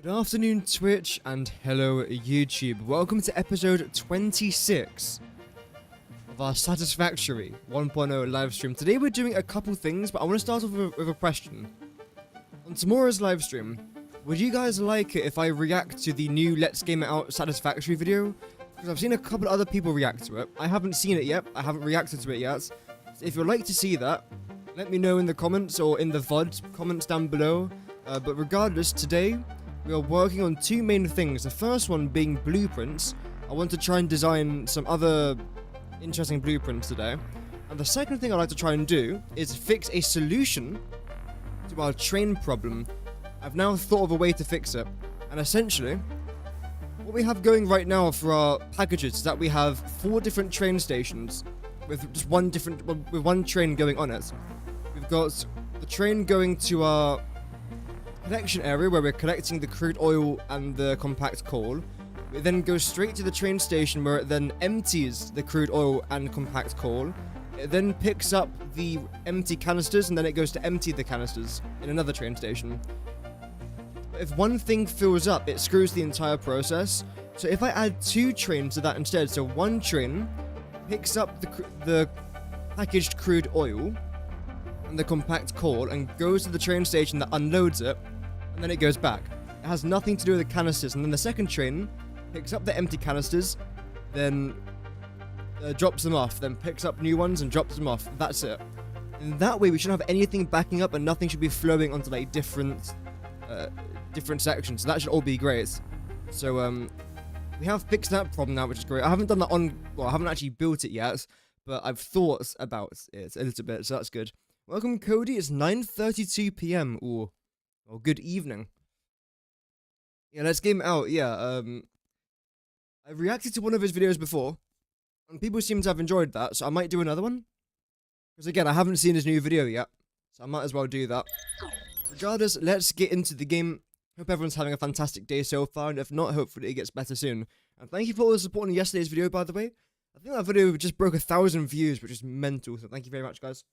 Good afternoon, Twitch, and hello, YouTube. Welcome to episode 26 of our Satisfactory 1.0 livestream. Today we're doing a couple things, but I want to start off with a question. On tomorrow's livestream, would you guys like it if I react to the new Let's Game It Out Satisfactory video? Because I've seen a couple other people react to it. I haven't seen it yet. I haven't reacted to it yet. So if you'd like to see that, let me know in the comments or in the VOD comments down below. But regardless, today we are working on two main things. The first one being blueprints. I want to try and design some other interesting blueprints today. And the second thing I'd like to try and do is fix a solution to our train problem. I've now thought of a way to fix it. And essentially, what we have going right now for our packages is that we have 4 different train stations with just one train going on it. We've got the train going to our collection area where we're collecting the crude oil and the compact coal. It then goes straight to the train station where it then empties the crude oil and compact coal. It then picks up the empty canisters and then it goes to empty the canisters in another train station. But if one thing fills up, it screws the entire process. So if I add 2 trains to that instead, so one train picks up the packaged crude oil and the compact coal and goes to the train station that unloads it, and then it goes back. It has nothing to do with the canisters, and then the second train picks up the empty canisters, then drops them off, then picks up new ones and drops them off. That's it. And that way we shouldn't have anything backing up and nothing should be flowing onto like different sections. So that should all be great. So we have fixed that problem now, which is great. I haven't done that I haven't actually built it yet, but I've thought about it a little bit, so that's good. Welcome, Cody. It's 9:32 p.m. Ooh. Well, good evening. Yeah, let's game it out. Yeah, I reacted to one of his videos before, and people seem to have enjoyed that, so I might do another one. Because again, I haven't seen his new video yet, so I might as well do that. Regardless, let's get into the game. Hope everyone's having a fantastic day so far, and if not, hopefully it gets better soon. And thank you for all the support on yesterday's video, by the way. I think that video just broke 1,000 views, which is mental, so thank you very much, guys.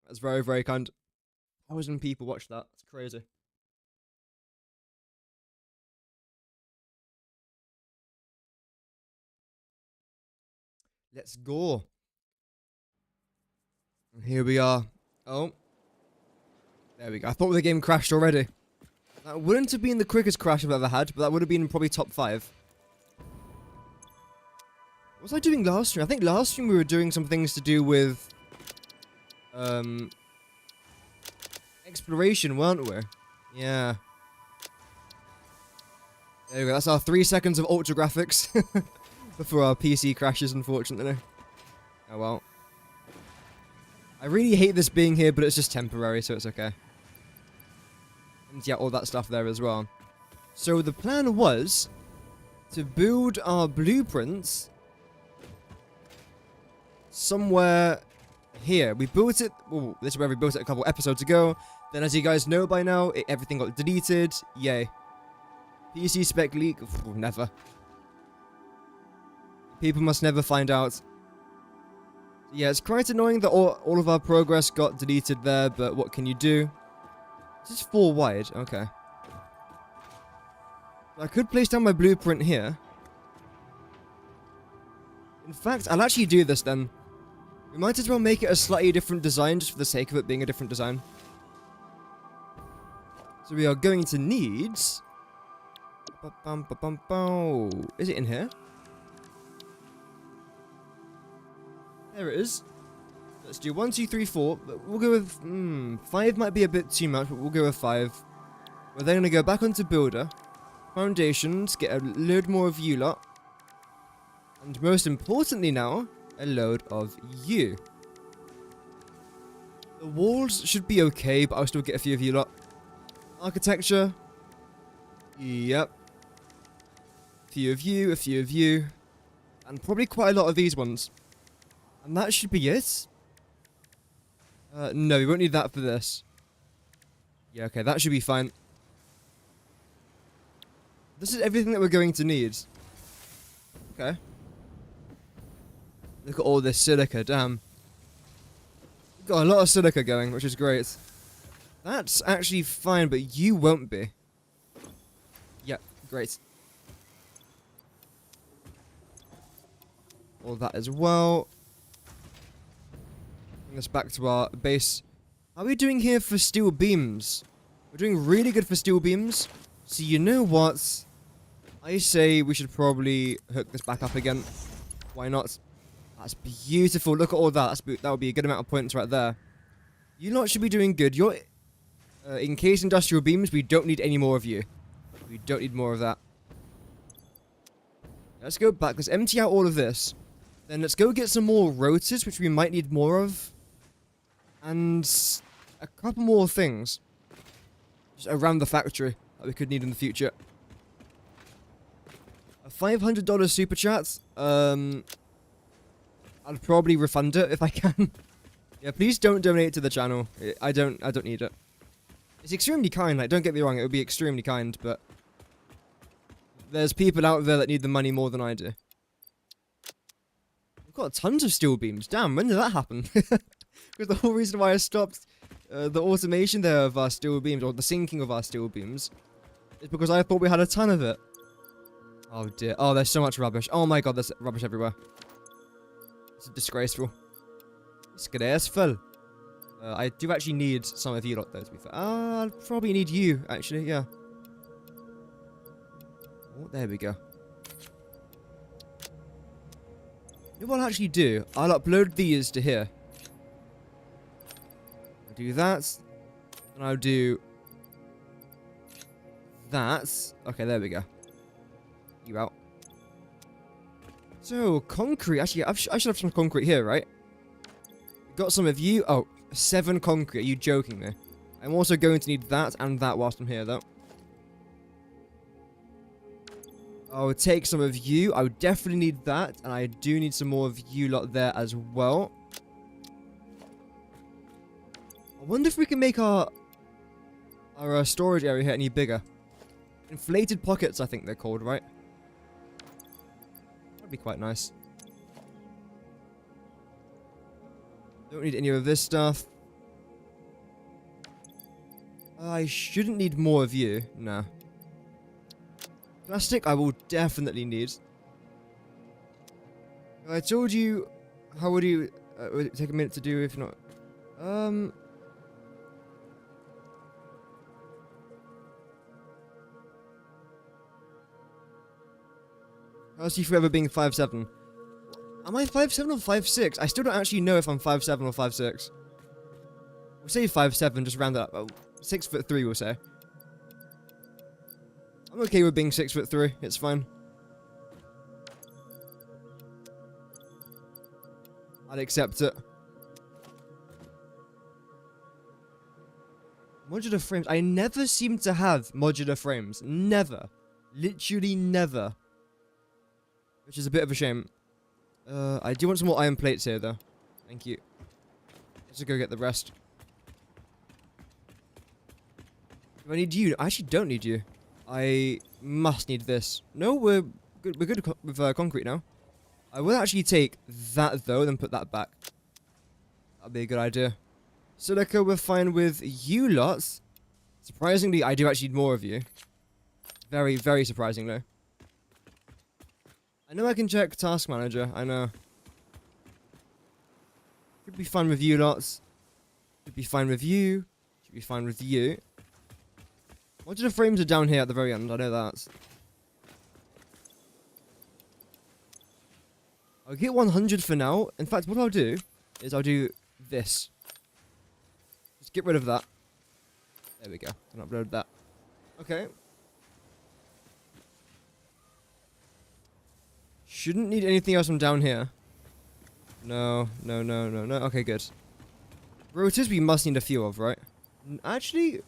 That's very, very kind. 1,000 people watched that. That's crazy. Let's go. And here we are. Oh. There we go. I thought the game crashed already. That wouldn't have been the quickest crash I've ever had, but that would have been probably top 5. What was I doing last stream? I think last stream we were doing some things to do with exploration, weren't we? Yeah. There we go. That's our 3 seconds of ultra graphics before our PC crashes, unfortunately. Oh well. I really hate this being here, but it's just temporary, so it's okay. And yeah, all that stuff there as well. So the plan was to build our blueprints somewhere here. We built it. Oh, this is where we built it a couple episodes ago. Then, as you guys know by now, everything got deleted. Yay. PC spec leak. Oof, never. People must never find out. Yeah, it's quite annoying that all of our progress got deleted there, but what can you do? This is 4 wide. Okay. I could place down my blueprint here. In fact, I'll actually do this then. We might as well make it a slightly different design, just for the sake of it being a different design. So we are going to need... Is it in here? There it is. Let's do 1, 2, 3, 4. We'll go with... 5 might be a bit too much, but we'll go with 5. We're then going to go back onto Builder. Foundations, get a load more of you lot. And most importantly now, a load of you. The walls should be okay, but I'll still get a few of you lot. Architecture. Yep. A few of you. And probably quite a lot of these ones. And that should be it. No, we won't need that for this. Yeah, okay, that should be fine. This is everything that we're going to need. Okay. Look at all this silica, damn. We've got a lot of silica going, which is great. That's actually fine, but you won't be. Great. All that as well. Bring us back to our base. How are we doing here for steel beams? We're doing really good for steel beams. So you know what? I say we should probably hook this back up again. Why not? That's beautiful. Look at all that. That would be a good amount of points right there. You lot should be doing good. You're encased industrial beams. We don't need any more of you. We don't need more of that. Let's go back. Let's empty out all of this. Then let's go get some more rotors, which we might need more of. And a couple more things. Just around the factory that we could need in the future. A $500 super chat. I'll probably refund it if I can. Yeah, please don't donate to the channel. I don't need it. It's extremely kind, like, don't get me wrong, it would be extremely kind, but there's people out there that need the money more than I do. We've got tons of steel beams. Damn, when did that happen? Because the whole reason why I stopped the automation there of our steel beams, or the sinking of our steel beams, is because I thought we had a ton of it. Oh dear. Oh, there's so much rubbish. Oh my god, there's rubbish everywhere. It's disgraceful. Disgraceful. I do actually need some of you lot though, to be fair. I'll probably need you, actually, yeah. Oh, there we go. You know what I'll actually do? I'll upload these to here. I'll do that. And I'll do that. Okay, there we go. You out. So, concrete. Actually, I should have some concrete here, right? Got some of you. Oh, 7 concrete. Are you joking me? I'm also going to need that and that whilst I'm here, though. I'll take some of you. I would definitely need that. And I do need some more of you lot there as well. I wonder if we can make our storage area here any bigger. Inflated pockets, I think they're called, right? That'd be quite nice. Don't need any of this stuff. I shouldn't need more of you. No. Plastic I will definitely need. I told you, how would you would it take a minute to do if not? How's you forever being 5'7"? Am I 5'7" or 5'6"? I still don't actually know if I'm 5'7" or 5'6". We'll say 5'7", just round it up. Oh, 6'3", we'll say. I'm okay with being 6'3", it's fine. I'd accept it. Modular frames. I never seem to have modular frames. Never. Literally never. Which is a bit of a shame. I do want some more iron plates here, though. Thank you. Let's go get the rest. Do I need you? I actually don't need you. I must need this. No, we're good. We're good with concrete now. I will actually take that though, then put that back. That'd be a good idea. Silica, we're fine with you lots. Surprisingly, I do actually need more of you. Very, very surprisingly. I know I can check Task Manager. I know. Should be fine with you lots. Should be fine with you. Should be fine with you. Modular frames are down here at the very end. I know that. I'll get 100 for now. In fact, what I'll do is I'll do this. Just get rid of that. There we go. And upload that. Okay. Shouldn't need anything else from down here. No. Okay, good. Rotors we must need a few of, right? Actually,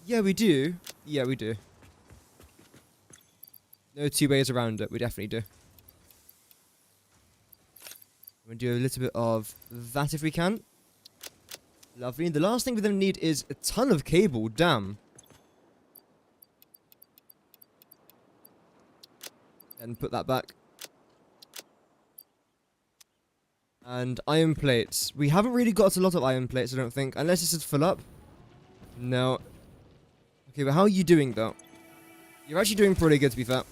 yeah, we do. Yeah, we do. No two ways around it. We definitely do. We'll do a little bit of that if we can. Lovely. The last thing we then need is a ton of cable. Damn. And put that back. And iron plates. We haven't really got a lot of iron plates, I don't think. Unless this is full up. No. Okay, but how are you doing, though? You're actually doing pretty good, to be fair.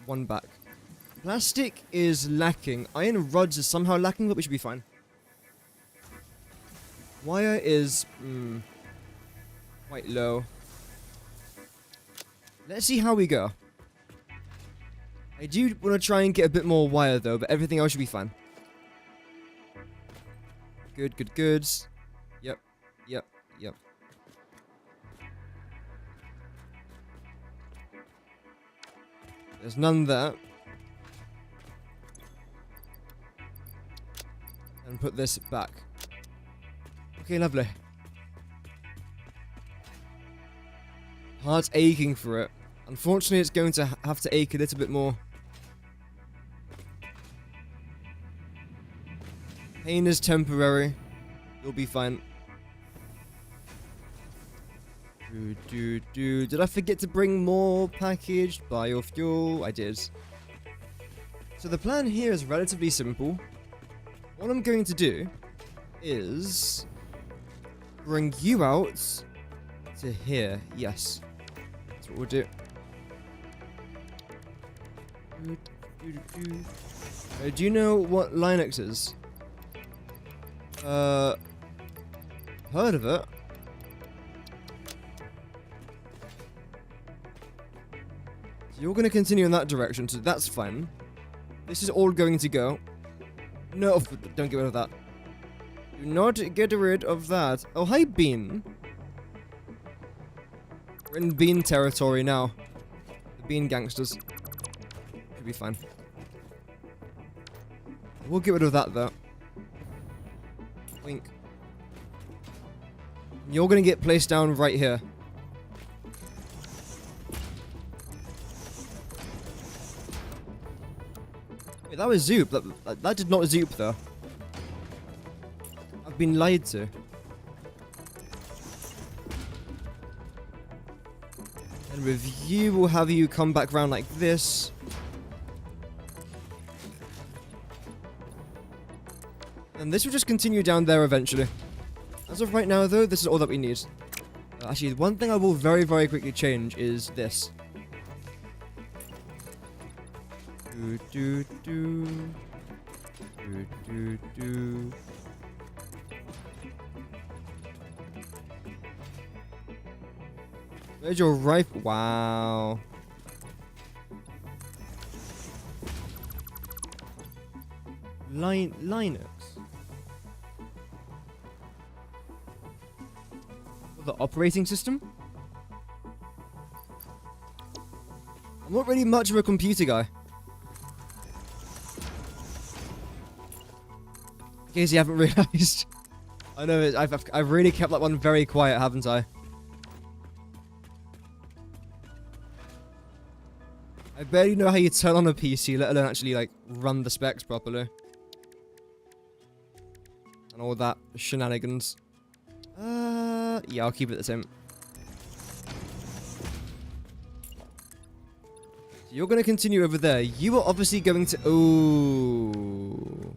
One back. Plastic is lacking. Iron rods is somehow lacking, but we should be fine. Wire is quite low. Let's see how we go. I do want to try and get a bit more wire though, but everything else should be fine. Good, good, good. Yep, yep, yep. There's none there. And put this back. Okay, lovely. Heart's aching for it. Unfortunately, it's going to have to ache a little bit more. Pain is temporary. You'll be fine. Did I forget to bring more packaged biofuel? I did. So the plan here is relatively simple. What I'm going to do is bring you out to here. Yes. That's what we'll do. Do you know what Linux is? Heard of it. So you're going to continue in that direction, so that's fine. This is all going to go. No, don't get rid of that. Do not get rid of that. Oh, hi, Bean. We're in Bean territory now. The Bean gangsters. Should be fine. We'll get rid of that, though. Wink. You're gonna get placed down right here. Wait, that was Zoop. That did not Zoop, though. I've been lied to. And with you, we'll have you come back round like this. And this will just continue down there eventually. As of right now, though, this is all that we need. Actually, one thing I will very, very quickly change is this. Where's your rifle? Wow. Linux. The operating system? I'm not really much of a computer guy. In case you haven't realized. I know I've really kept that one very quiet, haven't I? I barely know how you turn on a PC, let alone actually like run the specs properly. And all that shenanigans. Yeah, I'll keep it the same. So you're going to continue over there. You are obviously going to... Oh.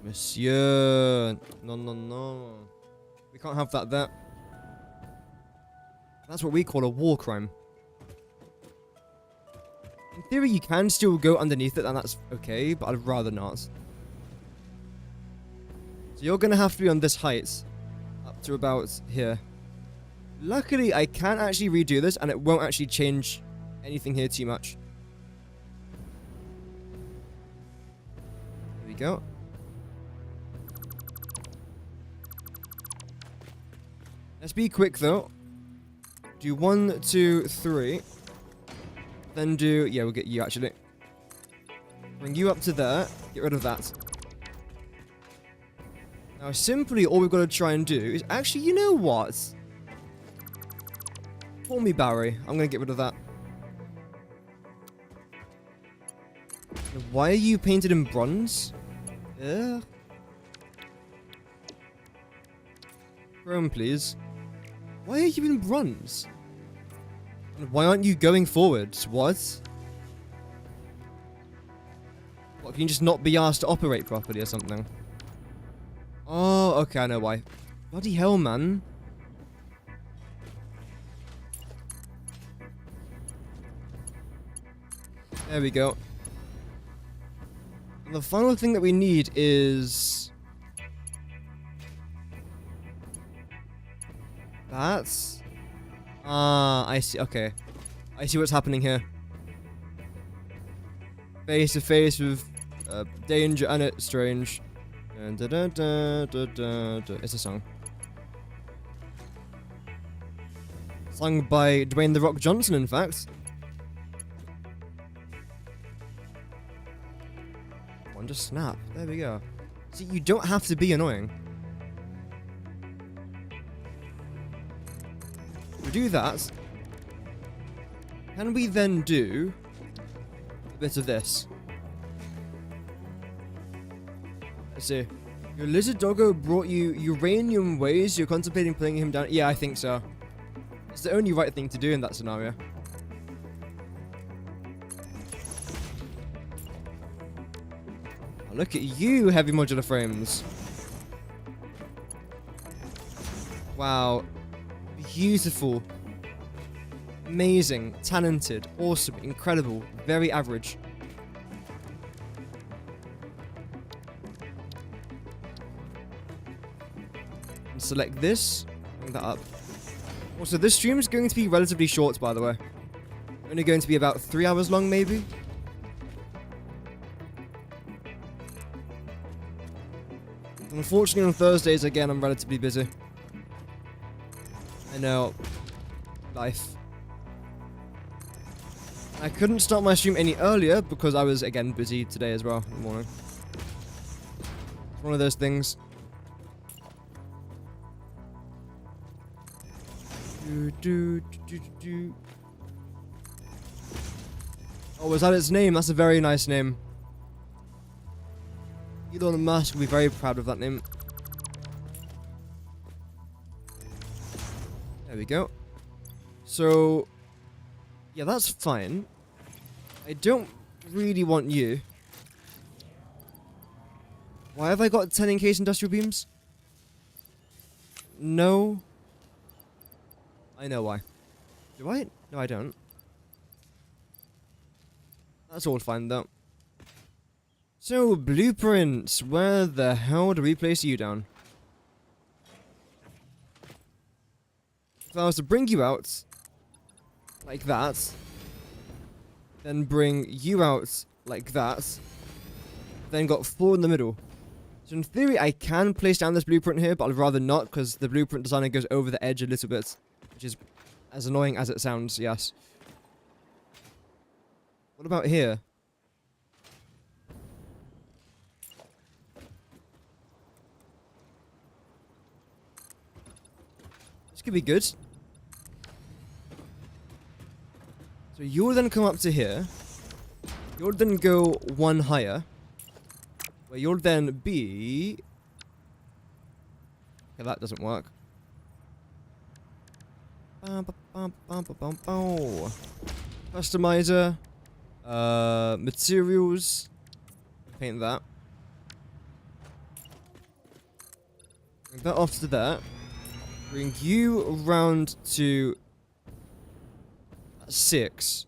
Monsieur. No, no, no. We can't have that there. That's what we call a war crime. In theory, you can still go underneath it, and that's okay, but I'd rather not. So you're going to have to be on this height. Up to about here. Luckily, I can actually redo this, and it won't actually change anything here too much. There we go. Let's be quick, though. Do 1, 2, 3. Then do... Yeah, we'll get you, actually. Bring you up to there. Get rid of that. Now, simply, all we've got to try and do is... Actually, you know what? Call me Barry. I'm going to get rid of that. Why are you painted in bronze? Yeah. Chrome, please. Why are you in bronze? And why aren't you going forwards? What? What, can you just not be asked to operate properly or something? Oh, okay, I know why. Bloody hell, man. There we go. And the final thing that we need is... That's... Ah, I see. Okay. I see what's happening here. Face to face with danger, and it's strange. Dun, dun, dun, dun, dun, dun, dun. It's a song. Sung by Dwayne "The Rock" Johnson, in fact. One just snap. There we go. See, you don't have to be annoying. We do that. Can we then do a bit of this? Let's see. Your lizard doggo brought you uranium waste. You're contemplating putting him down. Yeah, I think so. It's the only right thing to do in that scenario. Oh, look at you, heavy modular frames. Wow. Beautiful. Amazing. Talented. Awesome. Incredible. Very average. And select this. Bring that up. Also, this stream is going to be relatively short, by the way. Only going to be about 3 hours long, maybe. Unfortunately, on Thursdays, again, I'm relatively busy. I know. Life. I couldn't start my stream any earlier because I was, again, busy today as well in the morning. It's one of those things. Oh, was that its name? That's a very nice name. Elon Musk will be very proud of that name. There we go. So, yeah, that's fine. I don't really want you. Why have I got 10 encased industrial beams? No. I know why. Do I? No, I don't. That's all fine, though. So, blueprints. Where the hell do we place you down? If I was to bring you out, like that, then bring you out like that, then got 4 in the middle. So in theory, I can place down this blueprint here, but I'd rather not, because the blueprint designer goes over the edge a little bit. Which is as annoying as it sounds, yes. What about here? This could be good. So you'll then come up to here. You'll then go 1 higher. Where you'll then be... Okay, that doesn't work. Customizer. Materials. Paint that. Bring that off to that. Bring you around to 6.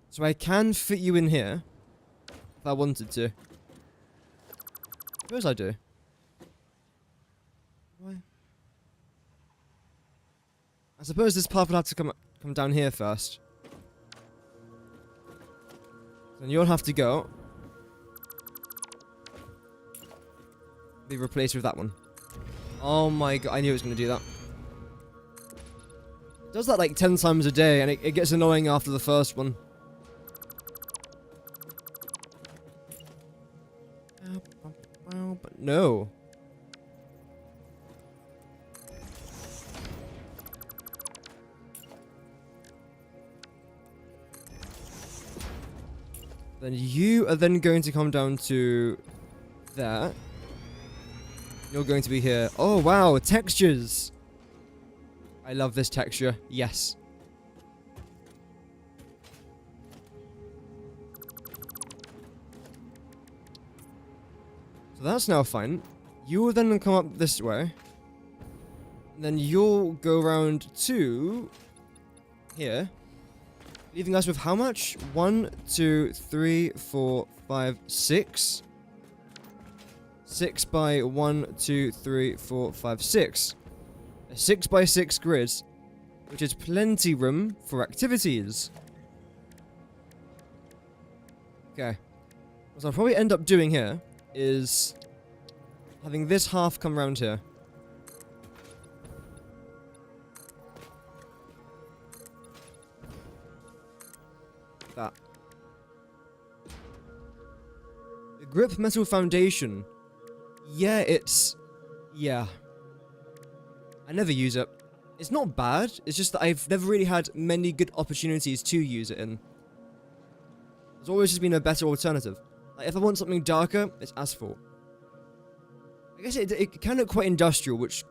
So I can fit you in here. If I wanted to. Suppose I do. Why? I suppose this path would have to come down here first. Then you'll have to go. Be replaced with that one. Oh my god, I knew it was going to do that. It does that like 10 times a day, and it gets annoying after the first one. But no. Then you are then going to come down to there. You're going to be here. Oh wow, textures. I love this texture. Yes. So that's now fine. You will then come up this way. And then you'll go around to here. Leaving us with how much? 1, 2, 3, 4, 5, 6. 6 by 1, 2, 3, 4, 5, 6. A 6 by 6 grid, which is plenty room for activities. Okay. What I'll probably end up doing here is having this half come around here. That. The grip metal foundation. Yeah, yeah. I never use it. It's not bad, it's just that I've never really had many good opportunities to use it in. There's always just been a better alternative. Like, if I want something darker, it's asphalt. I guess it can look quite industrial, which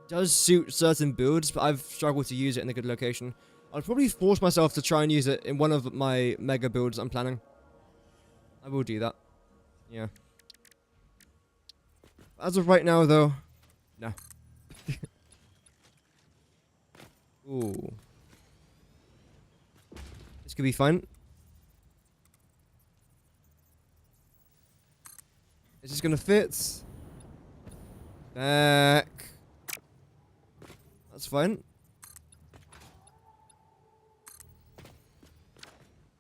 does suit certain builds, but I've struggled to use it in a good location. I'll probably force myself to try and use it in one of my mega builds I'm planning. I will do that. Yeah. As of right now, though, no. Ooh. This could be fun. Is this gonna fit? Back. That's fine.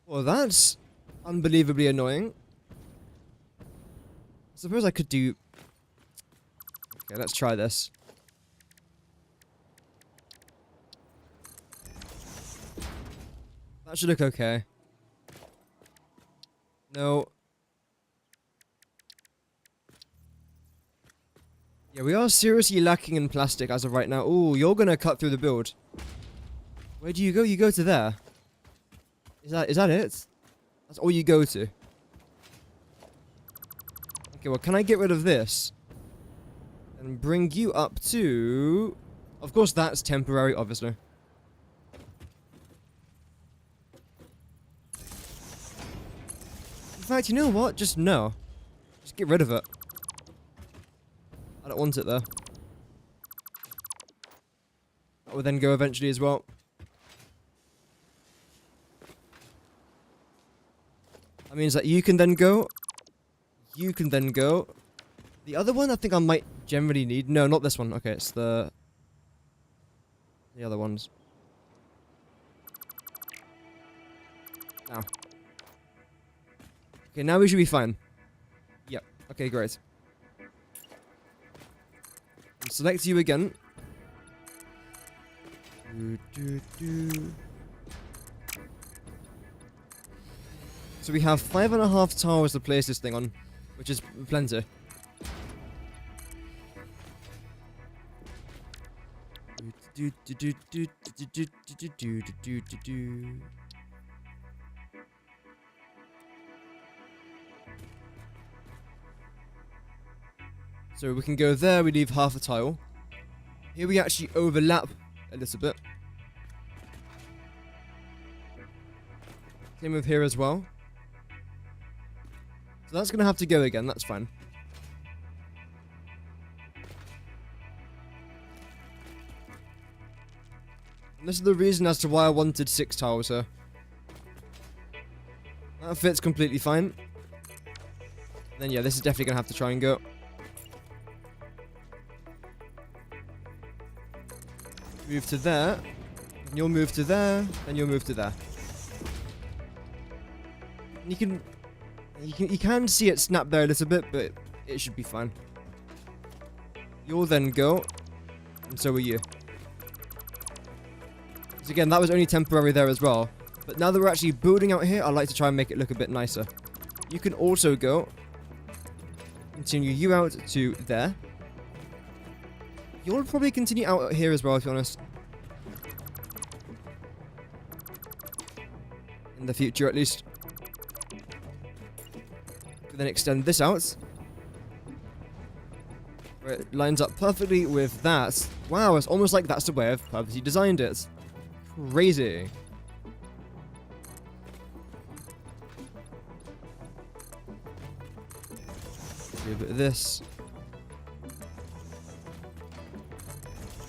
Well, that's unbelievably annoying. I suppose I could do... Okay, let's try this. That should look okay. No. Yeah, we are seriously lacking in plastic as of right now. Ooh, you're gonna cut through the build. Where do you go? You go to there. Is that it? That's all you go to. Okay, well, can I get rid of this? And bring you up to... Of course, that's temporary, obviously. In fact, you know what? Just no. Just get rid of it. I don't want it there. That will then go eventually as well. That means that you can then go. You can then go. The other one I think I might generally need. No, not this one. Okay, it's the other ones. Now. Okay, now we should be fine. Yep. Okay, great. And select you again. So we have 5.5 towers to place this thing on, which is plenty. So we can go there, we leave half a tile. Here we actually overlap a little bit. Same with here as well. So that's going to have to go again, that's fine. And this is the reason as to why I wanted 6 tiles here. That fits completely fine. Then yeah, this is definitely going to have to try and go. Move to there. And you'll move to there. And you'll move to there. And you can see it snap there a little bit, but it should be fine. You'll then go. And so will you. So again, that was only temporary there as well. But now that we're actually building out here, I'd like to try and make it look a bit nicer. You can also go. Continue you out to there. You'll probably continue out here as well, to be honest. In the future, at least. Then extend this out. Where it lines up perfectly with that. Wow, it's almost like that's the way I've purposely designed it. Crazy. Do a bit of this.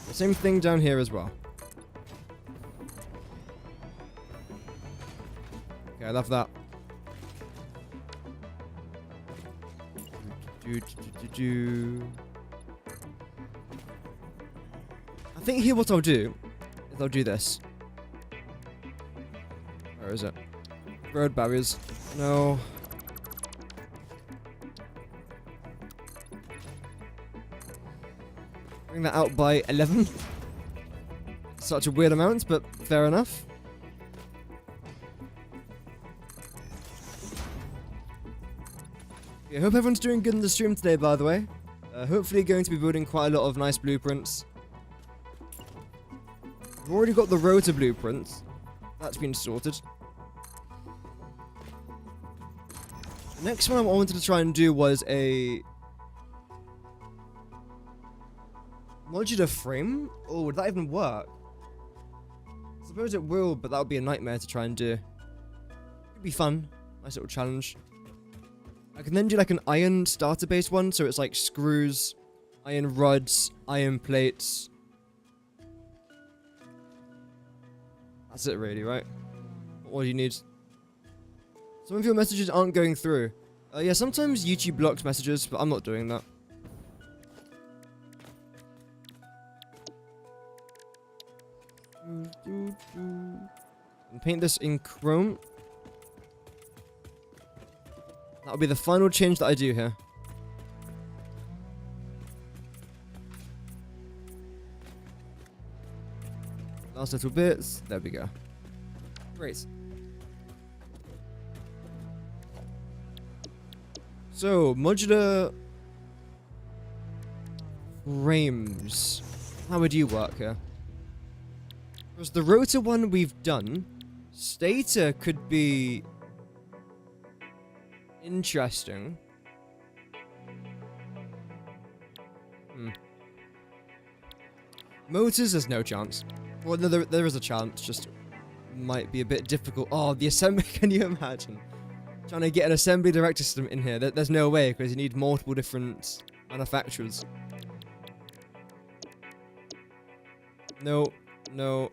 The same thing down here as well. Okay, I love that. I think here what I'll do is I'll do this. Where is it? Road barriers. No. Bring that out by 11. Such a weird amount, but fair enough. I hope everyone's doing good in the stream today, by the way. Hopefully going to be building quite a lot of nice blueprints. We've already got the rotor blueprints. That's been sorted. The next one I wanted to try and do was a modular frame? Oh, would that even work? I suppose it will, but that would be a nightmare to try and do. Could be fun. Nice little challenge. I can then do like an iron starter base one, so it's like screws, iron rods, iron plates. That's it really, right? What do you need? Some of your messages aren't going through. Yeah, sometimes YouTube blocks messages, but I'm not doing that. And paint this in chrome. That'll be the final change that I do here. Last little bits. There we go. Great. So, modular frames. How would you work here? Because the rotor one we've done, stator could be interesting. Motors, there's no chance. Well, no, there is a chance, just might be a bit difficult. Oh, the assembly, can you imagine? Trying to get an assembly director system in here. There's no way, because you need multiple different manufacturers. No, no.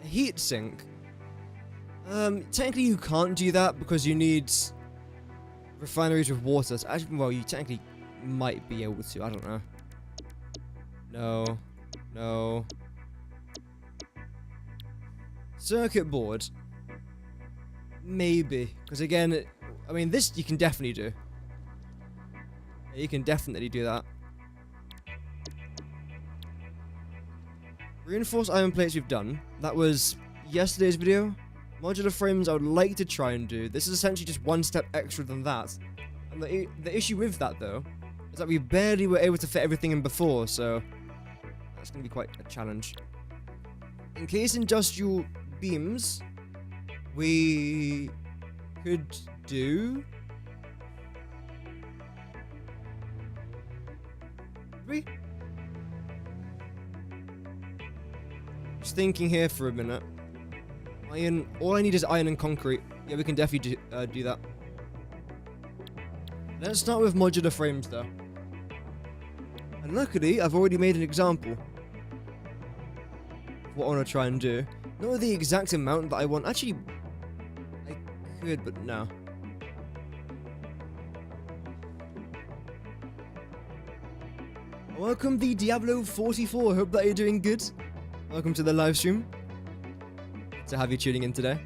A heat sink. Technically you can't do that because you need refineries with water. So actually, well, you technically might be able to. I don't know. No. No. Circuit board. Maybe. Because again, I mean, this you can definitely do. Yeah, you can definitely do that. Reinforced iron plates we've done. That was yesterday's video. Modular frames I would like to try and do. This is essentially just one step extra than that. And the issue with that, though, is that we barely were able to fit everything in before, so that's going to be quite a challenge. In case industrial beams, we could do... Just thinking here for a minute. Iron. All I need is iron and concrete. Yeah, we can definitely do that. Let's start with modular frames, though. And luckily, I've already made an example of what I want to try and do. Not the exact amount that I want. Actually, I could, but no. Welcome, the Diablo44. Hope that you're doing good. Welcome to the live stream. To have you tuning in today.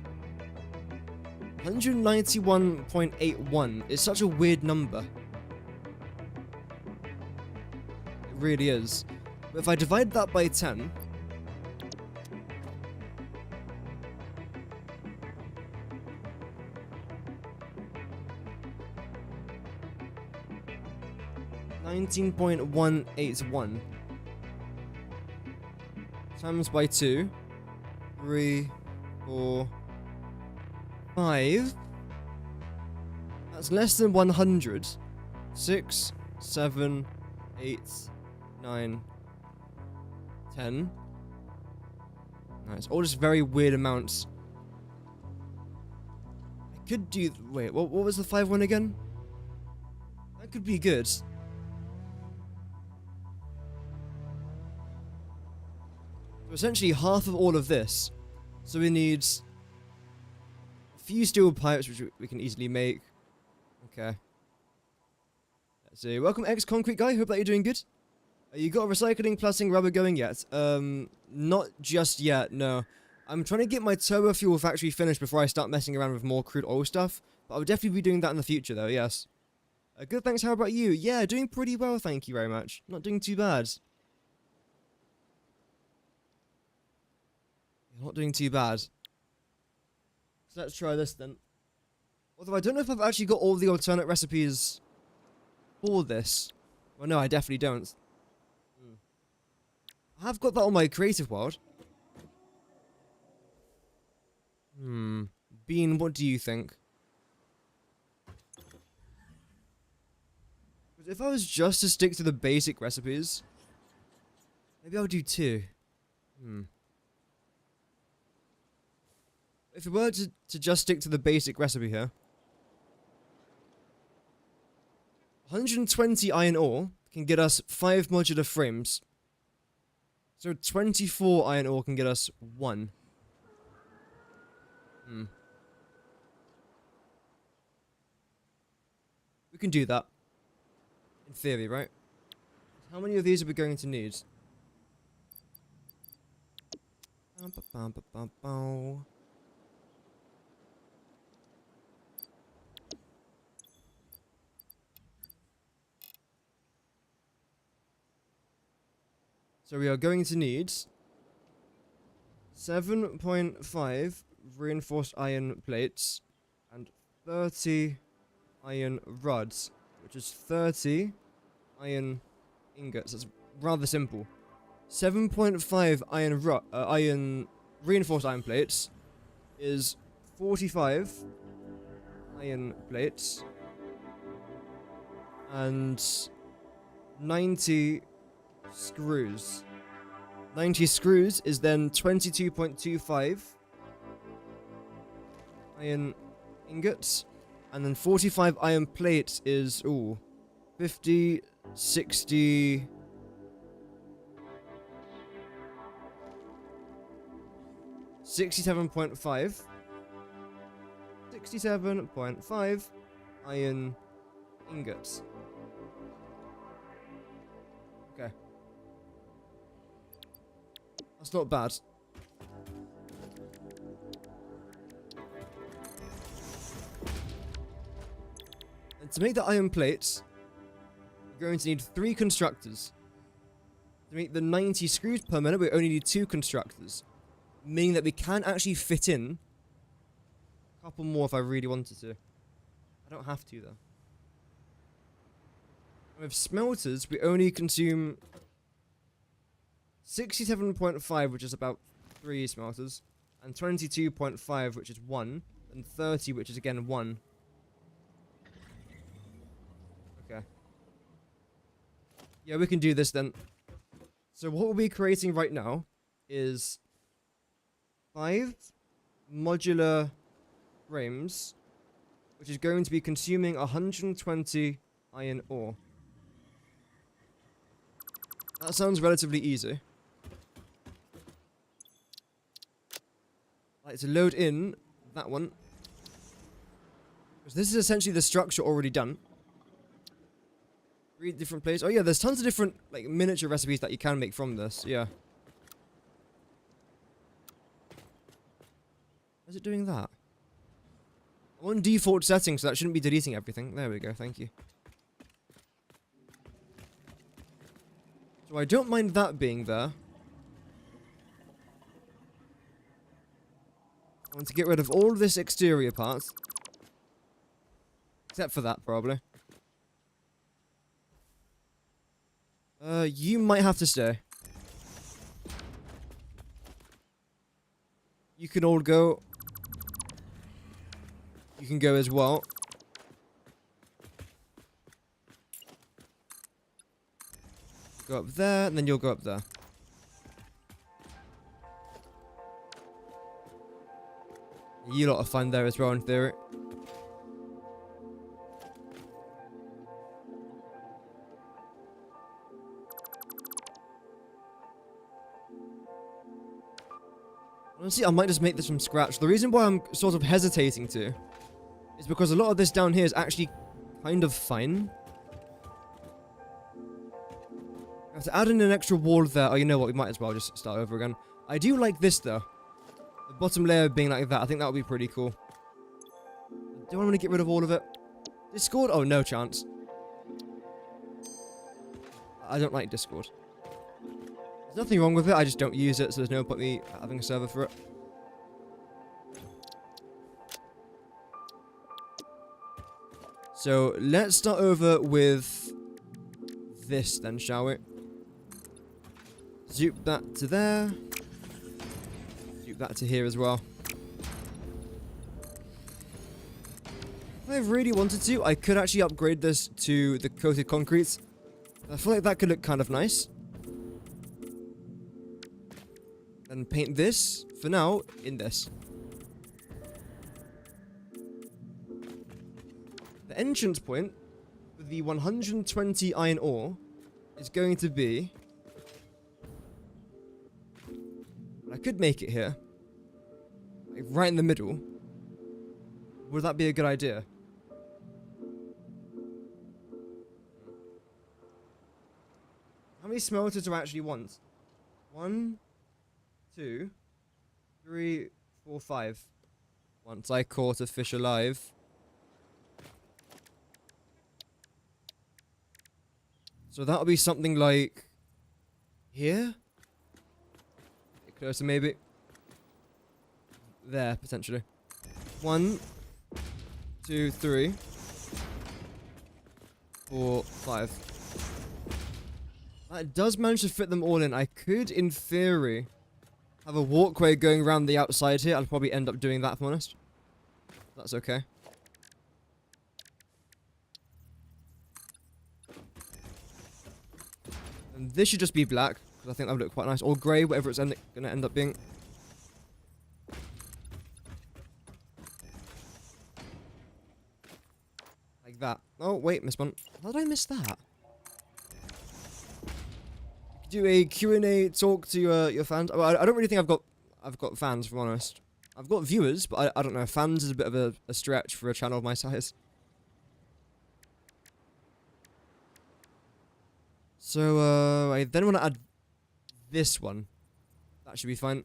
191.81 is such a weird number. It really is. But if I divide that by 10, $19.181 times by 2, 3, 4, 5. That's less than 100. 6, 7, 8, 9, 10. Nice. All just very weird amounts. I could do... Wait, what was the 5 one again? That could be good. So essentially half of all of this. So we need few steel pipes, which we can easily make. Okay. Let's see. Welcome, ex-concrete guy. Hope that you're doing good. You got recycling, plastic, rubber going yet? Not just yet, no. I'm trying to get my turbo fuel factory finished before I start messing around with more crude oil stuff. But I'll definitely be doing that in the future, though, yes. Good, thanks. How about you? Yeah, doing pretty well, thank you very much. Not doing too bad. Not doing too bad. So let's try this, then. Although I don't know if I've actually got all the alternate recipes for this. Well, no, I definitely don't. I have got that on my creative world. Bean, what do you think? Because if I was just to stick to the basic recipes, maybe I'll do 2. If we were to just stick to the basic recipe here, 120 iron ore can get us 5 modular frames. So 24 iron ore can get us 1. We can do that. In theory, right? How many of these are we going to need? So we are going to need 7.5 reinforced iron plates and 30 iron rods, which is 30 iron ingots. That's rather simple. 7.5 iron reinforced iron plates is 45 iron plates and 90 screws. 90 screws is then 22.25 iron ingots, and then 45 iron plates is 50, 60, 67.5 iron ingots. Okay. That's not bad. And to make the iron plates, we're going to need 3 constructors. To make the 90 screws per minute, we only need 2 constructors. Meaning that we can actually fit in a couple more if I really wanted to. I don't have to, though. With smelters, we only consume 67.5, which is about 3 smelters, and 22.5, which is 1, and 30, which is again 1. Okay. Yeah, we can do this then. So what we'll be creating right now is 5 modular frames, which is going to be consuming 120 iron ore. That sounds relatively easy. I'd like to load in that one, because this is essentially the structure already done. 3 different places. Oh yeah, there's tons of different like miniature recipes that you can make from this. Yeah. Is it doing that? I'm on default settings, so that shouldn't be deleting everything. There we go, thank you. So I don't mind that being there. I want to get rid of all this exterior parts. Except for that, probably. You might have to stay. You can all go. You can go as well. Go up there, and then you'll go up there. You lot are fun there as well, in theory. Honestly, I might just make this from scratch. The reason why I'm sort of hesitating to is because a lot of this down here is actually kind of fine. I have to add in an extra wall there. Oh, you know what? We might as well just start over again. I do like this, though. The bottom layer being like that. I think that would be pretty cool. Do I want to get rid of all of it? Discord? Oh, no chance. I don't like Discord. There's nothing wrong with it. I just don't use it, so there's no point me having a server for it. So, let's start over with this then, shall we? Zoop that to there. Zoop that to here as well. If I really wanted to, I could actually upgrade this to the coated concrete. I feel like that could look kind of nice. Then paint this, for now, in this. The entrance point with the 120 iron ore is going to be... I could make it here. Like right in the middle. Would that be a good idea? How many smelters do I actually want? 1, 2, 3, 4, 5. Once I caught a fish alive. So that'll be something like... here? Get closer maybe. There, potentially. 1, 2, 3, 4, 5. That does manage to fit them all in. I could, in theory, have a walkway going around the outside here. I'll probably end up doing that, if I'm honest. That's okay. And this should just be black, because I think that would look quite nice. Or grey, whatever it's going to end up being. Like that. Oh, wait, missed one. How did I miss that? Do a Q&A talk to your fans. Well, I don't really think I've got fans, if I'm honest. I've got viewers, but I don't know. Fans is a bit of a stretch for a channel of my size. So I then want to add this one. That should be fine.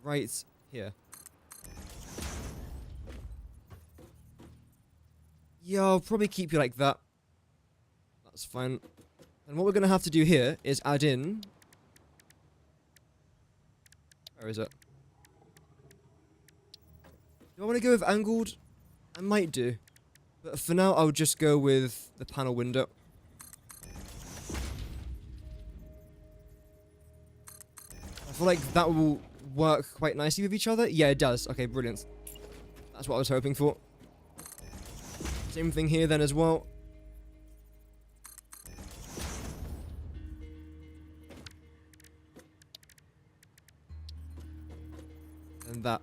Right here. Yeah, I'll probably keep you like that. That's fine. And what we're going to have to do here is add in... Where is it? Do I want to go with angled? I might do. But for now, I'll just go with the panel window. I feel like that will work quite nicely with each other. Yeah, it does. Okay, brilliant. That's what I was hoping for. Same thing here then as well. And that.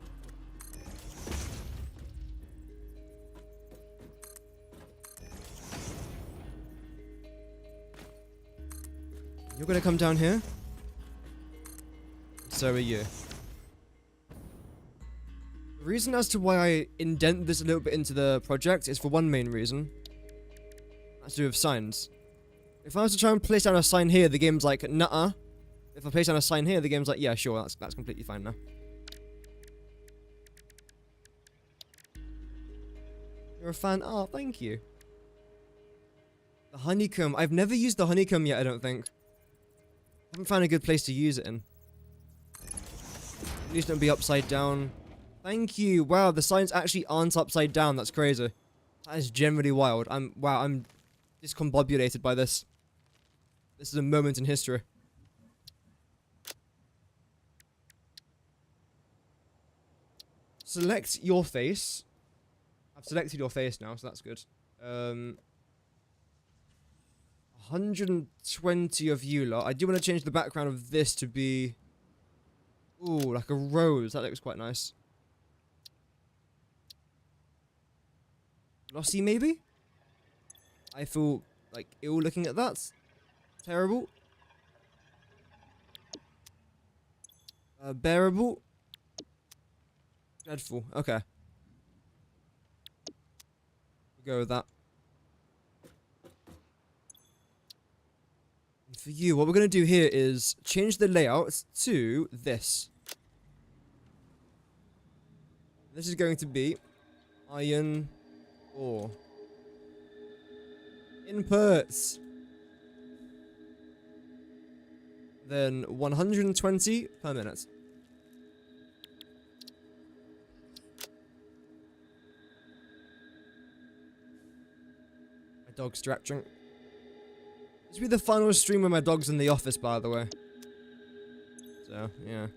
You're gonna come down here. So are you. The reason as to why I indent this a little bit into the project is for one main reason. That's to do with signs. If I was to try and place down a sign here, the game's like, nuh-uh. If I place down a sign here, the game's like, yeah, sure, that's completely fine now. You're a fan? Oh, thank you. The honeycomb. I've never used the honeycomb yet, I don't think. I haven't found a good place to use it in. At least don't be upside down. Thank you. Wow, the signs actually aren't upside down. That's crazy. That is generally wild. I'm discombobulated by this. This is a moment in history. Select your face. I've selected your face now, so that's good. 120 of you lot. I do want to change the background of this to be... Ooh, like a rose. That looks quite nice. Glossy, maybe? I feel, like, ill looking at that. Terrible. Bearable. Dreadful. Okay. We'll go with that. And for you, what we're going to do here is change the layout to this. This is going to be iron ore. Inputs. Then 120 per minute. My dog's stretching. This will be the final stream where my dog's in the office, by the way. So, yeah.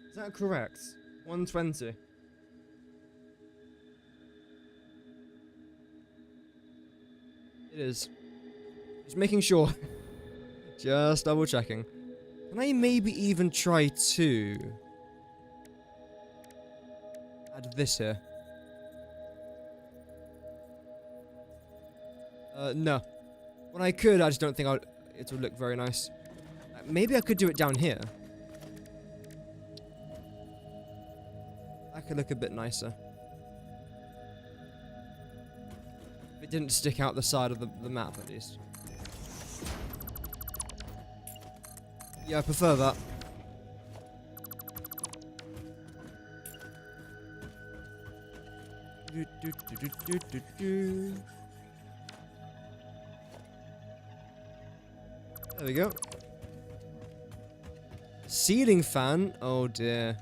Is that correct? 120. It is. Just making sure. Just double checking. Can I maybe even try to add this here? No. When I could, I just don't think it would look very nice. Maybe I could do it down here. That could look a bit nicer. If it didn't stick out the side of the map, at least. Yeah, I prefer that. There we go. Ceiling fan? Oh dear.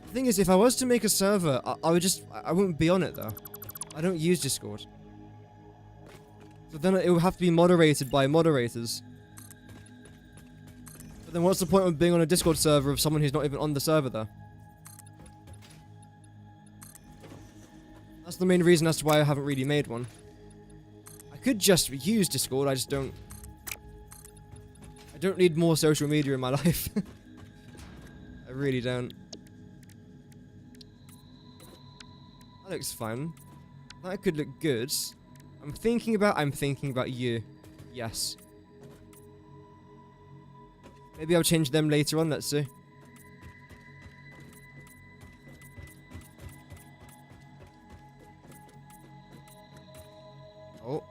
The thing is, if I was to make a server, I wouldn't be on it though. I don't use Discord. So then it would have to be moderated by moderators. But then what's the point of being on a Discord server of someone who's not even on the server though? That's the main reason as to why I haven't really made one. I could just use Discord, I don't need more social media in my life. I really don't. That looks fine. That could look good. I'm thinking about you. Yes. Maybe I'll change them later on, let's see. Oh.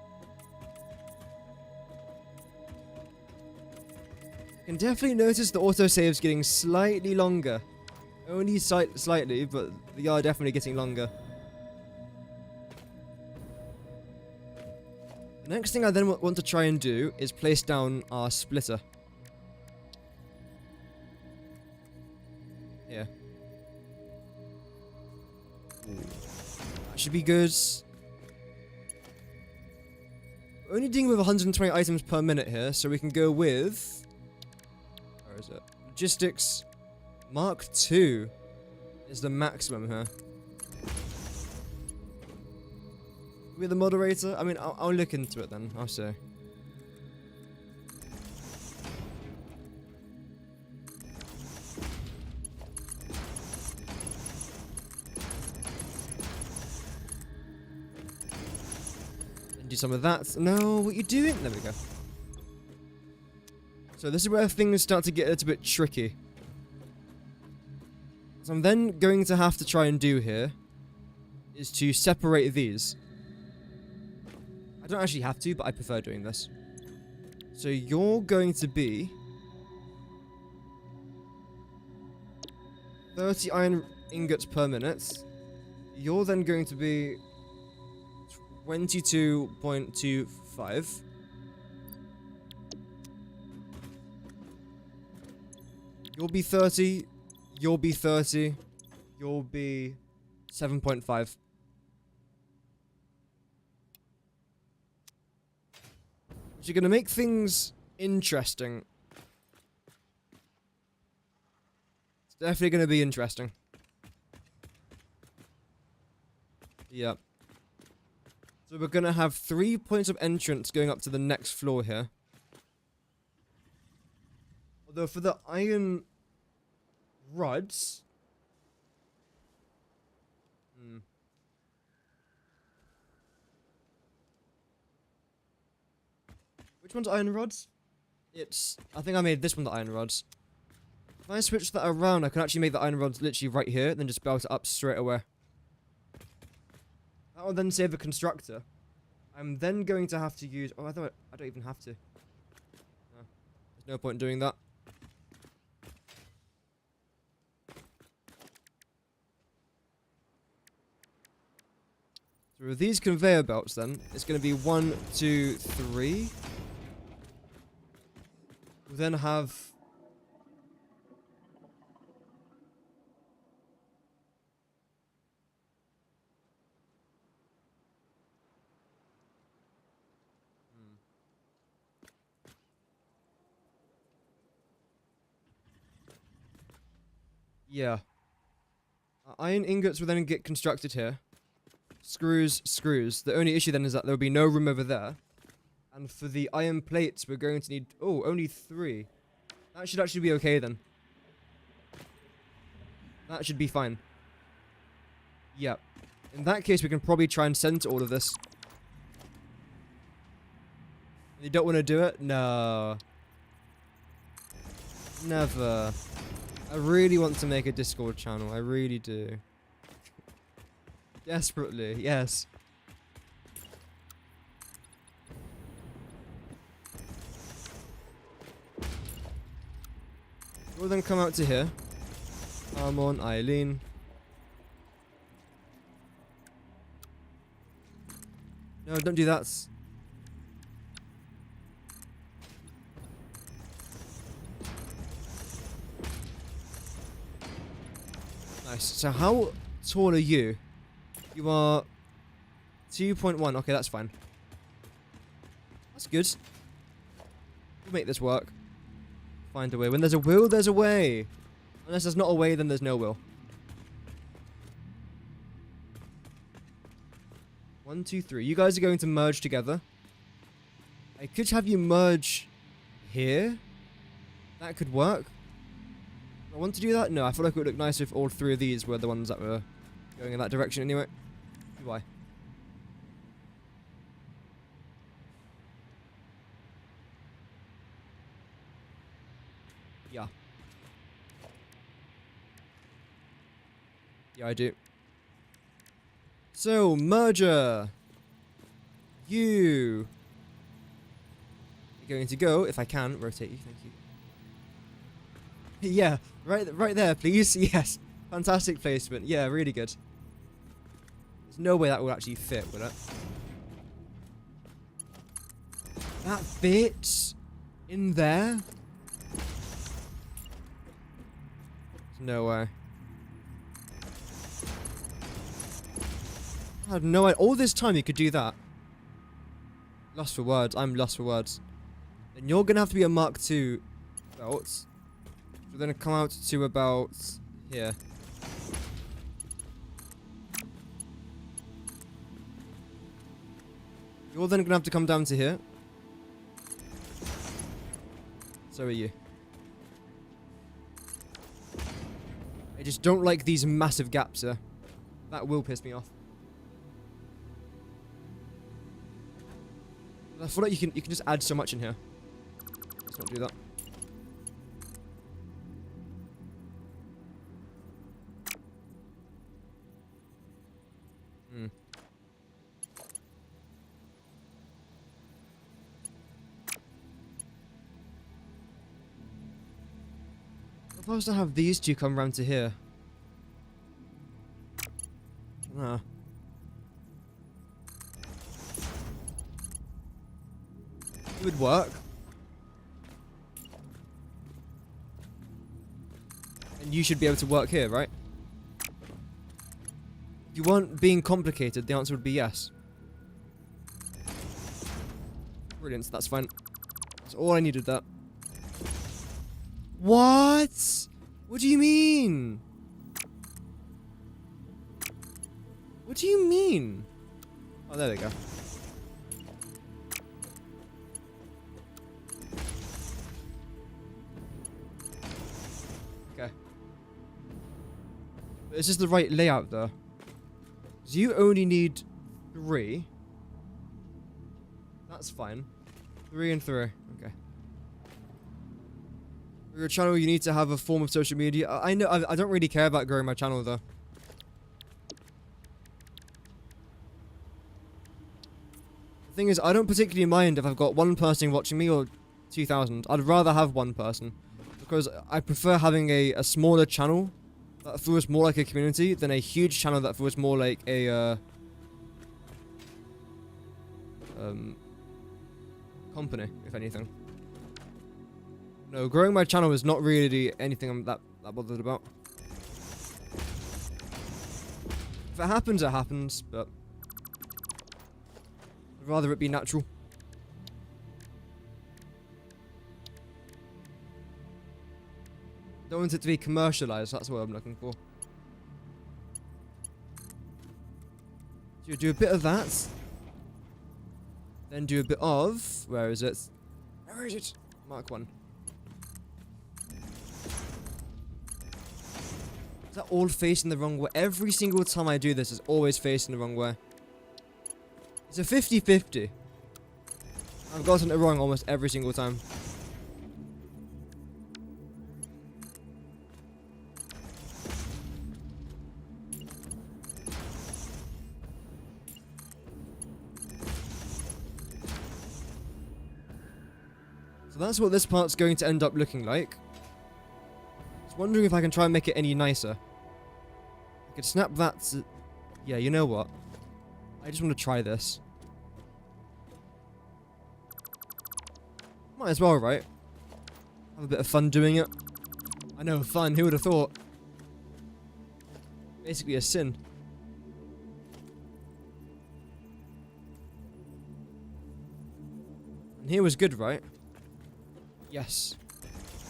I can definitely notice the autosave's getting slightly longer. Only slightly, but they are definitely getting longer. The next thing I then want to try and do is place down our splitter. Here. That should be good. We're only dealing with 120 items per minute here, so we can go with... Where is it? Logistics Mark II is the maximum here. With the moderator? I mean, I'll look into it then. I'll see. And do some of that. No, what are you doing? There we go. So this is where things start to get a little bit tricky. So I'm then going to have to try and do here is to separate these. I don't actually have to, but I prefer doing this. So you're going to be 30 iron ingots per minute. You're then going to be 22.25. You'll be 30. You'll be 30. You'll be 7.5. Which are going to make things interesting. It's definitely going to be interesting. Yep. So we're going to have 3 points of entrance going up to the next floor here. Although for the iron rods... Which one's iron rods? I think I made this one the iron rods. If I switch that around, I can actually make the iron rods literally right here, then just belt it up straight away. That will then save the constructor. I'm then going to have to use... Oh, I don't even have to. No, there's no point in doing that. So with these conveyor belts then, it's going to be 1, 2, 3. We'll then have... Yeah. Iron ingots will then get constructed here. Screws, screws. The only issue then is that there will be no room over there. And for the iron plates, we're going to need... Oh, only 3. That should actually be okay then. That should be fine. Yep. In that case, we can probably try and center all of this. You don't want to do it? No. Never. I really want to make a Discord channel. I really do. Desperately, yes. We'll then come out to here. Come on, Eileen. No, don't do that. Nice. So how tall are you? You are 2.1. Okay, that's fine. That's good. We'll make this work. Find a way. When there's a will, there's a way. Unless there's not a way, then there's no will. 1, 2, 3. You guys are going to merge together. I could have you merge here. That could work. I want to do that? No, I feel like it would look nice if all 3 of these were the ones that were going in that direction anyway. Why? Yeah. Yeah, I do. So, merger. You're going to go, if I can, rotate you, thank you. Yeah, right there, please. Yes. Fantastic placement. Yeah, really good. There's no way that will actually fit, will it? That fits in there? There's no way. I had no idea. All this time you could do that. Lost for words. I'm lost for words. Then you're going to have to be a Mark II belt. We're going to come out to about here. You're then going to have to come down to here. So are you. I just don't like these massive gaps here. That will piss me off. I feel like you can just add so much in here. Let's not do that. I'm supposed to have these two come round to here. Ah. It would work. And you should be able to work here, right? If you weren't being complicated, the answer would be yes. Brilliant, that's fine. That's all I needed, that. What? What do you mean? What do you mean? Oh, there we go. Okay. But is this the right layout, though? So you only need 3. That's fine. 3 and 3. Okay. For your channel, you need to have a form of social media. I know. I don't really care about growing my channel though. The thing is, I don't particularly mind if I've got one person watching me or 2,000. I'd rather have one person because I prefer having a smaller channel that feels more like a community than a huge channel that feels more like a company, if anything. No, growing my channel is not really anything I'm that bothered about. If it happens, it happens, but I'd rather it be natural. Don't want it to be commercialized, that's what I'm looking for. So you do a bit of that. Then do a bit of... Where is it? Where is it? Mark 1. Is that all facing the wrong way? Every single time I do this, it's always facing the wrong way. It's a 50-50. I've gotten it wrong almost every single time. So that's what this part's going to end up looking like. I was wondering if I can try and make it any nicer. I could snap that to... Yeah, you know what? I just want to try this. Might as well, right? Have a bit of fun doing it. I know, fun, who would have thought? Basically a sin. And here was good, right? Yes.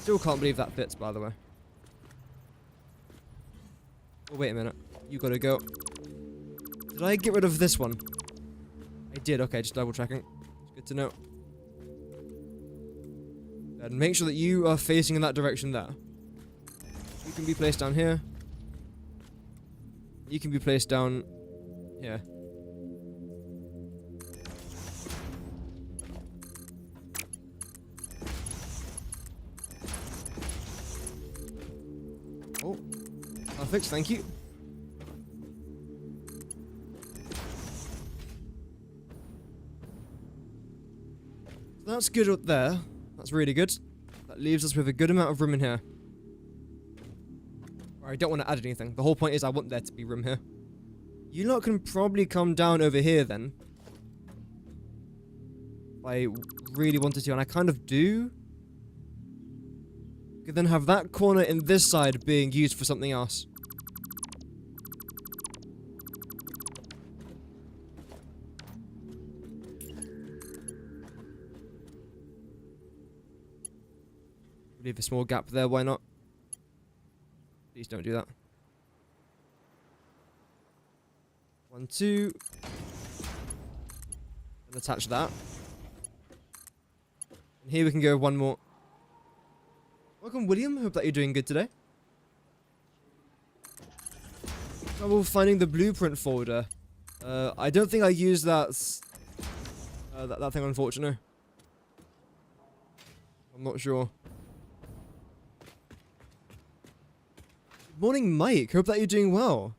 Still can't believe that fits, by the way. Oh, wait a minute. You gotta go. Did I get rid of this one? I did, okay, just double checking. It's good to know. And make sure that you are facing in that direction there. You can be placed down here. You can be placed down here. Oh, perfect, thank you. So that's good up there. That's really good. That leaves us with a good amount of room in here. I don't want to add anything. The whole point is I want there to be room here. You lot can probably come down over here then. If I really wanted to, and I kind of do. You could then have that corner in this side being used for something else. Leave a small gap there, why not? Please don't do that. 1, 2. And attach that. And here we can go one more. Welcome, William. Hope that you're doing good today. Trouble finding the blueprint folder. I don't think I used that thing, unfortunately. I'm not sure. Good morning, Mike. Hope that you're doing well.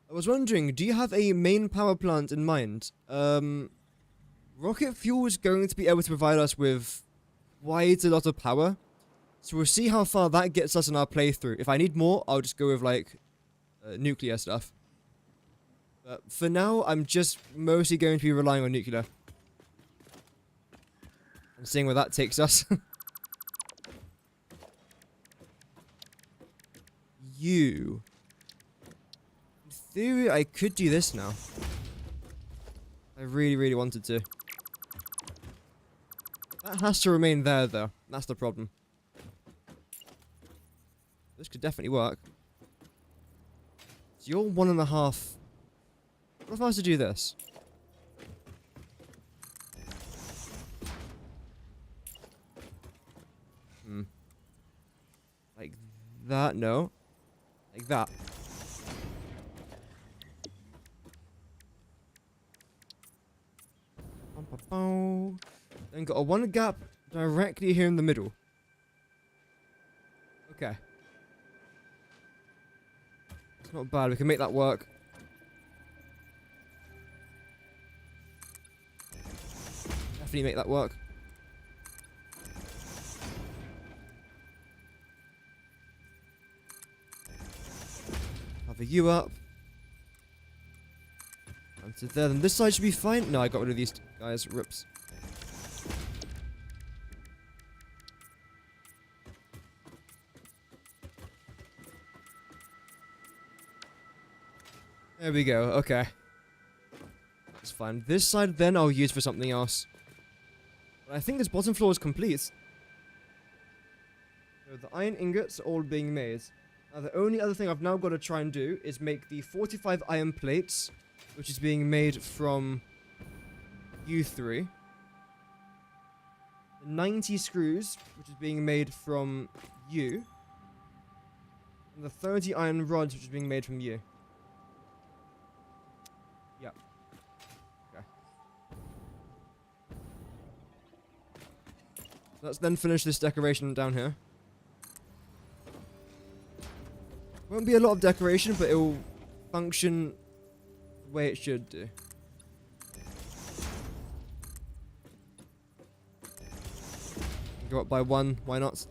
I was wondering, do you have a main power plant in mind? Rocket fuel is going to be able to provide us with quite a lot of power. So we'll see how far that gets us in our playthrough. If I need more, I'll just go with, like, nuclear stuff. But for now, I'm just mostly going to be relying on nuclear. And seeing where that takes us. You. In theory, I could do this now. I really, really wanted to. That has to remain there, though. That's the problem. This could definitely work. So you're 1.5. What if I was to do this? Like that? No. Like that. Then got a one gap directly here in the middle. Okay. It's not bad. We can make that work. Definitely make that work. Cover you up. Onto there. Then this side should be fine. No, I got rid of these guys. Rips. There we go. Okay. That's fine. This side then I'll use for something else. But I think this bottom floor is complete. So the iron ingots are all being made. Now the only other thing I've now got to try and do is make the 45 iron plates, which is being made from U3. The 90 screws, which is being made from U. And the 30 iron rods, which is being made from U. Yep. Okay. Let's then finish this decoration down here. Won't be a lot of decoration, but it will function the way it should do. Go up by one, why not?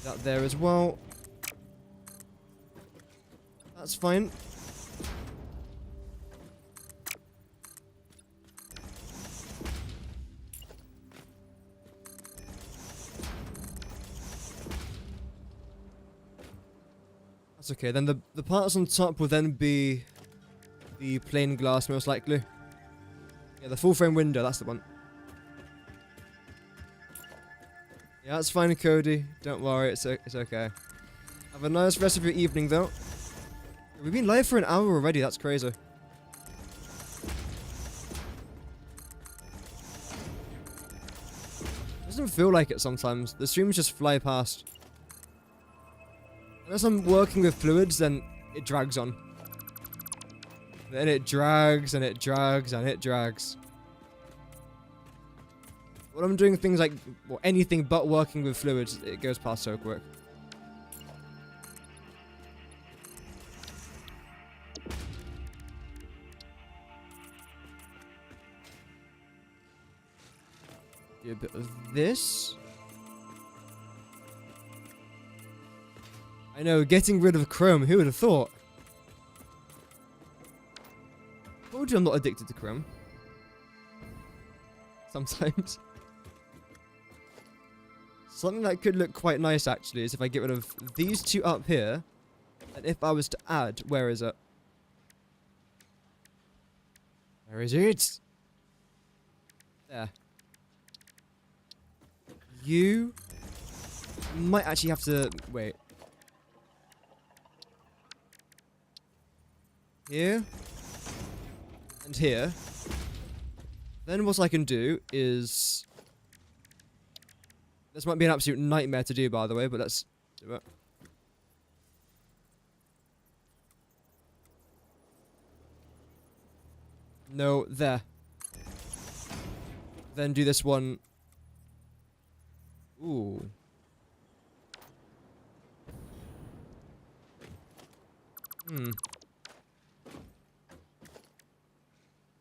That there as well. That's fine. That's okay. Then the parts on top will then be the plain glass, most likely. Yeah, the full frame window, that's the one. Yeah, that's fine, Cody. Don't worry, it's okay. Have a nice rest of your evening, though. We've been live for an hour already, that's crazy. Doesn't feel like it sometimes. The streams just fly past. Unless I'm working with fluids, then it drags on. Then it drags, and it drags, and it drags. When I'm doing things like, well, anything but working with fluids, it goes past so quick. Do a bit of this. I know, getting rid of chrome, who would have thought? Told you I'm not addicted to chrome. Sometimes. Something that could look quite nice, actually, is if I get rid of these two up here. And if I was to add... Where is it? Where is it? There. You... might actually have to... Wait. Here. And here. Then what I can do is... This might be an absolute nightmare to do, by the way, but let's do it. No, there. Then do this one. Ooh.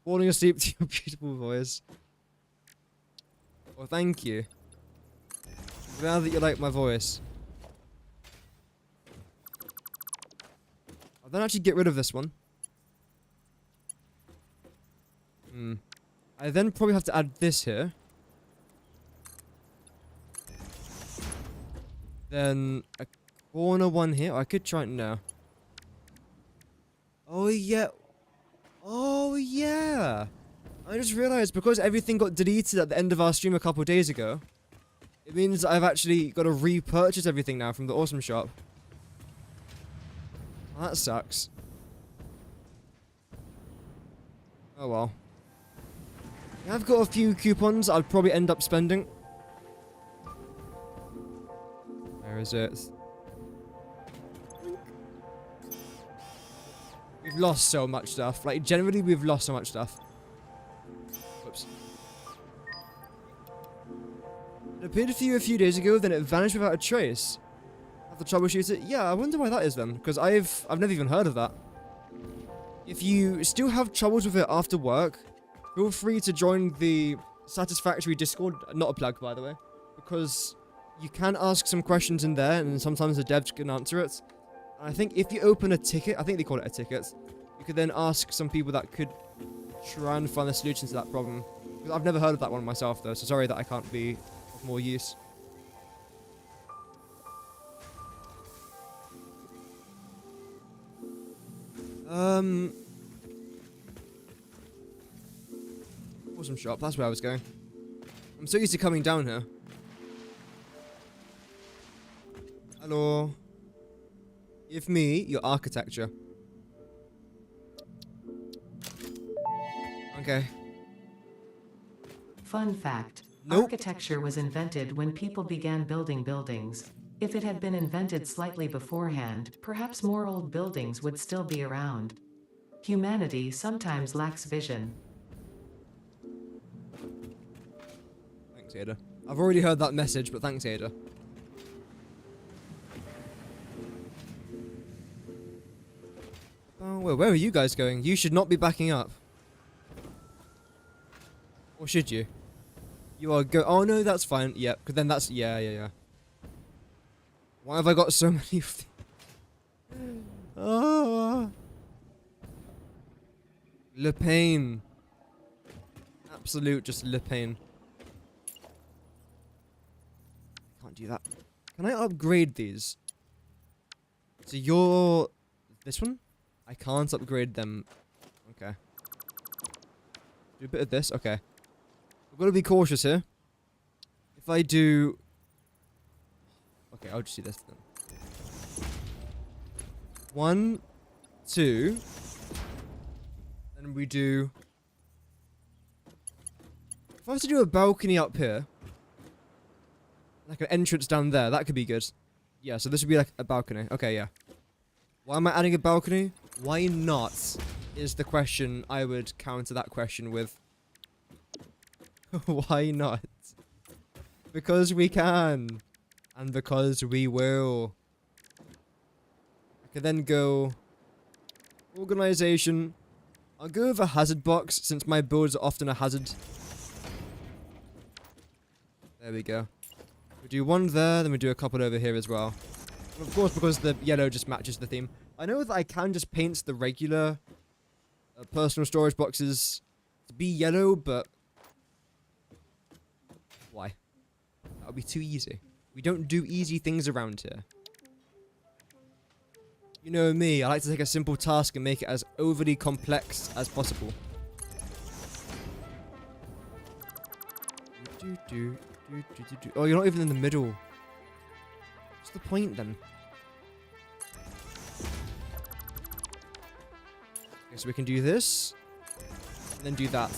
Falling asleep to your beautiful voice. Well, thank you. I'm glad that you like my voice. I'll then actually get rid of this one. I then probably have to add this here. Then a corner one here. I could try it now. Oh yeah. Oh yeah. I just realized because everything got deleted at the end of our stream a couple of days ago, it means I've actually got to repurchase everything now from the awesome shop. Well, that sucks. Oh well. I've got a few coupons I'll probably end up spending. Where is it? We've lost so much stuff. Like, generally, we've lost so much stuff. Whoops. It appeared to you a few days ago, then it vanished without a trace. Have to troubleshoot it? Yeah, I wonder why that is then, because I've never even heard of that. If you still have troubles with it after work, feel free to join the Satisfactory Discord. Not a plug, by the way, because you can ask some questions in there, and sometimes the devs can answer it. And I think if you open a ticket, I think they call it a ticket, you could then ask some people that could try and find a solution to that problem. Because I've never heard of that one myself, though, so sorry that I can't be of more use. Awesome shop, that's where I was going. I'm so used to coming down here. Hello. Give me your architecture. Okay. Fun fact. Nope. Architecture was invented when people began building buildings. If it had been invented slightly beforehand, perhaps more old buildings would still be around. Humanity sometimes lacks vision. Thanks, Ada. I've already heard that message, but thanks, Ada. Oh, well, where are you guys going? You should not be backing up. Or should you? You are oh no, that's fine. Yep, because then that's, yeah. Why have I got so many of these? Ah. Le pain. Absolute just le pain. Can't do that. Can I upgrade these? So you're... this one? I can't upgrade them. Okay. Do a bit of this. Okay. I've got to be cautious here. If I do... okay, I'll just do this then. 1, 2. Then we do... if I was to do a balcony up here, like an entrance down there, that could be good. Yeah, so this would be like a balcony. Okay, yeah. Why am I adding a balcony? Why not is the question I would counter that question with. Why not? Because we can. And because we will. I could then go... organization. I'll go with a hazard box, since my builds are often a hazard. There we go. We do one there, then we do a couple over here as well. And of course, because the yellow just matches the theme. I know that I can just paint the regular personal storage boxes to be yellow, but... why? That would be too easy. We don't do easy things around here. You know me, I like to take a simple task and make it as overly complex as possible. Oh, you're not even in the middle. What's the point then? Okay, so we can do this, and then do that.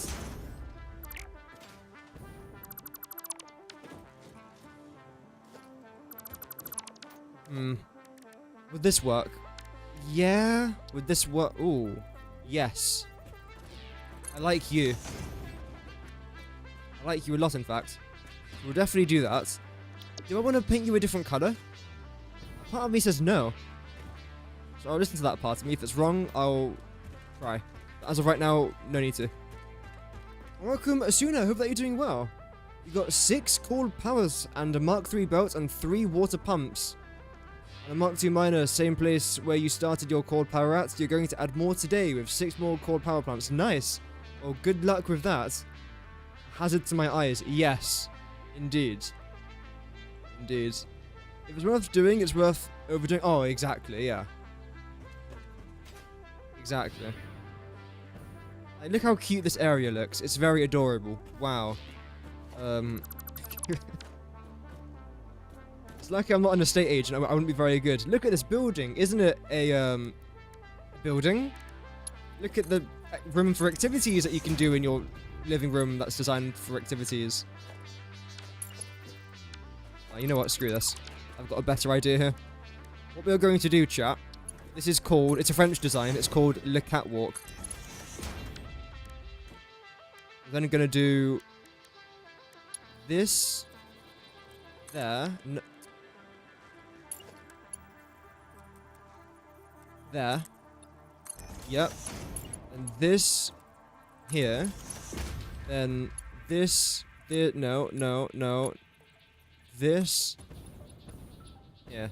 Would this work? Yeah. Would this work? Ooh. Yes. I like you. I like you a lot, in fact. We'll definitely do that. Do I want to paint you a different colour? Part of me says no. So I'll listen to that part of me. If it's wrong, I'll try. But as of right now, no need to. Welcome, Asuna. Hope that you're doing well. You got 6 cold powers and a Mark III belt and 3 water pumps. And a Mark II miner, same place where you started your cold power at. You're going to add more today with 6 more cold power plants. Nice. Well, good luck with that. Hazard to my eyes. Yes. Indeed. Indeed. If it's worth doing, it's worth overdoing. Oh, exactly, yeah. Exactly. Like, look how cute this area looks. It's very adorable. Wow. It's lucky I'm not an estate agent. I wouldn't be very good. Look at this building. Isn't it a building? Look at the room for activities that you can do in your living room that's designed for activities. You know what? Screw this. I've got a better idea here. What we're going to do, chat, This is called, it's a French design, it's called Le Catwalk. I'm then going to do this there. There. Yep. And this here. Then this. No. This. Yeah.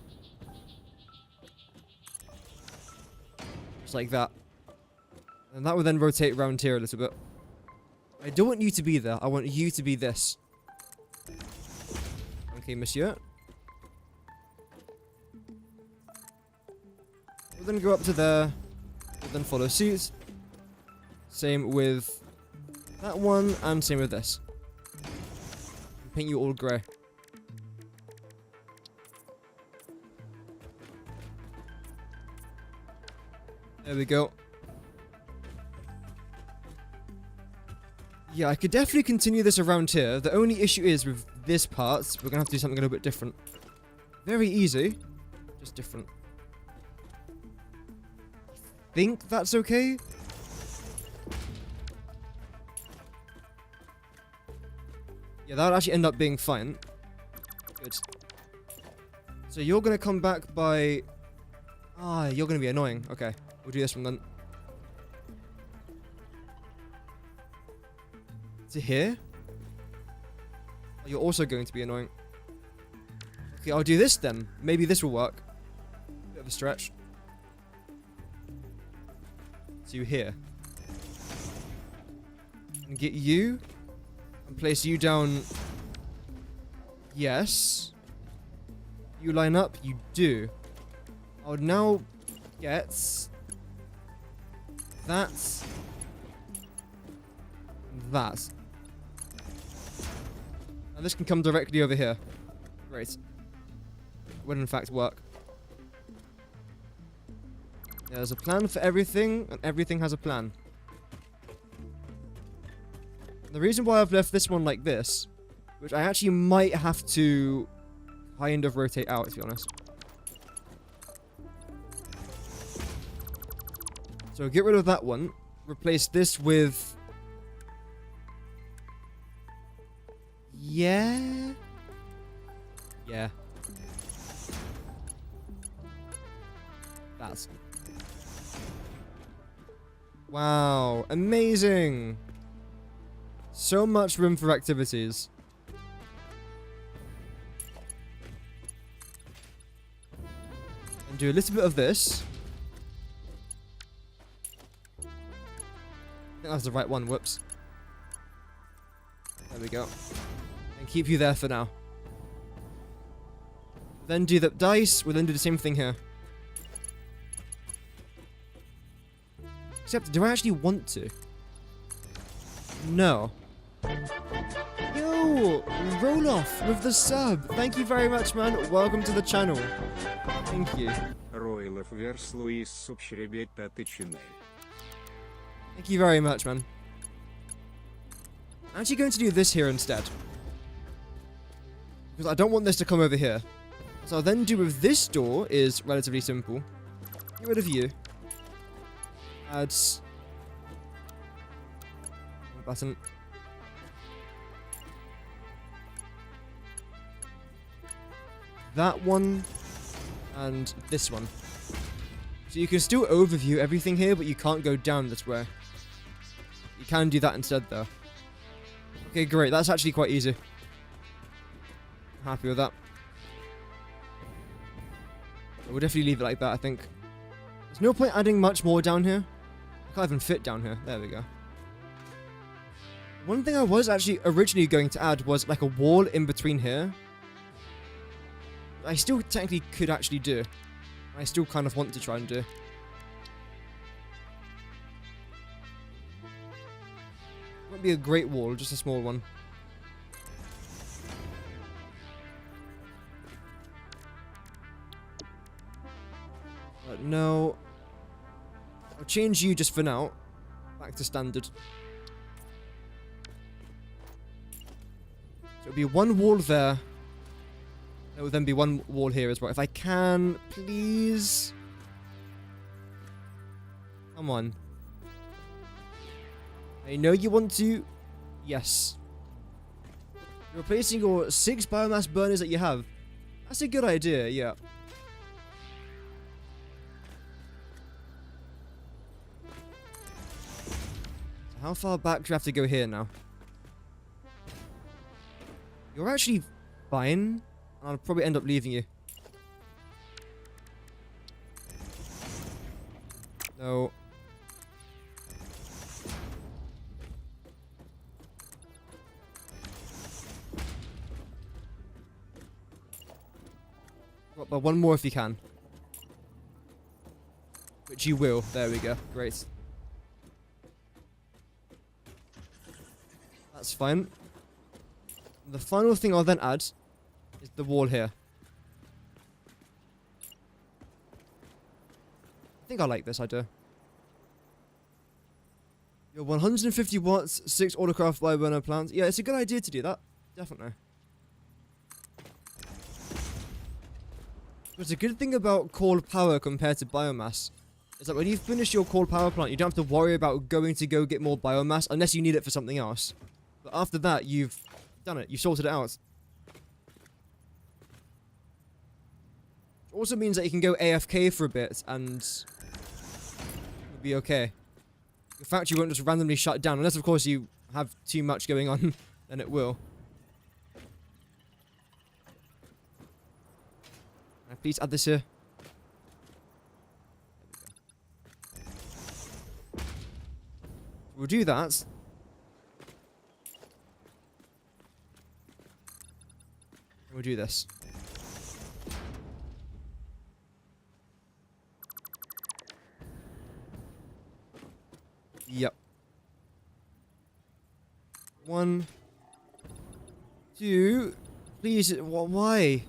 Just like that. And that will then rotate around here a little bit. I don't want you to be there. I want you to be this. Okay, monsieur. We'll then go up to there. We'll then follow suit. Same with that one, and same with this. Paint you all grey. There we go. Yeah, I could definitely continue this around here. The only issue is with this part, we're gonna have to do something a little bit different. Very easy, just different. Think that's okay? Yeah, that would actually end up being fine. Good. So you're gonna come back by... Ah, you're gonna be annoying. Okay, we'll do this one then. To here? Oh, you're also going to be annoying. Okay, I'll do this then. Maybe this will work. Bit of a stretch. To here. And get you. And place you down. Yes. You line up. You do. I'll now get that. That. And this can come directly over here. Great. Would in fact work. Yeah, there's a plan for everything, and everything has a plan. The reason why I've left this one like this, which I actually might have to kind of rotate out, to be honest. So get rid of that one. Replace this with... Yeah? Yeah. That's... Wow. Amazing! So much room for activities. And do a little bit of this. I think that's the right one. Whoops. There we go. And keep you there for now. Then do the dice. We'll then do the same thing here. Except, do I actually want to? No. Yo! Roll-off with the sub. Thank you very much, man. Welcome to the channel. Thank you. Thank you very much, man. I'm actually going to do this here instead. Because I don't want this to come over here. So I'll then do with this door is relatively simple. Get rid of you. Add... button. That one. And this one. So you can still overview everything here, but you can't go down this way. You can do that instead, though. Okay, great. That's actually quite easy. I'm happy with that. We'll definitely leave it like that, I think. There's no point adding much more down here. I can't even fit down here. There we go. One thing I was actually originally going to add was like a wall in between here. I still technically could actually do. I still kind of want to try and do. Won't be a great wall, just a small one. But no. I'll change you just for now. Back to standard. So it'll be one wall there. There will then be one wall here as well. If I can, please. Come on. I know you want to. Yes. You're replacing your 6 biomass burners that you have. That's a good idea, yeah. So how far back do you have to go here now? You're actually fine. I'll probably end up leaving you. No. But one more if you can. Which you will. There we go. Great. That's fine. The final thing I'll then add is the wall here. I think I like this idea. Your 150 watts, 6 autocraft bioburner plants. Yeah, it's a good idea to do that. Definitely. But the good thing about coal power compared to biomass is that when you finish your coal power plant, you don't have to worry about going to go get more biomass unless you need it for something else. But after that, you've done it. You've sorted it out. It also means that you can go AFK for a bit and you'll be okay. Your factory won't just randomly shut down, unless of course you have too much going on, then it will. Can I please add this here? We'll do that. And we'll do this. Yep. 1, 2. Please, why?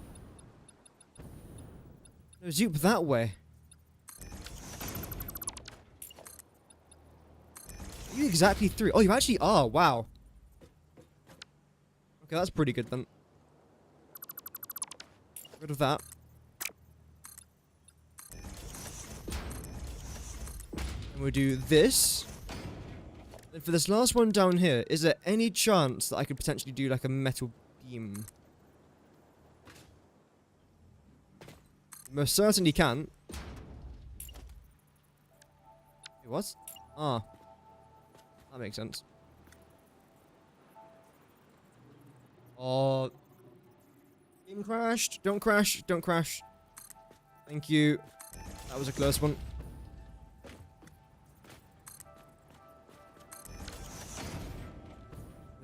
No, zoop that way. Are you exactly 3? Oh, you actually are. Wow. Okay, that's pretty good then. Get rid of that. And we'll do this. And for this last one down here, is there any chance that I could potentially do like a metal beam? Most certainly can. It was? Ah. That makes sense. Oh. Game crashed. Don't crash. Don't crash. Thank you. That was a close one.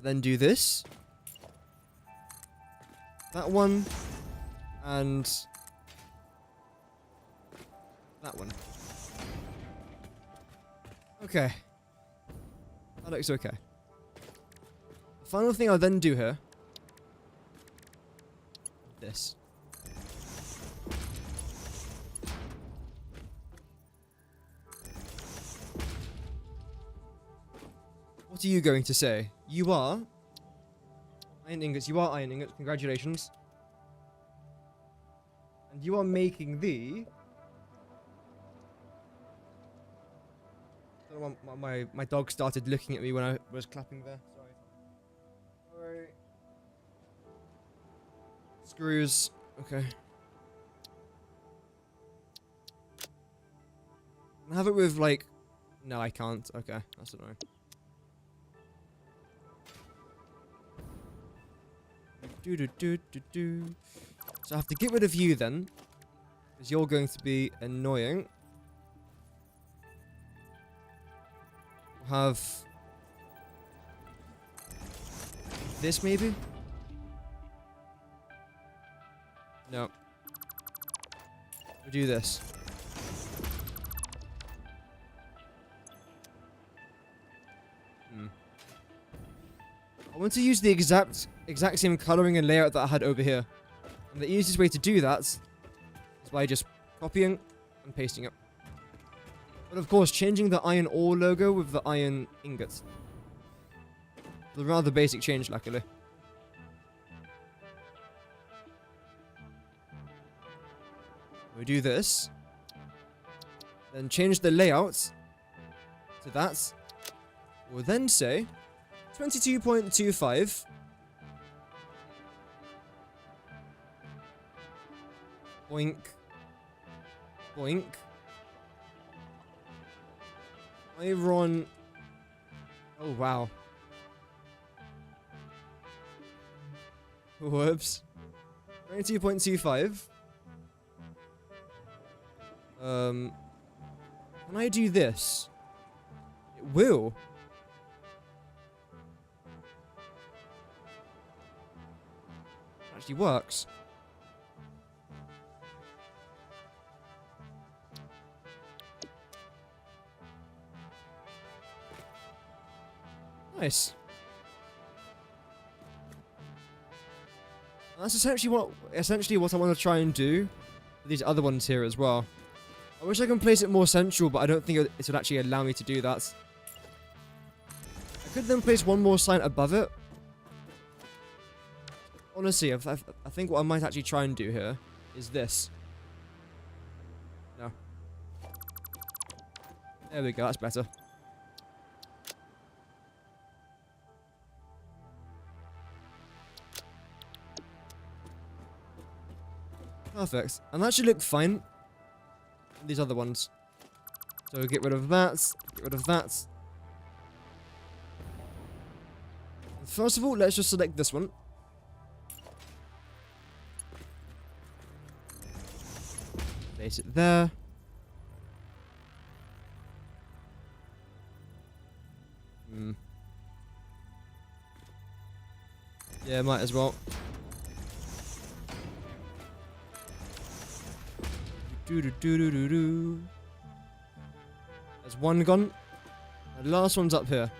Then do this. That one. And that one. Okay. That looks okay. The final thing I'll then do here. This. What are you going to say? You are iron ingots. You are iron ingots. Congratulations. And you are making the. I don't know why my dog started looking at me when I was clapping there. Sorry. Screws. Okay. Can I have it with like. No, I can't. Okay, that's annoying. So I have to get rid of you then, because you're going to be annoying. We'll have this maybe? No. We'll do this. I want to use the exact same coloring and layout that I had over here. And the easiest way to do that is by just copying and pasting it. But of course, changing the iron ore logo with the iron ingots. It's a rather basic change, luckily. We do this. Then change the layout to that. We'll then say 22.25. Boink. Boink. Iron. Oh, wow. Whoops. 22.25. Can I do this? It will. It actually works. Nice. That's essentially what I want to try and do with these other ones here as well. I wish I can place it more central, but I don't think it would actually allow me to do that. I could then place one more sign above it. Honestly, I think what I might actually try and do here is this. No. There we go, that's better. Perfect. And that should look fine. These other ones. So get rid of that. Get rid of that. First of all, let's just select this one. Place it there. Yeah, might as well. There's one gone. The last one's up here.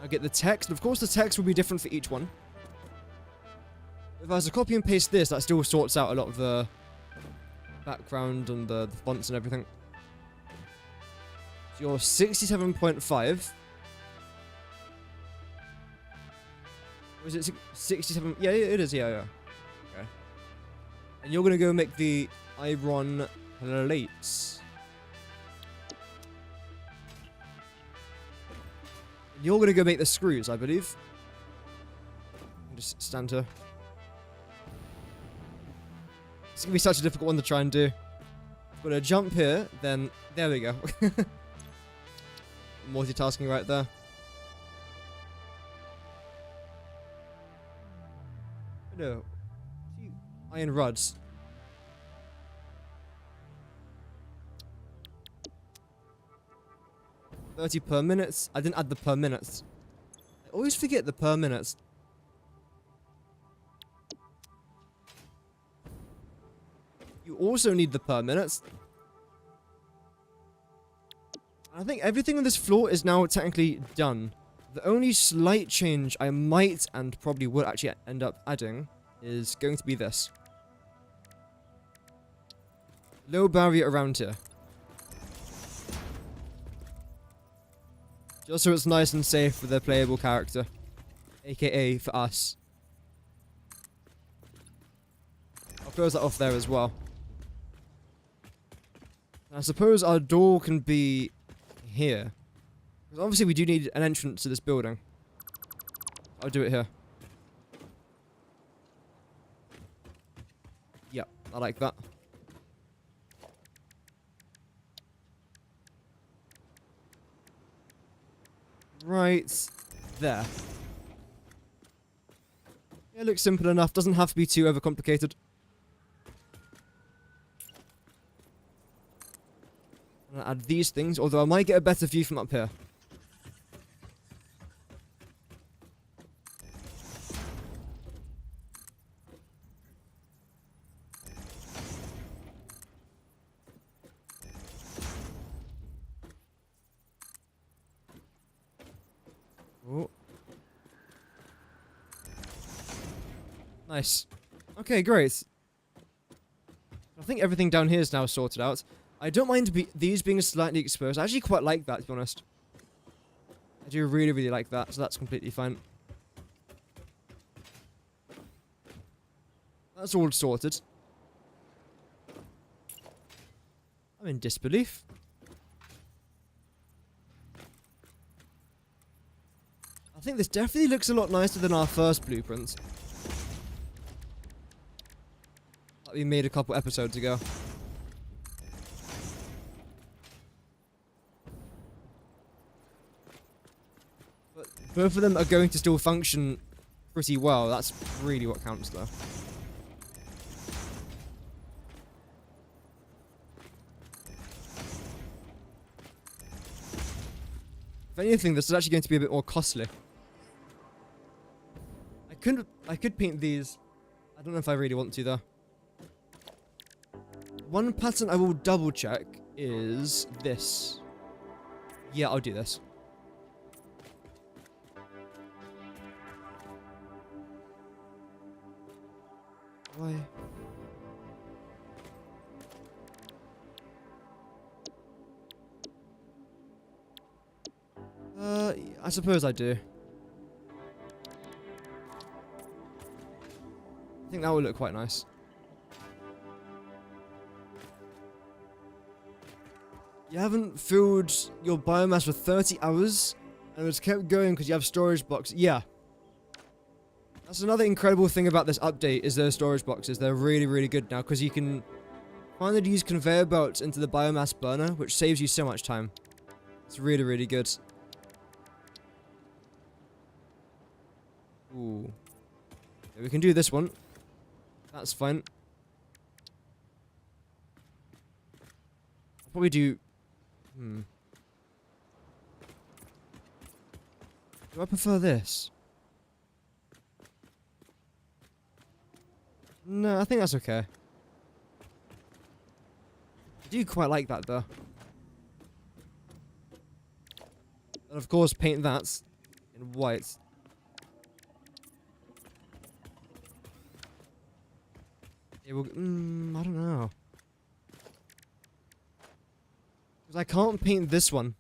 I'll get the text. Of course, the text will be different for each one. If I was to copy and paste this, that still sorts out a lot of the background and the fonts and everything. So you're 67.5. Was it 67? Yeah, it is. Yeah. Okay. And you're gonna go make the iron plates. And you're gonna go make the screws, I believe. Just stand here. It's gonna be such a difficult one to try and do. I'm gonna jump here, then there we go. Multitasking right there. No. Iron rods. $30 per minute. I didn't add the per minute. I always forget the per minute. You also need the per minute. I think everything on this floor is now technically done. The only slight change I might and probably would actually end up adding is going to be this. Low barrier around here. Just so it's nice and safe for the playable character. AKA for us. I'll close that off there as well. And I suppose our door can be here. Because obviously we do need an entrance to this building. I'll do it here. Yep, I like that. Right there. Yeah, it looks simple enough. Doesn't have to be too overcomplicated. I'm gonna add these things, although I might get a better view from up here. Oh. Nice. Okay, great. I think everything down here is now sorted out. I don't mind these being slightly exposed. I actually quite like that, to be honest. I do really, really like that, so that's completely fine. That's all sorted. I'm in disbelief. think this definitely looks a lot nicer than our first blueprint that we made a couple episodes ago. But both of them are going to still function pretty well. That's really what counts, though. If anything, this is actually going to be a bit more costly. I could paint these. I don't know if I really want to, though. One pattern I will double check is this. Yeah, I'll do this. Why? I suppose I do. I think that would look quite nice. You haven't filled your biomass for 30 hours and it's kept going because you have storage boxes. Yeah. That's another incredible thing about this update is their storage boxes. They're really, really good now because you can finally use conveyor belts into the biomass burner, which saves you so much time. It's really, really good. Ooh. Yeah, we can do this one. That's fine. I'll probably do... Do I prefer this? No, I think that's okay. I do quite like that, though. And of course, paint that in white. It will, I don't know. Because I can't paint this one.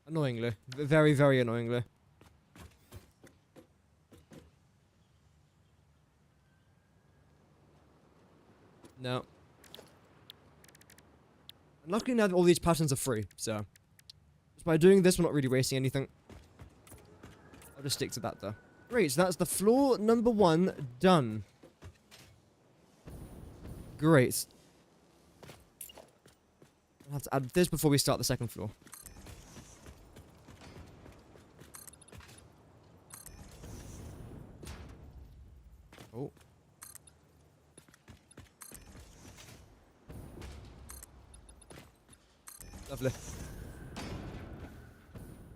Annoyingly. Very, very annoyingly. No. And luckily now that all these patterns are free, so... Just by doing this, we're not really wasting anything. I'll just stick to that, though. Great, so that's the floor number 1 done. Great. I'll have to add this before we start the second floor. Oh. Lovely.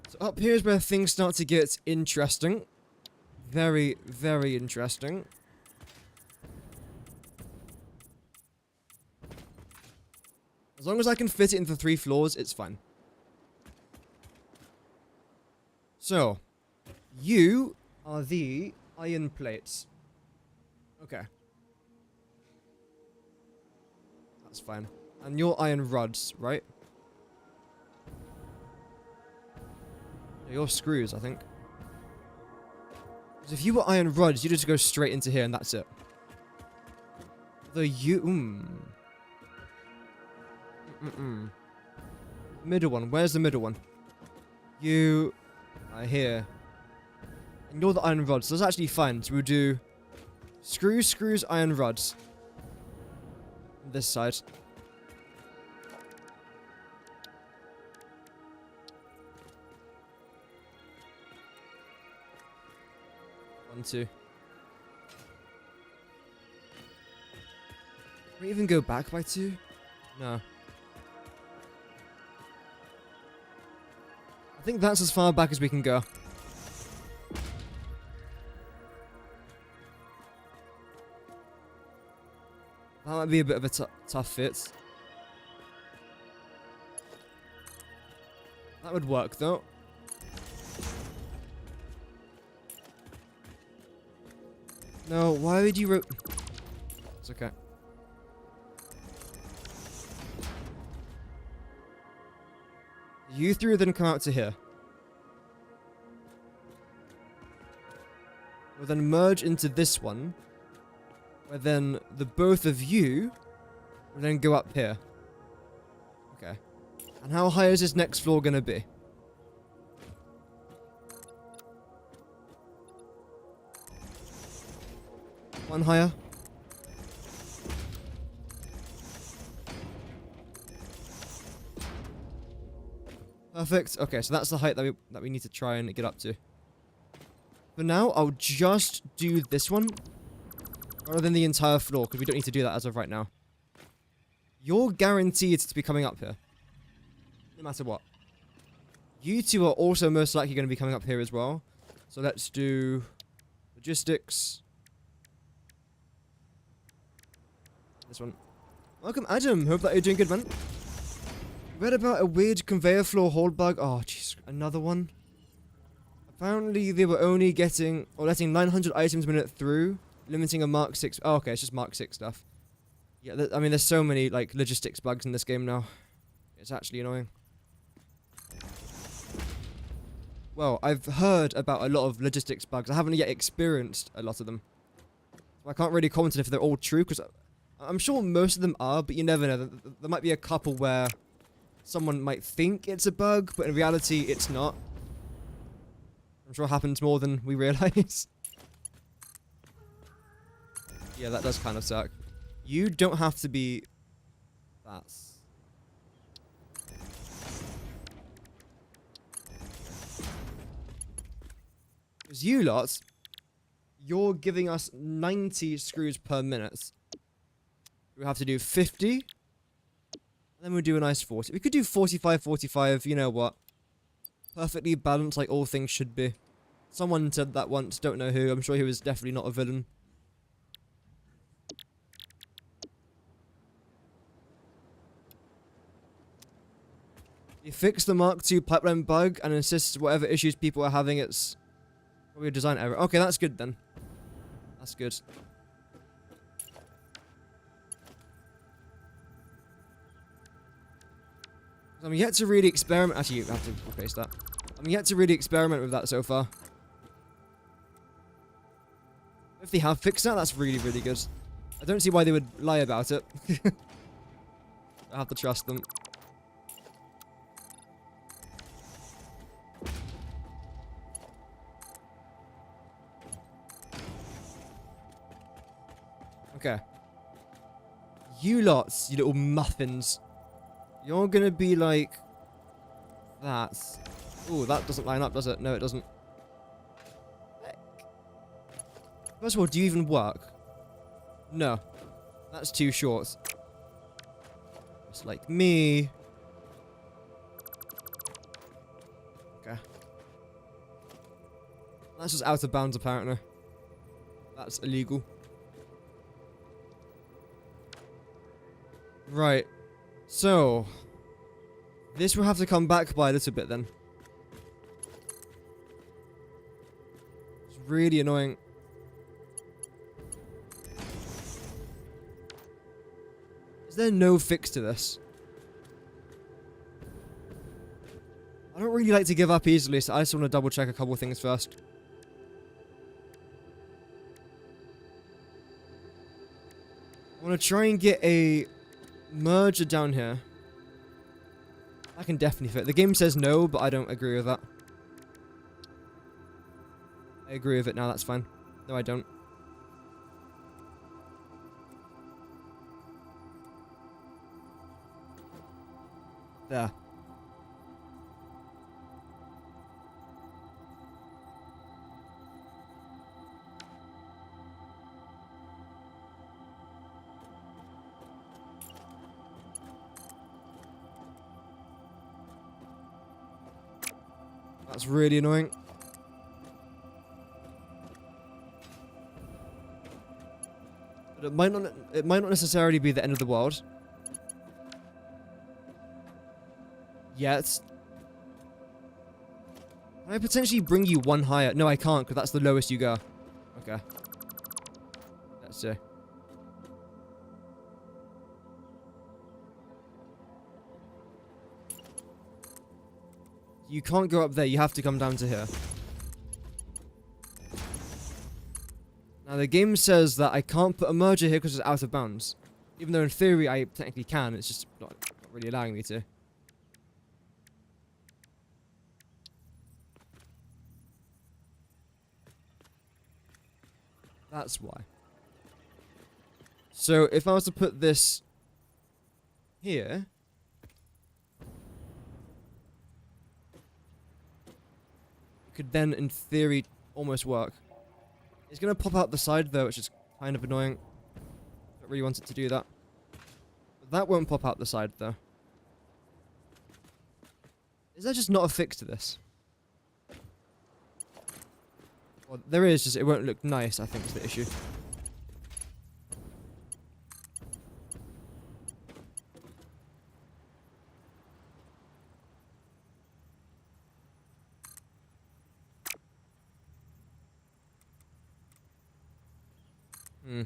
So up here is where things start to get interesting. Very, very interesting. As long as I can fit it into 3 floors, it's fine. So, you are the iron plates. Okay. That's fine. And you're iron rods, right? You're screws, I think. Because if you were iron rods, you'd just go straight into here and that's it. Middle one. Where's the middle one? You are here. And you're the iron rods. So that's actually fine. So we'll do screws, screws, iron rods. On this side. One, two. Can we even go back by 2? No. I think that's as far back as we can go. That might be a bit of a tough fit. That would work, though. No, why would you... It's okay. You 3 then come out to here. We'll then merge into this one. Where then the both of you will then go up here. Okay. And how high is this next floor gonna be? One higher. Perfect. Okay, so that's the height that we need to try and get up to. For now, I'll just do this one rather than the entire floor, because we don't need to do that as of right now. You're guaranteed to be coming up here, no matter what. You two are also most likely going to be coming up here as well. So let's do logistics. This one. Welcome, Adam. Hope that you're doing good, man. Read about a weird conveyor floor hold bug. Oh, jeez, another one. Apparently, they were only getting or letting 900 items a minute through, limiting a Mark 6. Oh, okay, it's just Mark 6 stuff. Yeah, I mean, there's so many like logistics bugs in this game now. It's actually annoying. Well, I've heard about a lot of logistics bugs. I haven't yet experienced a lot of them, so I can't really comment if they're all true, because I'm sure most of them are, but you never know. There might be a couple where someone might think it's a bug, but in reality, it's not. I'm sure it happens more than we realize. Yeah, that does kind of suck. You don't have to be... That's... Because you lot, you're giving us 90 screws per minute. We have to do 50. And then we'll do a nice 40. We could do 45, 45, you know what. Perfectly balanced like all things should be. Someone said that once, don't know who. I'm sure he was definitely not a villain. You fix the Mark II pipeline bug and insists whatever issues people are having, it's probably a design error. Okay, that's good then. That's good. I'm yet to really experiment. Actually, you have to replace that. I'm yet to really experiment with that so far. If they have fixed that, that's really, really good. I don't see why they would lie about it. I have to trust them. Okay. You lots, you little muffins. You're gonna be like... that. Ooh, that doesn't line up, does it? No, it doesn't. Heck. First of all, do you even work? No. That's too short. Just like me. Okay. That's just out of bounds, apparently. That's illegal. Right. So, this will have to come back by a little bit then. It's really annoying. Is there no fix to this? I don't really like to give up easily, so I just want to double check a couple of things first. I want to try and get a merger down here. I can definitely fit. The game says no, but I don't agree with that. I agree with it now, that's fine. No, I don't. There. That's really annoying. But it might not necessarily be the end of the world. Yet. Can I potentially bring you one higher? No, I can't, because that's the lowest you go. Okay. Let's see. You can't go up there, you have to come down to here. Now the game says that I can't put a merger here because it's out of bounds. Even though in theory I technically can, it's just not really allowing me to. That's why. So if I was to put this here, it could then, in theory, almost work. It's going to pop out the side, though, which is kind of annoying. Don't really want it to do that. But that won't pop out the side, though. Is there just not a fix to this? Well, there is, just it won't look nice, I think, is the issue. Hmm.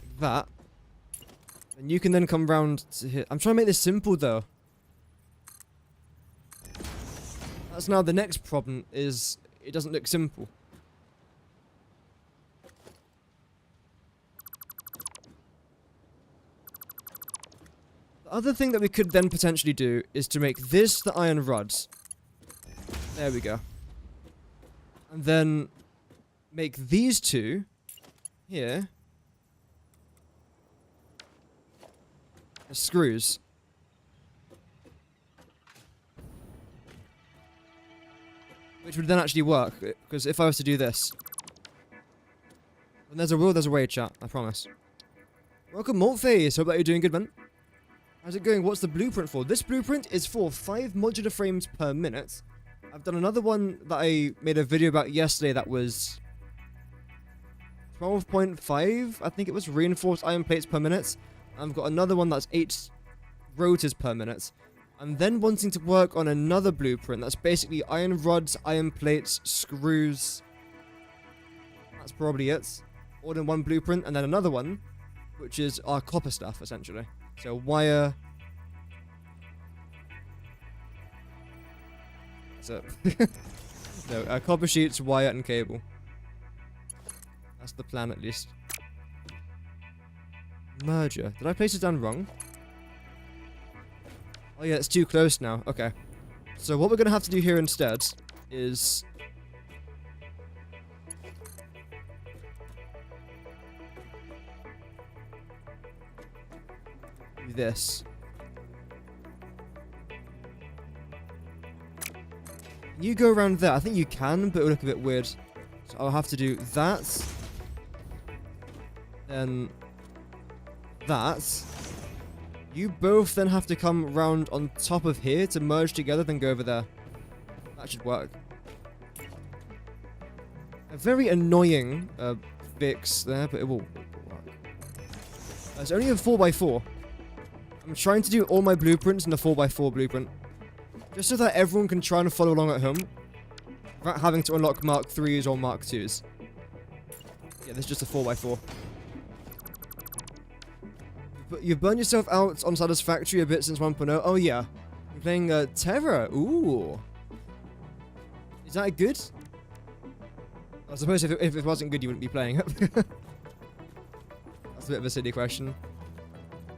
Like that. And you can then come round to here. I'm trying to make this simple, though. That's now the next problem, is it doesn't look simple. The other thing that we could then potentially do is to make this the iron rods. There we go. And then make these two here as screws. Which would then actually work, because if I was to do this. When there's a will, there's a way, chat, I promise. Welcome, Maltface. Hope that you're doing good, man. How's it going? What's the blueprint for? This blueprint is for 5 modular frames per minute. I've done another one that I made a video about yesterday that was 12.5, I think it was, reinforced iron plates per minute. I've got another one that's 8 rotors per minute. I'm then wanting to work on another blueprint that's basically iron rods, iron plates, screws. That's probably it. All in one blueprint, and then another one, which is our copper stuff, essentially. So wire. That's it. No, copper sheets, wire, and cable. That's the plan, at least. Merger. Did I place it down wrong? Oh yeah, it's too close now. Okay. So what we're going to have to do here instead is... do this. You go around there. I think you can, but it will look a bit weird. So I'll have to do that. Then... that. You both then have to come round on top of here to merge together, then go over there. That should work. A very annoying fix there, but it will work. It's only a 4x4. I'm trying to do all my blueprints in the 4x4 blueprint. Just so that everyone can try and follow along at home. Without having to unlock Mark 3s or Mark 2s. Yeah, this is just a 4x4. But you've burned yourself out on Satisfactory a bit since 1.0. Oh yeah. You're playing Terra. Ooh. Is that good? I suppose if it wasn't good, you wouldn't be playing it. That's a bit of a silly question.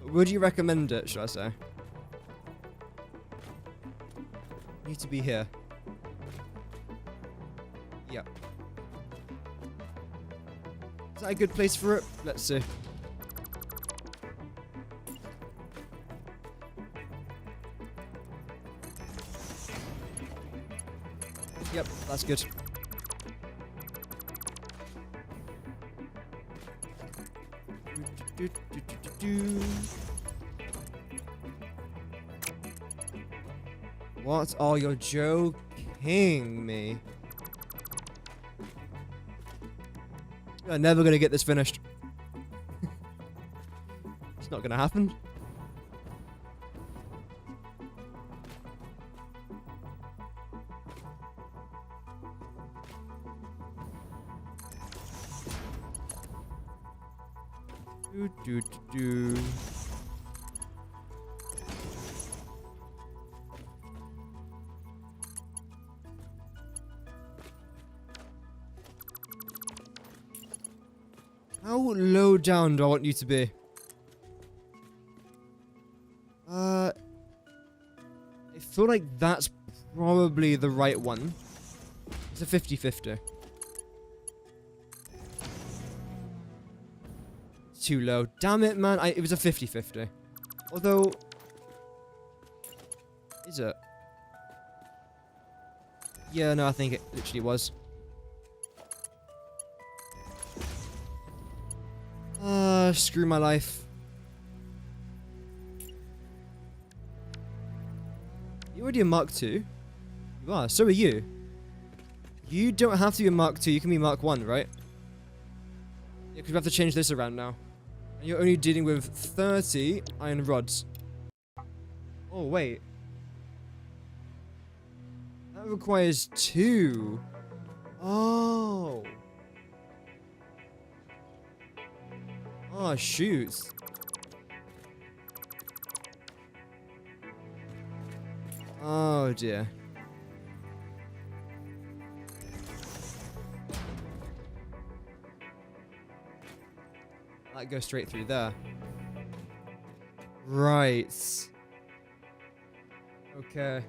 Would you recommend it, should I say? Need to be here. Yep. Is that a good place for it? Let's see. Yep, that's good. What? Oh, you're joking me. You're never gonna get this finished. It's not gonna happen. Do. How low down do I want you to be? I feel like that's probably the right one. It's a 50-50. Too low. Damn it, man. It was a 50-50. Although... Is it? Yeah, no, I think it literally was. Screw my life. You're already a Mark 2. You are. So are you. You don't have to be a Mark 2. You can be Mark 1, right? Yeah, because we have to change this around now. And you're only dealing with 30 iron rods. Oh, wait. That requires 2. Oh. Oh, shoot. Oh, dear. That goes straight through there. Right. Okay.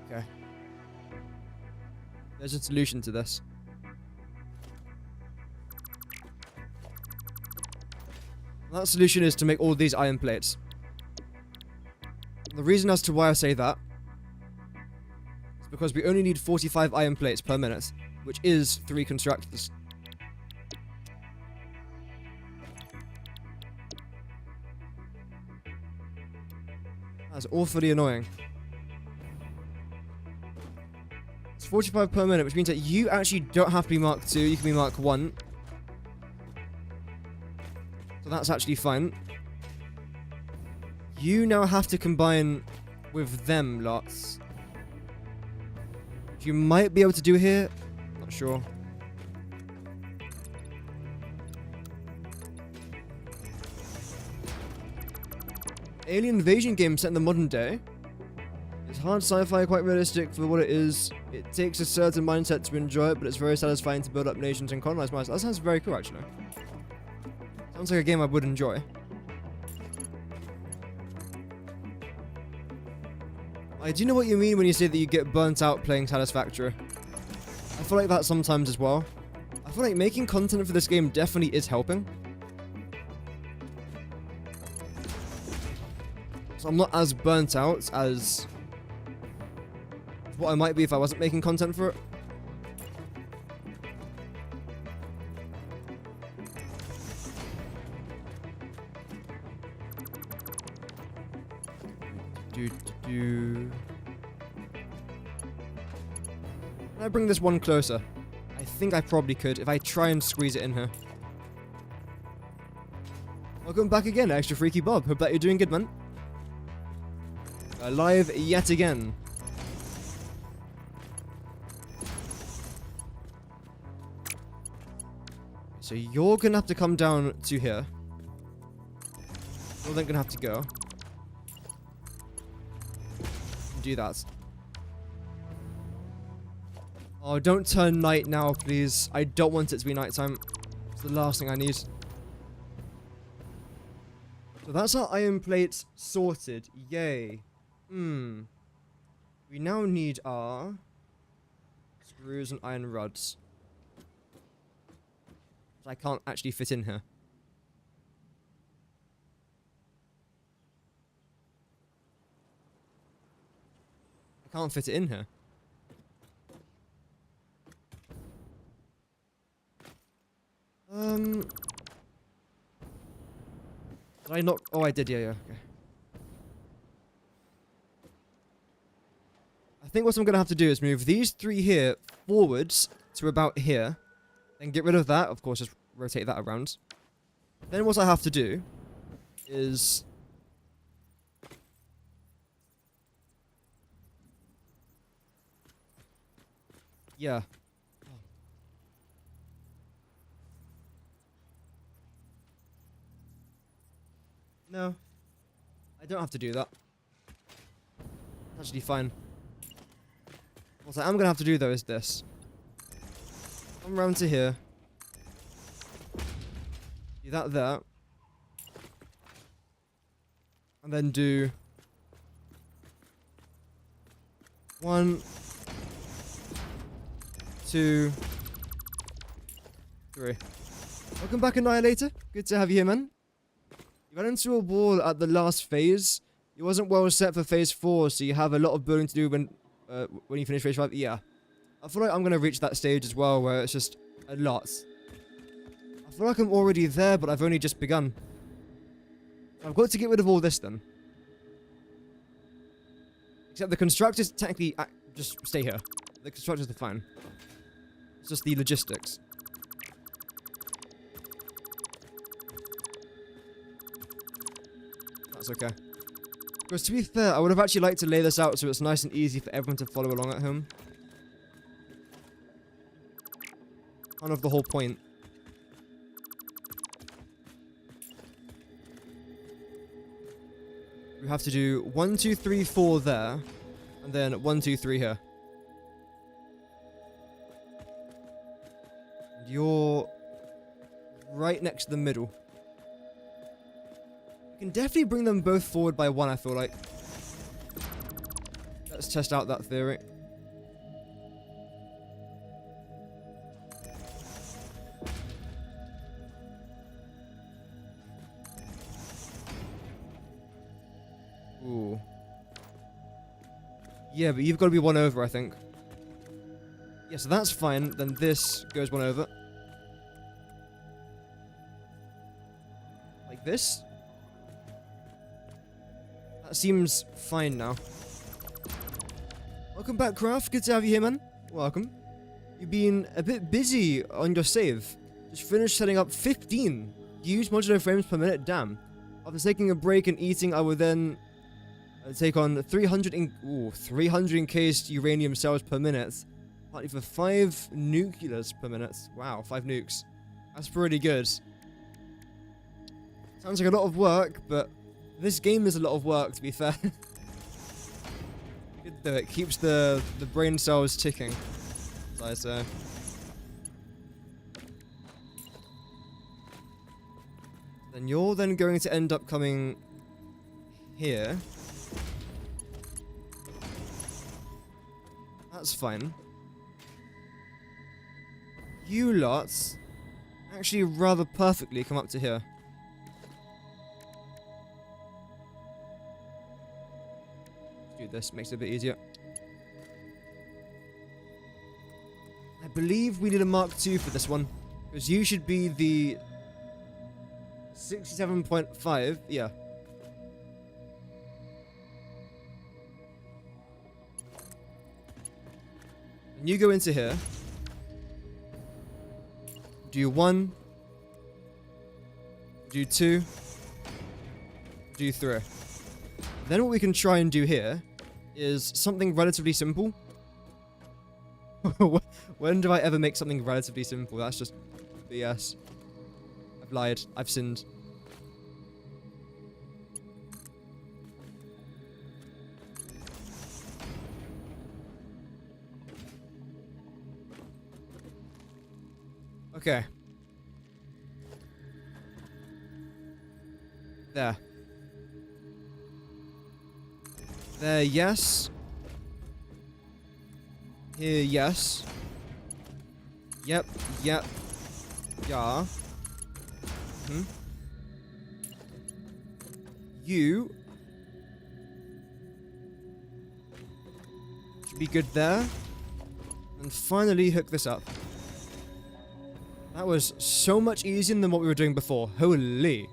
Okay. There's a solution to this. That solution is to make all these iron plates. The reason as to why I say that is because we only need 45 iron plates per minute, which is 3 constructors. That's awfully annoying. It's 45 per minute, which means that you actually don't have to be Mark 2, you can be Mark 1. So that's actually fine. You now have to combine with them lots. Which you might be able to do here. Not sure. Alien invasion game set in the modern day. It's hard sci-fi, quite realistic for what it is. It takes a certain mindset to enjoy it, but it's very satisfying to build up nations and colonize Mars. That sounds very cool, actually. Sounds like a game I would enjoy. I do know what you mean when you say that you get burnt out playing Satisfactory. I feel like that sometimes as well. I feel like making content for this game definitely is helping. So I'm not as burnt out as what I might be if I wasn't making content for it. Can I bring this one closer? I think I probably could if I try and squeeze it in here. Welcome back again, Extra Freaky Bob. Hope that you're doing good, man. Alive yet again. So you're gonna have to come down to here. You're then gonna have to go. Do that. Oh, don't turn night now, please. I don't want it to be nighttime. It's the last thing I need. So that's our iron plates sorted. Yay. We now need our screws and iron rods. I can't actually fit in here. I can't fit it in here. Did I not? Oh, I did. Yeah, okay. I think what I'm gonna have to do is move these 3 here forwards to about here, and get rid of that. Of course, just rotate that around. Then what I have to do is yeah. No. I don't have to do that. It's actually fine. What I am going to have to do, though, is this. Come round to here. that there. And then do 1, 2, 3. Welcome back, Annihilator. Good to have you here, man. You ran into a wall at the last phase. It wasn't well set for phase 4, so you have a lot of building to do when you finish phase 5. Yeah. I feel like I'm going to reach that stage as well, where it's just a lot. I feel like I'm already there, but I've only just begun. I've got to get rid of all this then. Except the constructors technically just stay here. The constructors are fine. It's just the logistics. That's okay. Because to be fair, I would have actually liked to lay this out so it's nice and easy for everyone to follow along at home. Kind of the whole point. We have to do 1, 2, 3, 4 there. And then 1, 2, 3 here. And you're right next to the middle. We can definitely bring them both forward by 1, I feel like. Let's test out that theory. Ooh. Yeah, but you've got to be 1 over, I think. Yeah, so that's fine. Then this goes 1 over. Like this. That seems fine now. Welcome back, Craft. Good to have you here, man. Welcome. You've been a bit busy on your save. Just finished setting up 15 huge modular frames per minute. Damn. After taking a break and eating, I will then take on 300 encased uranium cells per minute. Partly for 5 nuclears per minute. Wow, 5 nukes. That's pretty good. Sounds like a lot of work, but this game is a lot of work, to be fair. Good though, it keeps the brain cells ticking, as I say. Then you're then going to end up coming here. That's fine. You lots actually rather perfectly come up to here. Let's do this, makes it a bit easier. I believe we need a Mark II for this one, because you should be the 67.5, yeah. And you go into here. Do 1. Do 2. Do 3. Then what we can try and do here is something relatively simple. When do I ever make something relatively simple? That's just BS. I've lied. I've sinned. Okay. There. There, yes. Here, yes. Yep, yep. Yeah. You should be good there. And finally hook this up. That was so much easier than what we were doing before. Holy.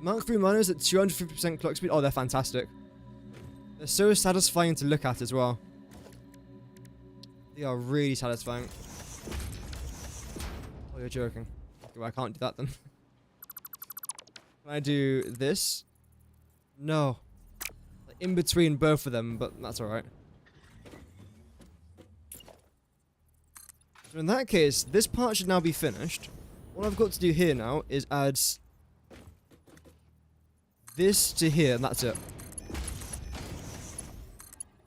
Mark III miners at 250% clock speed. Oh, they're fantastic. They're so satisfying to look at as well. They are really satisfying. Oh, you're joking. Okay, well, I can't do that then. Can I do this? No. Like, in between both of them, but that's alright. So in that case, this part should now be finished. What I've got to do here now is add this to here, and that's it.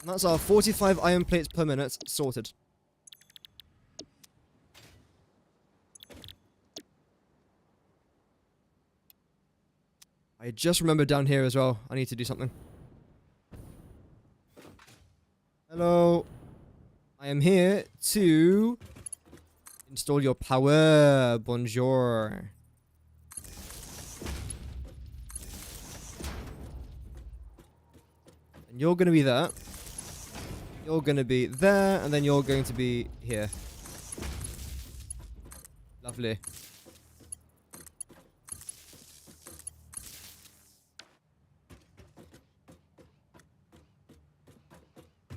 And that's our 45 iron plates per minute sorted. I just remembered down here as well. I need to do something. Hello. I am here to install your power. Bonjour. And you're going to be there. You're going to be there. And then you're going to be here. Lovely.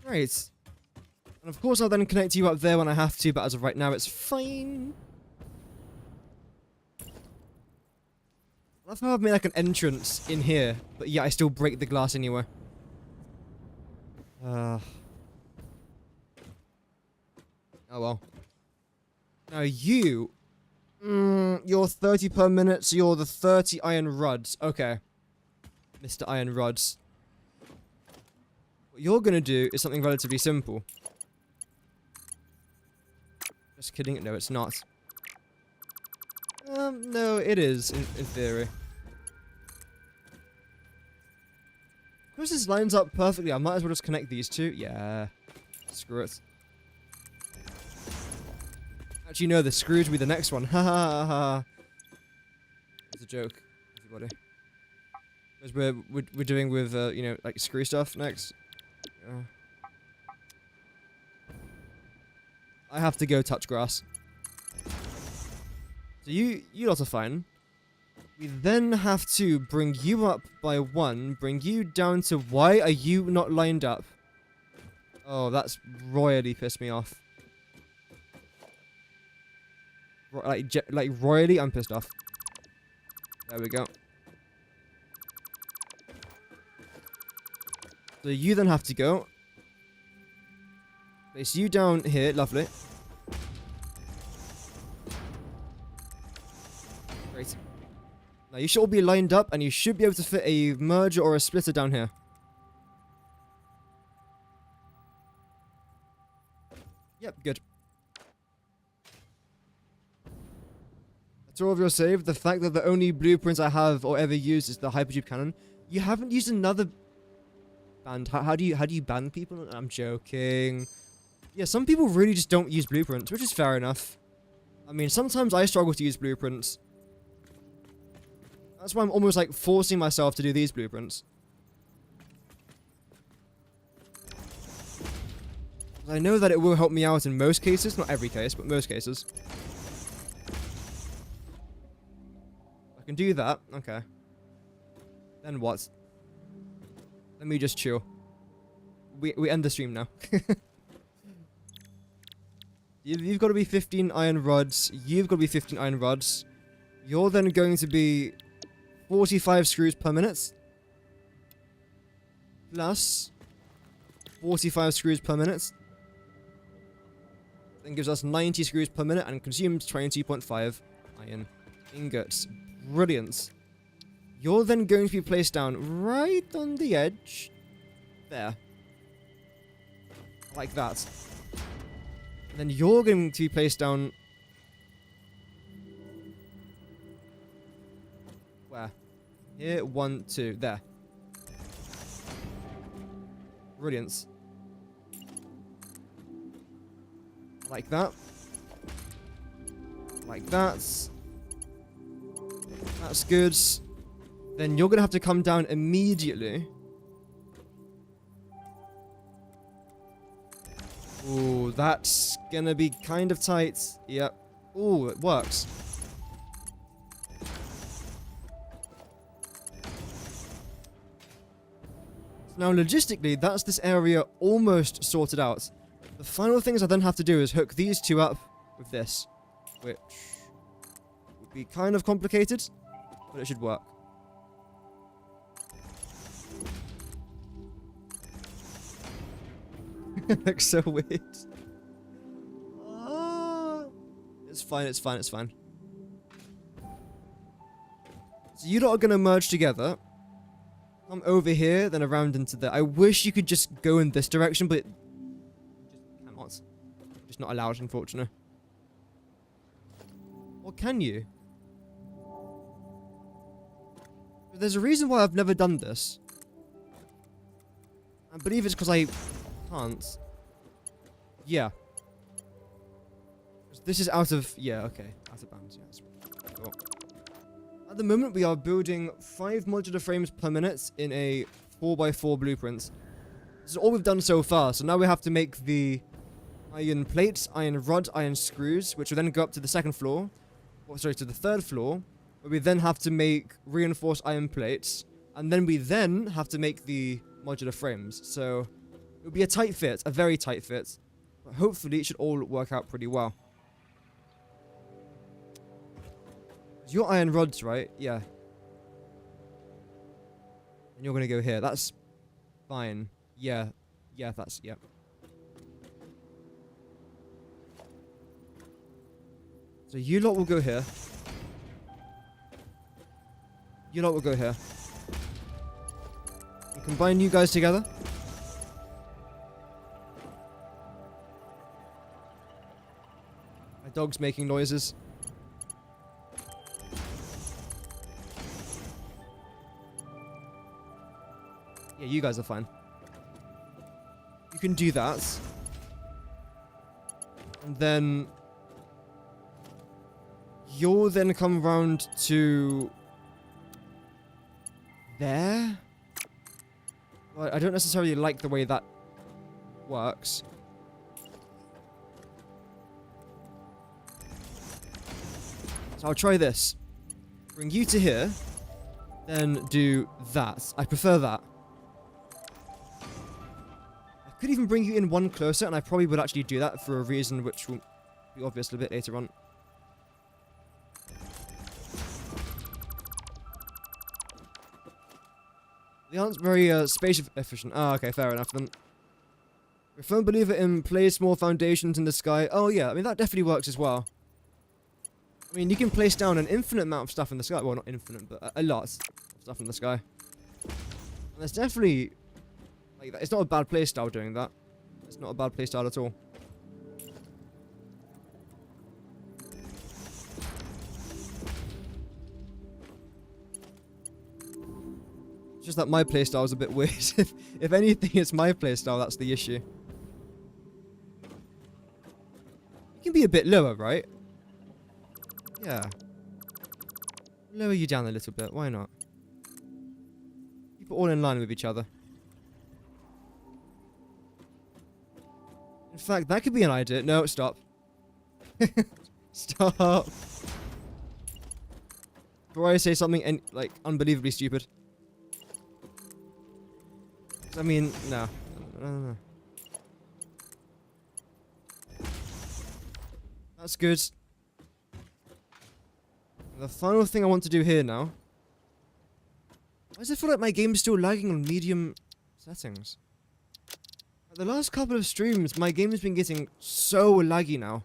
Right. And of course I'll then connect you up there when I have to, but as of right now it's fine. I love how I've made like an entrance in here, but yeah, I still break the glass anyway. Oh well. Now you... you're 30 per minute, so you're the 30 iron rods. Okay. Mr. Iron Rods. What you're gonna do is something relatively simple. Just kidding. No, it's not. No, it is, in theory. Because this lines up perfectly, I might as well just connect these two. Yeah. Screw it. Actually, no, the screws will be the next one. Ha ha ha. It's a joke, everybody. Because we're doing with, you know, like screw stuff next. I have to go touch grass. So you lot are fine. We then have to bring you up by 1, bring you down to... Why are you not lined up? Oh, that's royally pissed me off. Like royally, I'm pissed off. There we go. So you then have to go. Place you down here, lovely. Great. Now you should all be lined up and you should be able to fit a merger or a splitter down here. Yep, good. That's all of your save. The fact that the only blueprints I have or ever used is the hypertube cannon. You haven't used another band. How do you ban people? I'm joking. Yeah, some people really just don't use blueprints, which is fair enough. I mean, sometimes I struggle to use blueprints. That's why I'm almost like forcing myself to do these blueprints. I know that it will help me out in most cases, not every case, but most cases. I can do that, okay. Then what? Let me just chill. We end the stream now. You've got to be 15 iron rods. You've got to be 15 iron rods. You're then going to be 45 screws per minute. Plus 45 screws per minute. Then gives us 90 screws per minute and consumes 22.5 iron ingots. Brilliant. You're then going to be placed down right on the edge. There. Like that. And then you're going to be placed down... Where? Here, 1, 2, there. Brilliant. Like that. Like that. That's good. Then you're going to have to come down immediately. Ooh, that's gonna be kind of tight. Yep. Ooh, it works. Now, logistically, that's this area almost sorted out. The final things I then have to do is hook these two up with this, which would be kind of complicated, but it should work. It looks so weird. It's fine, it's fine, it's fine. So you lot are gonna merge together. Come over here, then around into there. I wish you could just go in this direction, but you just cannot. Just not allowed, unfortunately. Or can you? There's a reason why I've never done this. I believe it's because I can't. Yeah. This is out of... Yeah, okay. Out of bounds, yeah. Cool. At the moment, we are building 5 modular frames per minute in a 4x4 blueprint. This is all we've done so far, so now we have to make the iron plates, iron rod, iron screws, which will then go up to the second floor. Oh, sorry, to the third floor, where we then have to make reinforced iron plates, and then we then have to make the modular frames. So it'll be a tight fit, a very tight fit, but hopefully it should all work out pretty well. Your iron rods, right? Yeah. And you're gonna go here. That's fine. Yeah. Yeah, that's... Yeah. So you lot will go here. You lot will go here. And combine you guys together. My dog's making noises. Yeah, you guys are fine. You can do that. And then... You'll then come round to... there? Well, I don't necessarily like the way that works. So I'll try this. Bring you to here. Then do that. I prefer that. I could even bring you in one closer, and I probably would actually do that for a reason which will be obvious a bit later on. They aren't very space efficient. Ah, okay, fair enough then. We're a firm believer in place more foundations in the sky. Oh yeah, I mean that definitely works as well. I mean, you can place down an infinite amount of stuff in the sky. Well, not infinite, but a lot of stuff in the sky. And there's definitely... like, it's not a bad playstyle doing that. It's not a bad playstyle at all. It's just that my playstyle is a bit weird. If anything, it's my playstyle that's the issue. You can be a bit lower, right? Yeah. Lower you down a little bit, why not? Keep it all in line with each other. In fact, that could be an idea. No, stop. Stop. Before I say something like unbelievably stupid. I mean, no. No. That's good. The final thing I want to do here now. Why does it feel like my game's still lagging on medium settings? The last couple of streams, my game has been getting so laggy now.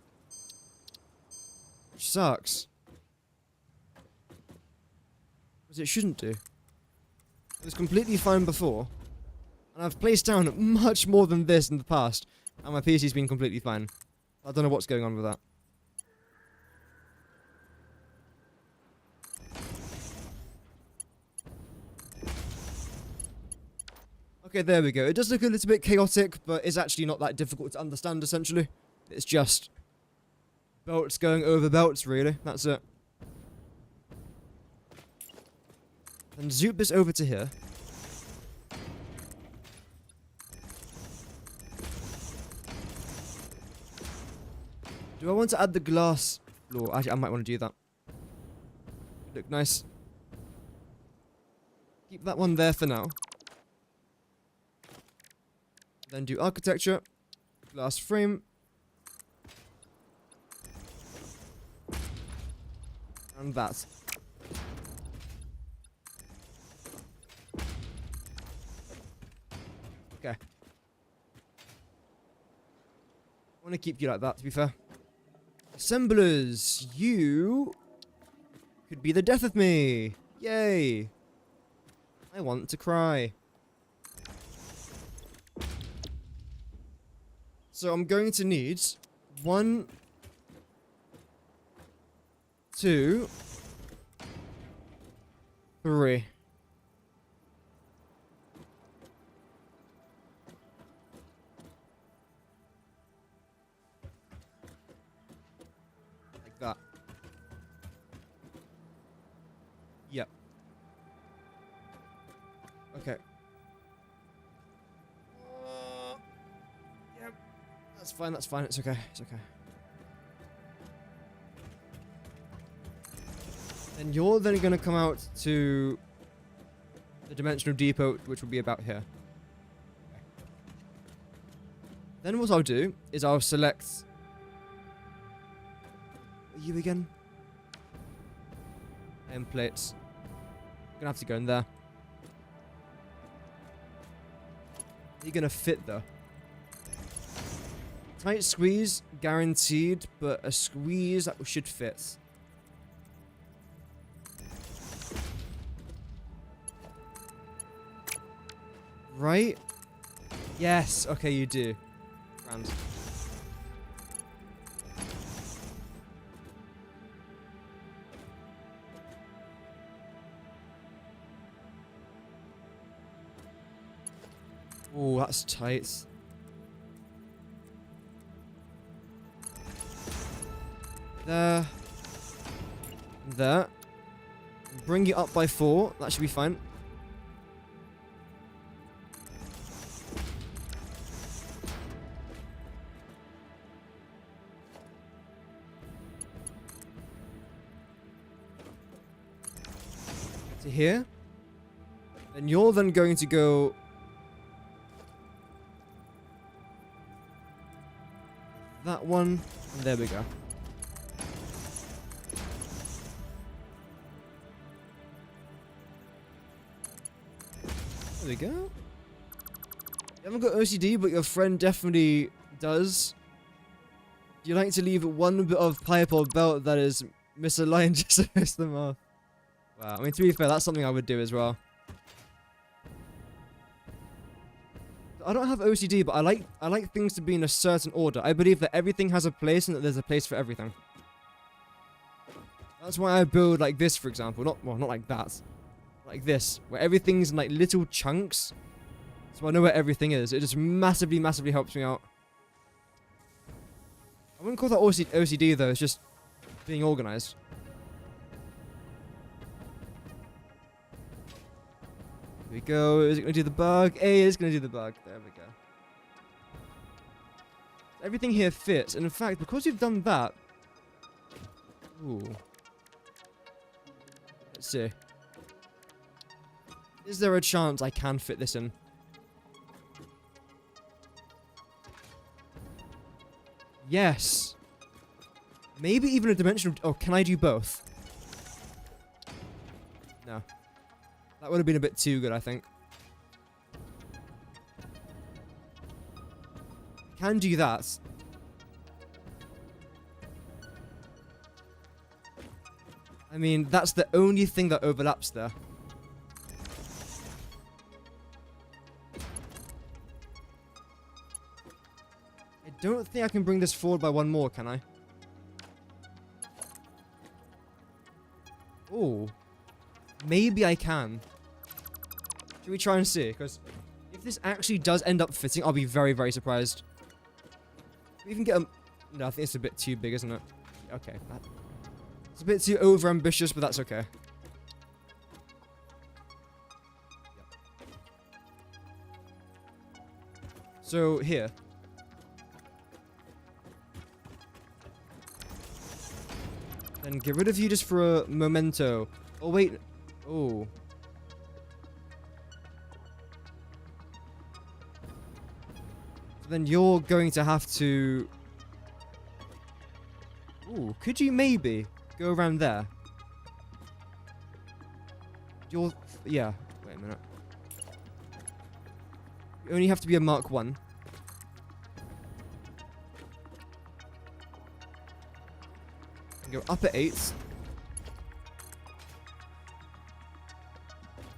Which sucks. Because it shouldn't do. It was completely fine before. And I've placed down much more than this in the past. And my PC's been completely fine. I don't know what's going on with that. Okay, there we go. It does look a little bit chaotic, but it's actually not that difficult to understand, essentially. It's just belts going over belts, really. That's it. And zoop this over to here. Do I want to add the glass floor? Actually, I might want to do that. Look nice. Keep that one there for now. Then do architecture, glass frame, and that. Okay. I want to keep you like that, to be fair. Assemblers, you could be the death of me. Yay. I want to cry. So I'm going to need 1, 2, 3. Okay. Yep. That's fine, that's fine. It's okay. It's okay. And you're then going to come out to the dimensional depot, which will be about here. Okay. Then what I'll do is I'll select... you again? Templates. Gonna have to go in there. You're gonna fit though. Tight squeeze, guaranteed, but a squeeze that should fit. Right? Yes. Okay, you do. Grand. Oh, that's tight. There. There. Bring it up by 4. That should be fine. To here. And you're then going to go... that one. And there we go. There we go. You haven't got OCD, but your friend definitely does. Do you like to leave one bit of pipe or belt that is misaligned just to piss them off? Wow, I mean, to be fair, that's something I would do as well. I don't have OCD, but I like things to be in a certain order. I believe that everything has a place and that there's a place for everything. That's why I build like this, for example. Not like that. Like this, where everything's in like little chunks. So I know where everything is. It just massively, massively helps me out. I wouldn't call that OCD though, it's just being organized. Here we go. Is it going to do the bug? Hey, it's going to do the bug. There we go. Everything here fits. And in fact, because you've done that... ooh. Let's see. Is there a chance I can fit this in? Yes. Maybe even a dimensional... oh, can I do both? No. That would have been a bit too good, I think. Can do that. I mean, that's the only thing that overlaps there. I don't think I can bring this forward by one more, can I? Oh. Maybe I can. Should we try and see? Because if this actually does end up fitting, I'll be very, very surprised. We can get a... no, I think it's a bit too big, isn't it? Okay. It's a bit too over-ambitious, but that's okay. Yep. So, here. Then get rid of you just for a memento. Oh, wait. Oh. So then you're going to have to... ooh, could you maybe go around there? You're... yeah. Wait a minute. You only have to be a Mark 1. Go up at 8.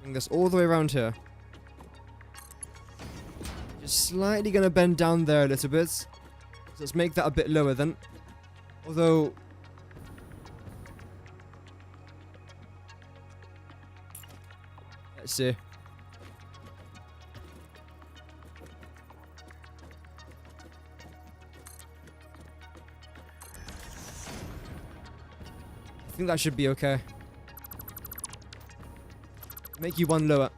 Bring this all the way around here. Just slightly gonna bend down there a little bit. So let's make that a bit lower then. Although... let's see. I think that should be okay. Make you one lower.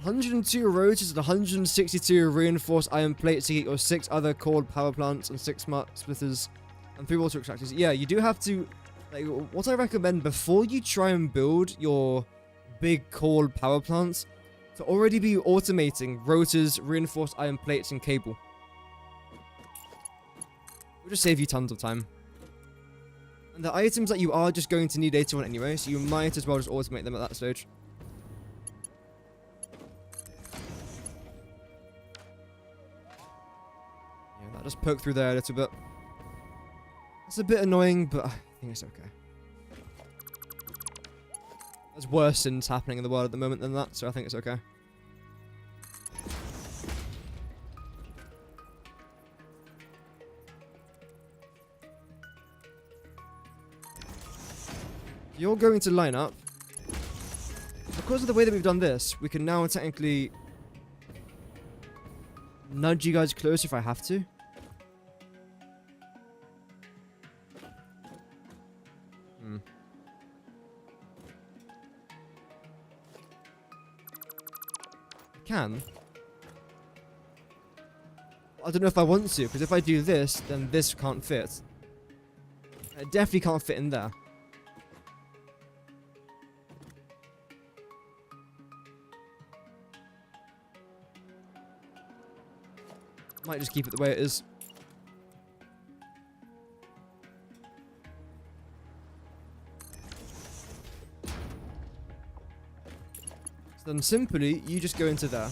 102 rotors and 162 reinforced iron plates to get your 6 other cold power plants and 6 smart splitters and 3 water extractors. Yeah, you do have to, like, what I recommend before you try and build your big cold power plants, to already be automating rotors, reinforced iron plates, and cable. It'll just save you tons of time. And the items that you are just going to need later on anyway, so you might as well just automate them at that stage. Yeah, that just poked through there a little bit. It's a bit annoying, but I think it's okay. There's worse things happening in the world at the moment than that, so I think it's okay. You're going to line up. Because of the way that we've done this, we can now technically nudge you guys closer if I have to. Can. I don't know if I want to, because if I do this, then this can't fit. It definitely can't fit in there. Might just keep it the way it is. So then simply, you just go into there.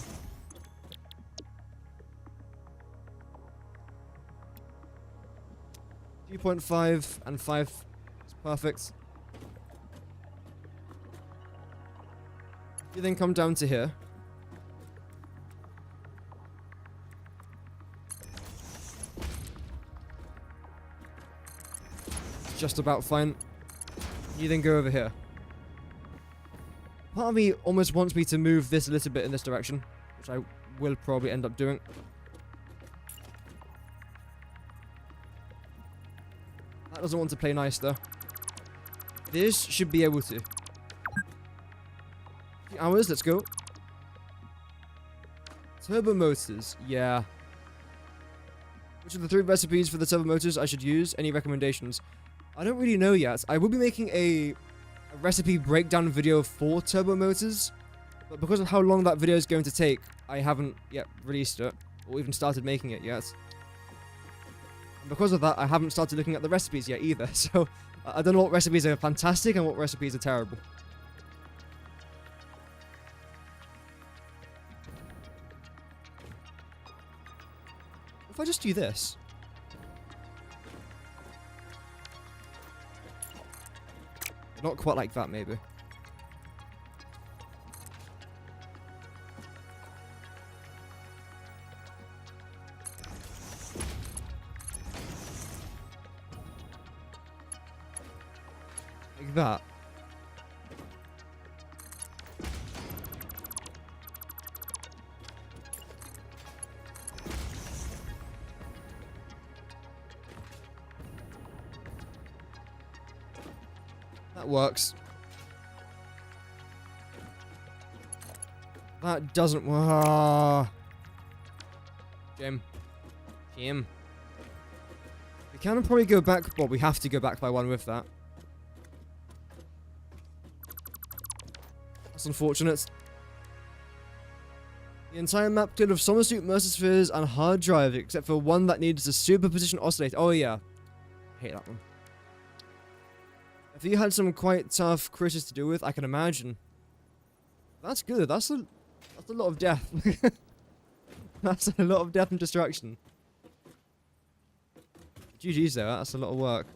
.5 and 5 is perfect. You then come down to here. It's just about fine. You then go over here. Part of me almost wants me to move this a little bit in this direction, which I will probably end up doing. That doesn't want to play nice though. This should be able to. 3 hours, let's go. Turbo motors, yeah. Which are the 3 recipes for the turbo motors I should use? Any recommendations? I don't really know yet. I will be making a recipe breakdown video for turbo motors, but because of how long that video is going to take, I haven't yet released it, or even started making it yet. And because of that, I haven't started looking at the recipes yet either, so I don't know what recipes are fantastic and what recipes are terrible. If I just do this... Not quite like that, maybe. Like that. That works. That doesn't work. Jim. We can probably go back. Well, we have to go back by 1 with that. That's unfortunate. The entire map cleared of Somersuit, Mercerspheres, and hard drive, except for one that needs a superposition oscillator. Oh yeah. I hate that one. If you had some quite tough critters to deal with, I can imagine. That's good. That's a lot of death. That's a lot of death and destruction. GG's though, that's a lot of work.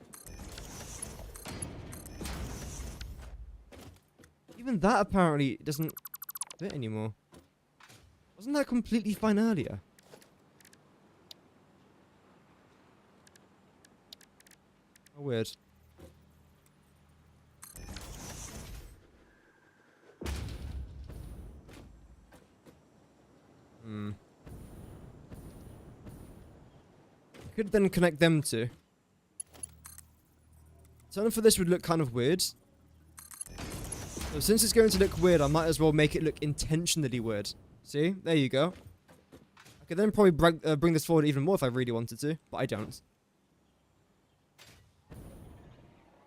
Even that apparently doesn't fit anymore. Wasn't that completely fine earlier? How weird. Could then connect them to. Turning for this would look kind of weird. So since it's going to look weird, I might as well make it look intentionally weird. See? There you go. I could then probably bring this forward even more if I really wanted to, but I don't.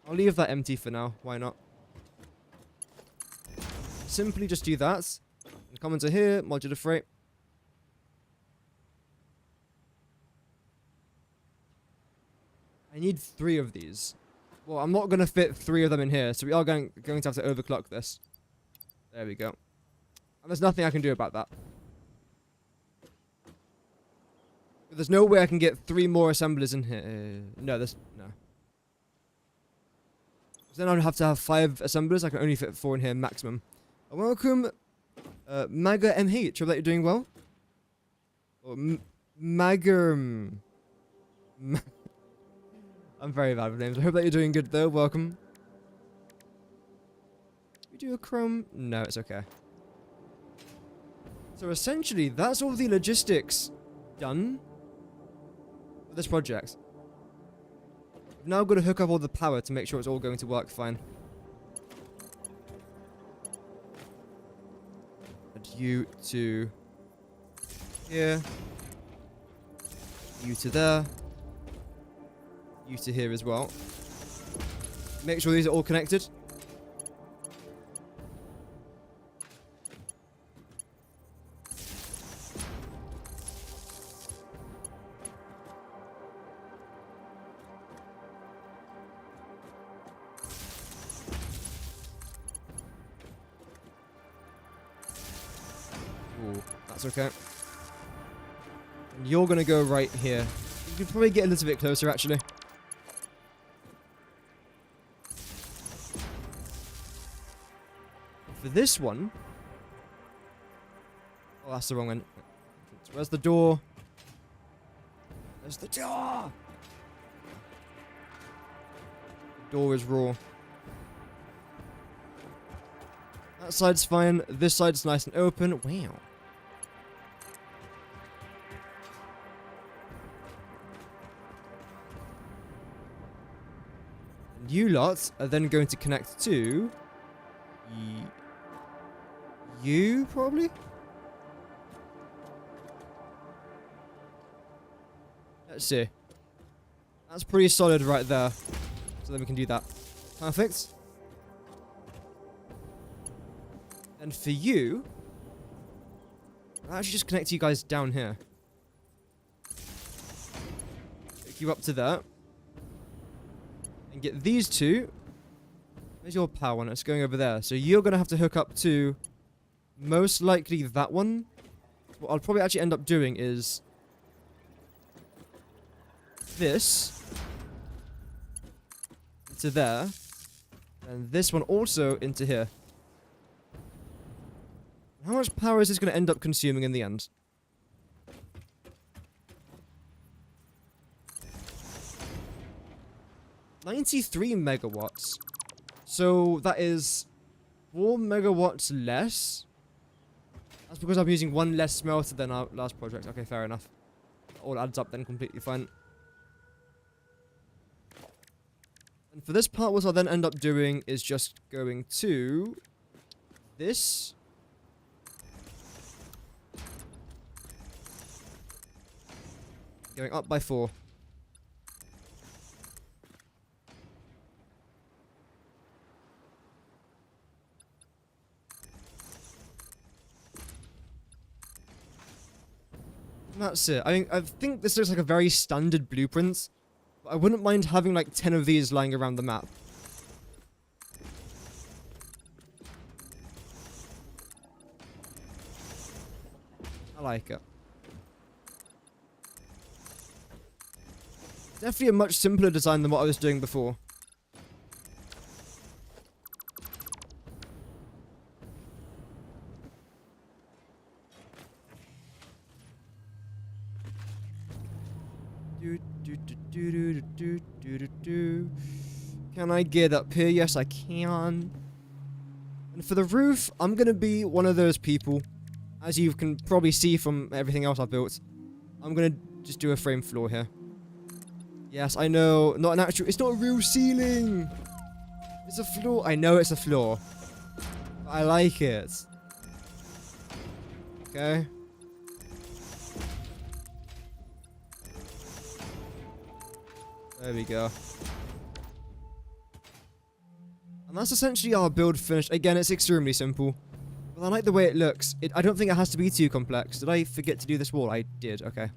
I'll leave that empty for now. Why not? Simply just do that. And come into here, modular freight. I need 3 of these. Well, I'm not going to fit 3 of them in here, so we are going to have to overclock this. There we go. And there's nothing I can do about that. There's no way I can get 3 more assemblers in here. No, there's... No. So then I'd have to have 5 assemblers. I can only fit 4 in here maximum. Welcome, Maga MH. Hope that you're doing well. Or Maga... I'm very bad with names. I hope that you're doing good though. Welcome. We do a chrome? No, it's okay. So essentially, that's all the logistics done for this project. I've now got to hook up all the power to make sure it's all going to work fine. Add you to here. You to there. You to here as well. Make sure these are all connected. Ooh, that's okay. And you're gonna go right here. You can probably get a little bit closer actually. For this one... Oh, that's the wrong one. Where's the door? Where's the door? The door is raw. That side's fine. This side's nice and open. Wow. And you lot are then going to connect to... You, probably? Let's see. That's pretty solid right there. So then we can do that. Perfect. And for you, I'll actually just connect you guys down here. Take you up to there. And get these 2. Where's your power one? It's going over there. So you're going to have to hook up to... most likely that one. What I'll probably actually end up doing is this into there, and this one also into here. How much power is this going to end up consuming in the end? $93 megawatts. So that is 4 megawatts less. That's because I'm using 1 less smelter than our last project. Okay, fair enough. All adds up then, completely fine. And for this part, what I'll then end up doing is just going to... this. Going up by 4. That's it. I think this looks like a very standard blueprint. But I wouldn't mind having like 10 of these lying around the map. I like it. Definitely a much simpler design than what I was doing before. Can I get up here? Yes, I can. And for the roof, I'm gonna be one of those people. As you can probably see from everything else I've built, I'm gonna just do a frame floor here. Yes, I know. Not an actual... It's not a real ceiling! It's a floor. I know it's a floor. I like it. Okay. There we go. And that's essentially our build finished. Again, it's extremely simple. But I like the way it looks. I don't think it has to be too complex. Did I forget to do this wall? I did. Okay.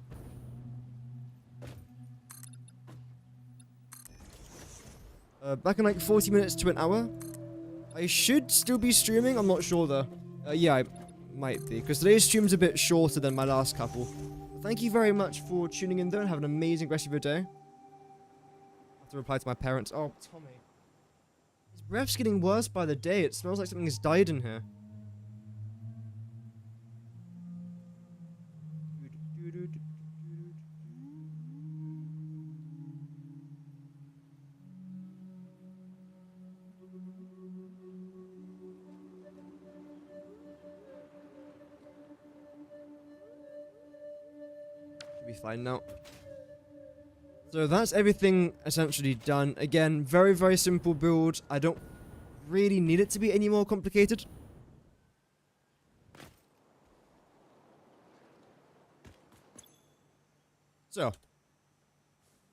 Back in like 40 minutes to an hour. I should still be streaming. I'm not sure though. Yeah, I might be. Because today's stream's a bit shorter than my last couple. But thank you very much for tuning in though. And have an amazing rest of your day. I have to reply to my parents. Oh, Tommy. His breath's getting worse by the day. It smells like something has died in here. Be fine now. So that's everything essentially done. Again, very, very simple build. I don't really need it to be any more complicated. So,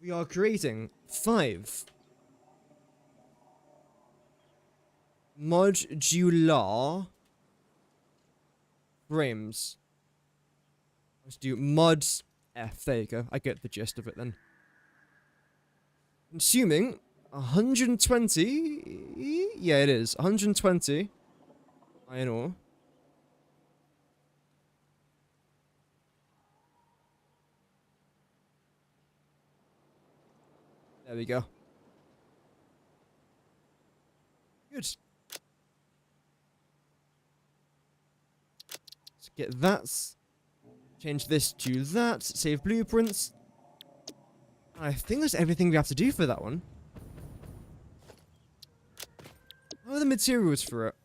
we are creating 5 modular frames. Let's do mods F. There you go. I get the gist of it then. Consuming 120. Yeah, it is. 120 iron ore. There we go. Good. Let's get that. Change this to that. Save blueprints. I think that's everything we have to do for that one. What are the materials for it?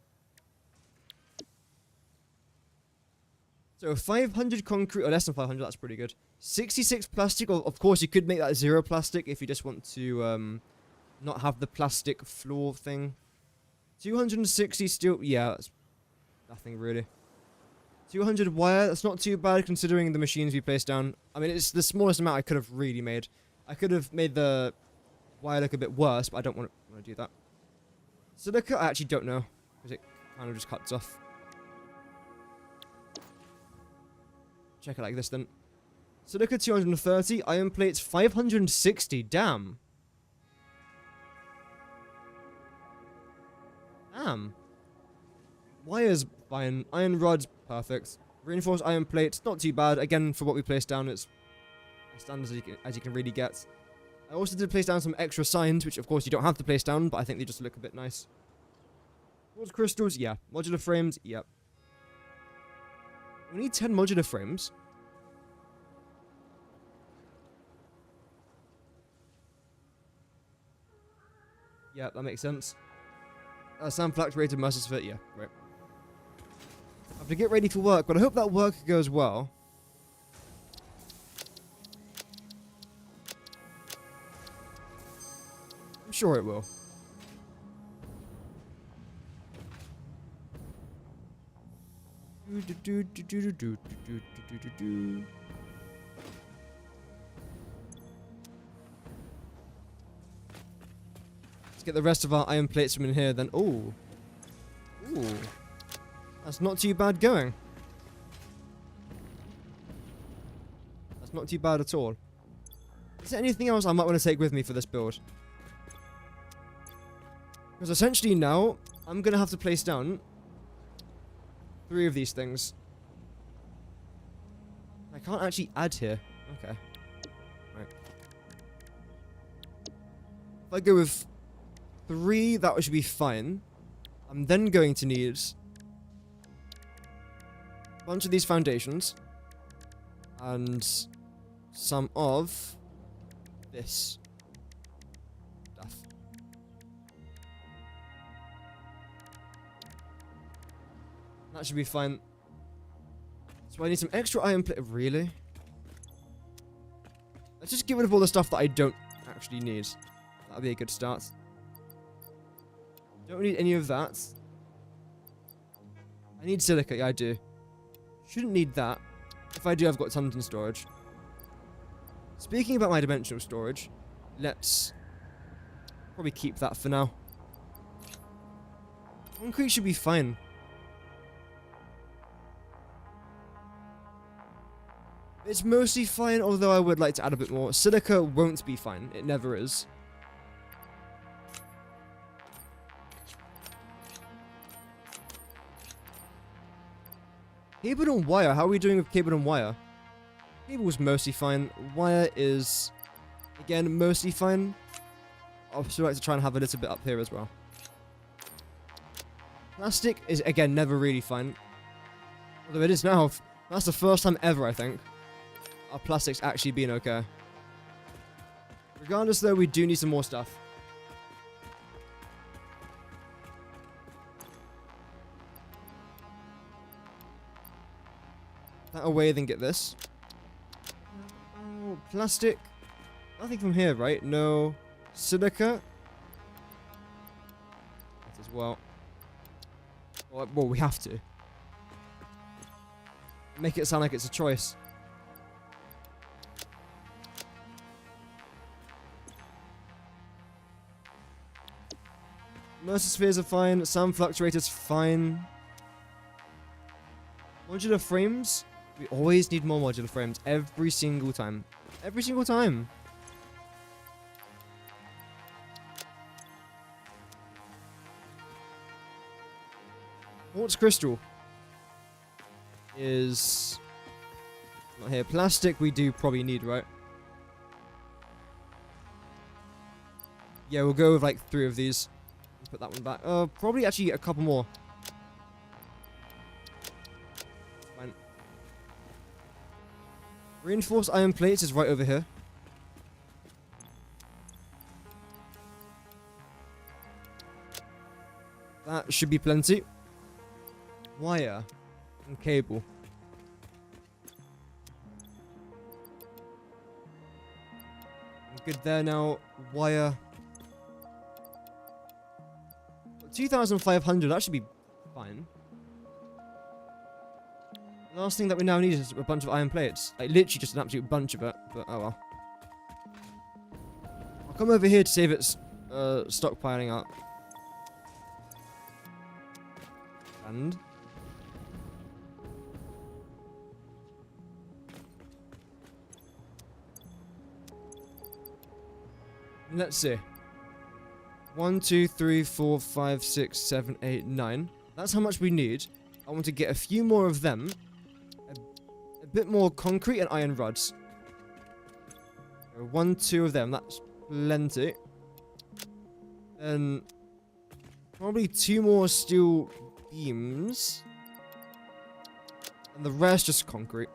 So 500 concrete, or less than 500, that's pretty good. 66 plastic, of course you could make that 0 plastic if you just want to not have the plastic floor thing. 260 steel, yeah, that's nothing really. 200 wire, that's not too bad considering the machines we placed down. I mean, it's the smallest amount I could have really made. I could have made the wire look a bit worse, but I don't want to do that. Silica, I actually don't know, because it kind of just cuts off. Check it like this then. Silica 230, iron plates 560, damn. Damn. Wires fine, iron rods perfect. Reinforced iron plates, not too bad. Again, for what we placed down, it's as standard as you can really get. I also did place down some extra signs, which of course you don't have to place down, but I think they just look a bit nice. Quartz crystals, yeah. Modular frames, yep. We need 10 modular frames. Yeah, that makes sense. Sand flux rated muscles fit, yeah, right. I have to get ready for work, but I hope that work goes well. I'm sure it will. Let's get the rest of our iron plates from in here then. Ooh. Ooh. That's not too bad going. That's not too bad at all. Is there anything else I might want to take with me for this build? Because essentially now, I'm going to have to place down 3 of these things. I can't actually add here. Okay. Right. If I go with 3, that should be fine. I'm then going to need a bunch of these foundations. And some of this stuff. That should be fine. So I need some extra iron plate. Really? Let's just get rid of all the stuff that I don't actually need. That'll be a good start. Don't need any of that. I need silica. Yeah, I do. Shouldn't need that. If I do, I've got tons in storage. Speaking about my dimensional storage, let's probably keep that for now. Concrete should be fine. It's mostly fine, although I would like to add a bit more. Silica won't be fine. It never is. Cable and wire. How are we doing with cable and wire? Cable was mostly fine. Wire is, again, mostly fine. I'd also like to try and have a little bit up here as well. Plastic is, again, never really fine. Although it is now. That's the first time ever, I think, our plastic's actually been okay. Regardless, though, we do need some more stuff. That away, then get this. Oh, plastic. Nothing from here, right? No. Silica. That as well. Well, we have to. Make it sound like it's a choice. Mercer spheres are fine. Sound fluctuators fine. Modular frames. We always need more modular frames every single time. Every single time. Quartz crystal is not here. Plastic we do probably need, right? Yeah, we'll go with like 3 of these. Put that one back. Probably actually a couple more. Fine. Reinforced iron plates is right over here. That should be plenty. Wire and cable. I'm good there now. Wire. 2,500, that should be fine. The last thing that we now need is a bunch of iron plates. Like, literally just an absolute bunch of it, but oh well. I'll come over here to save it stockpiling up. And let's see. 1, 2, 3, 4, 5, 6, 7, 8, 9. That's how much we need. I want to get a few more of them. A bit more concrete and iron rods. 1, 2 of them. That's plenty. And probably 2 more steel beams. And the rest just concrete.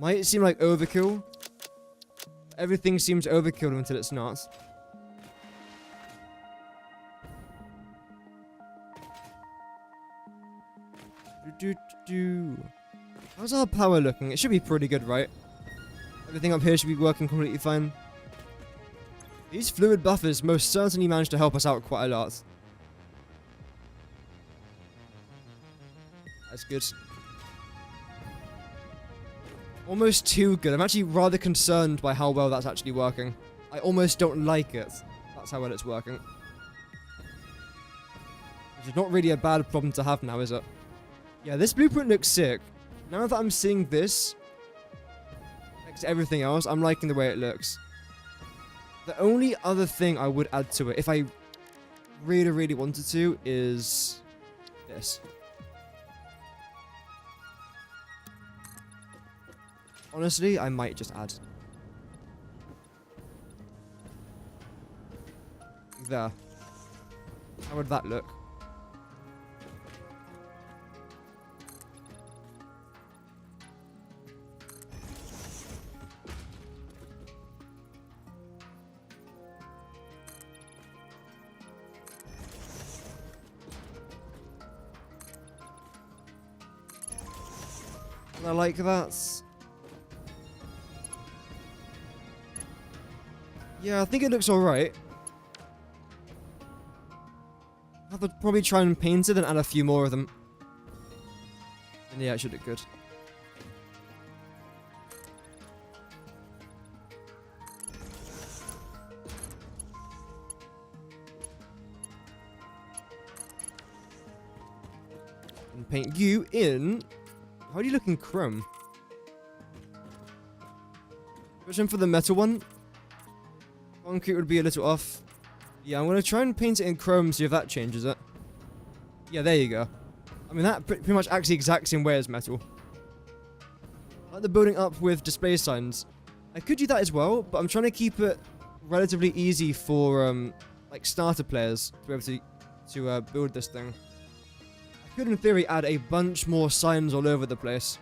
Might seem like overkill. Everything seems overkill until it's not. How's our power looking? It should be pretty good, right? Everything up here should be working completely fine. These fluid buffers most certainly managed to help us out quite a lot. That's good. Almost too good. I'm actually rather concerned by how well that's actually working. I almost don't like it. That's how well it's working. Which is not really a bad problem to have now, is it? Yeah, this blueprint looks sick. Now that I'm seeing this next to everything else, I'm liking the way it looks. The only other thing I would add to it, if I really, really wanted to, is this. Honestly, I might just add. There. How would that look? I like that. Yeah, I think it looks alright. have to probably try and paint it and add a few more of them. And yeah, it should look good. And paint you in... How do you look in chrome? Especially for the metal one. Concrete would be a little off. Yeah, I'm going to try and paint it in chrome, see if that changes it. Yeah, there you go. I mean, that pretty much acts the exact same way as metal. I like the building up with display signs. I could do that as well, but I'm trying to keep it relatively easy for, like, starter players to be able to build this thing. I could, in theory, add a bunch more signs all over the place.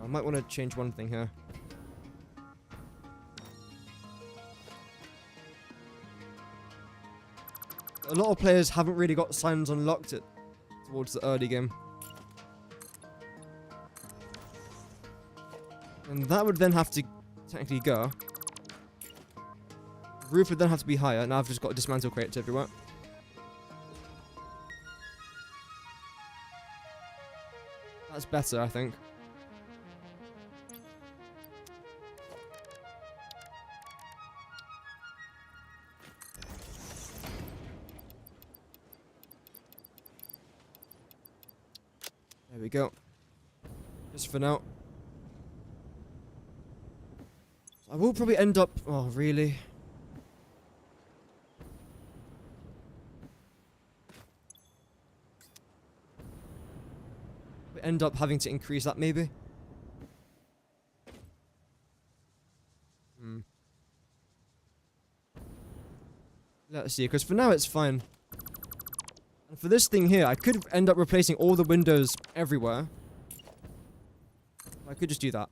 I might want to change one thing here. A lot of players haven't really got signs unlocked towards the early game. And that would then have to technically go. The roof would then have to be higher. Now I've just got dismantle crates everywhere. That's better, I think. There we go. Just for now. I will probably end up... Oh, really? We end up having to increase that, maybe? Let's see, because for now it's fine. And for this thing here, I could end up replacing all the windows everywhere. I could just do that.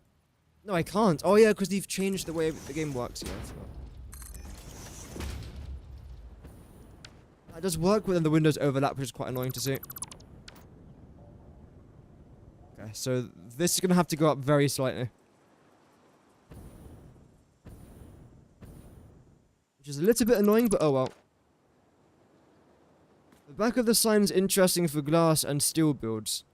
No, I can't. Oh, yeah, because they've changed the way the game works. Yeah, I forgot. That does work when the windows overlap, which is quite annoying to see. Okay, so this is going to have to go up very slightly. Which is a little bit annoying, but oh well. The back of the sign's interesting for glass and steel builds.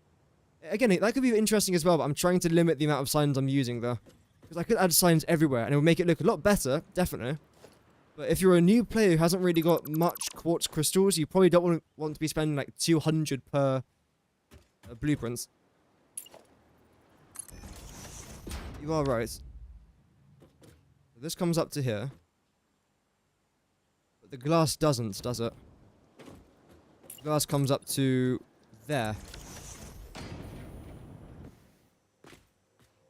Again, that could be interesting as well, but I'm trying to limit the amount of signs I'm using, though. Because I could add signs everywhere, and it would make it look a lot better, definitely. But if you're a new player who hasn't really got much quartz crystals, you probably don't want to be spending like 200 per blueprints. You are right. This comes up to here. But the glass doesn't, does it? The glass comes up to there.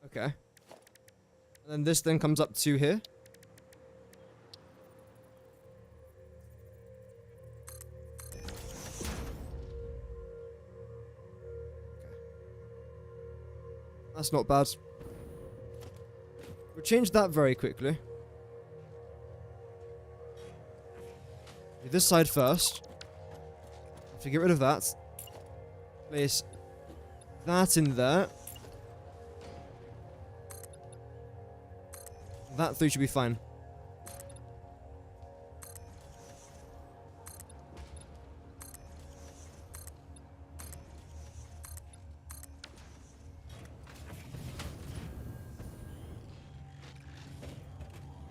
Okay. And then this then comes up to here. Okay. That's not bad. We'll change that very quickly. Do this side first. Have to get rid of that. Place that in there. That through should be fine.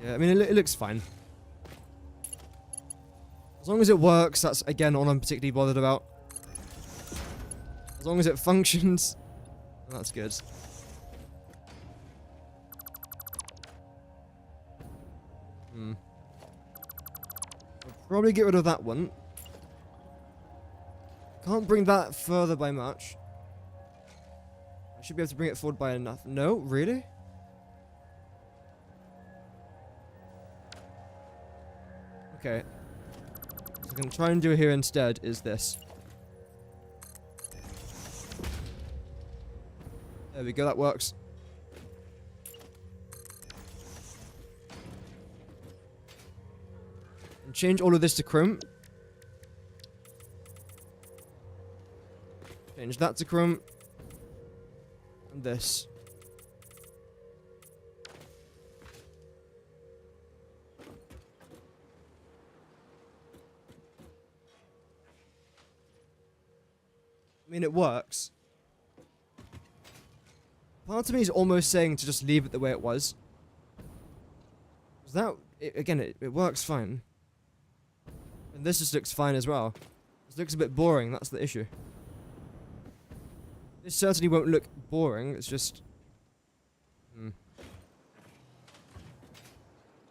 Yeah, I mean, it looks fine. As long as it works, that's, again, all I'm particularly bothered about. As long as it functions, that's good. I'll probably get rid of that one. Can't bring that further by much. I should be able to bring it forward by enough. No, really? Okay. What I can try and do here instead is this. There we go, that works. And change all of this to chrome. Change that to chrome. And this. I mean, it works. Part of me is almost saying to just leave it the way it was. Because it works fine. And this just looks fine as well. This looks a bit boring, that's the issue. This certainly won't look boring, it's just...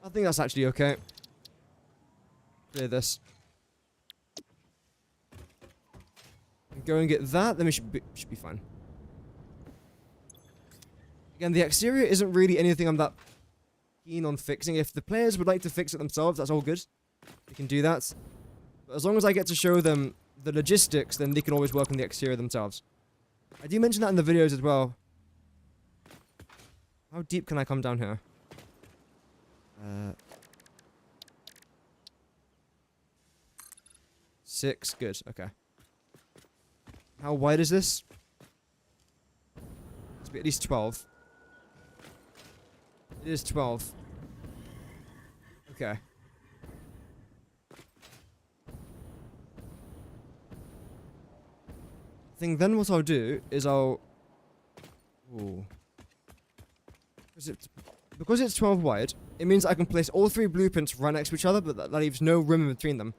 I think that's actually okay. Clear this. Go and get that, then we should be fine. Again, the exterior isn't really anything I'm that keen on fixing. If the players would like to fix it themselves, that's all good. They can do that. But as long as I get to show them the logistics, then they can always work on the exterior themselves. I do mention that in the videos as well. How deep can I come down here? 6, good, okay. How wide is this? It's be at least 12. It is 12. Okay. I think then what I'll do is I'll... Ooh. Because it's 12 wide, it means I can place all 3 blueprints right next to each other, but that leaves no room in between them.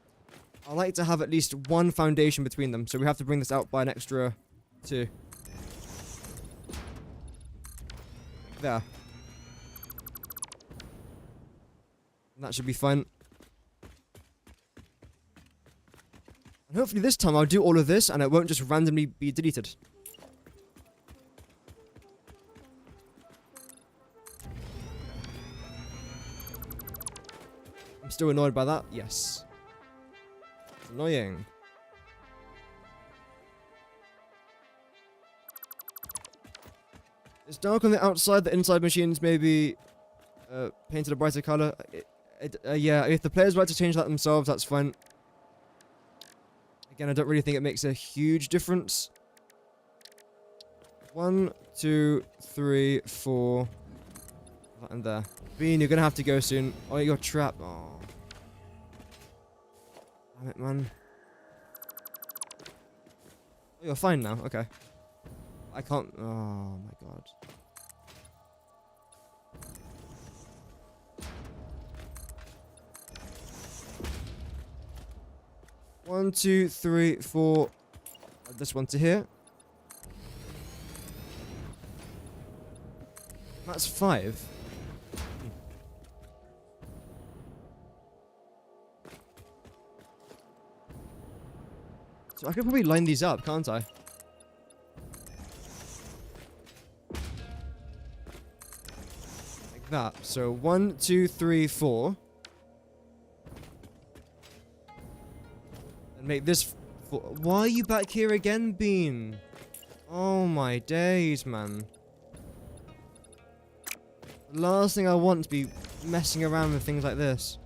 I like to have at least one foundation between them, so we have to bring this out by an extra 2. There. And that should be fine. And hopefully this time I'll do all of this and it won't just randomly be deleted. I'm still annoyed by that? Yes. It's annoying. It's dark on the outside, the inside machines may be painted a brighter colour. Yeah, if the players like to change that themselves, that's fine. Again, I don't really think it makes a huge difference. 1, 2, 3, 4. That and there. Bean, you're gonna have to go soon. Oh, you're trapped. Oh. Damn it, man. Oh, you're fine now. Okay. I can't. Oh my god. One, 2, 3, 4. Add this one to here. That's 5. So I could probably line these up, can't I? Like that. So 1, 2, 3, 4. And make this... Why are you back here again, Bean? Oh my days, man. The last thing I want to be messing around with things like this.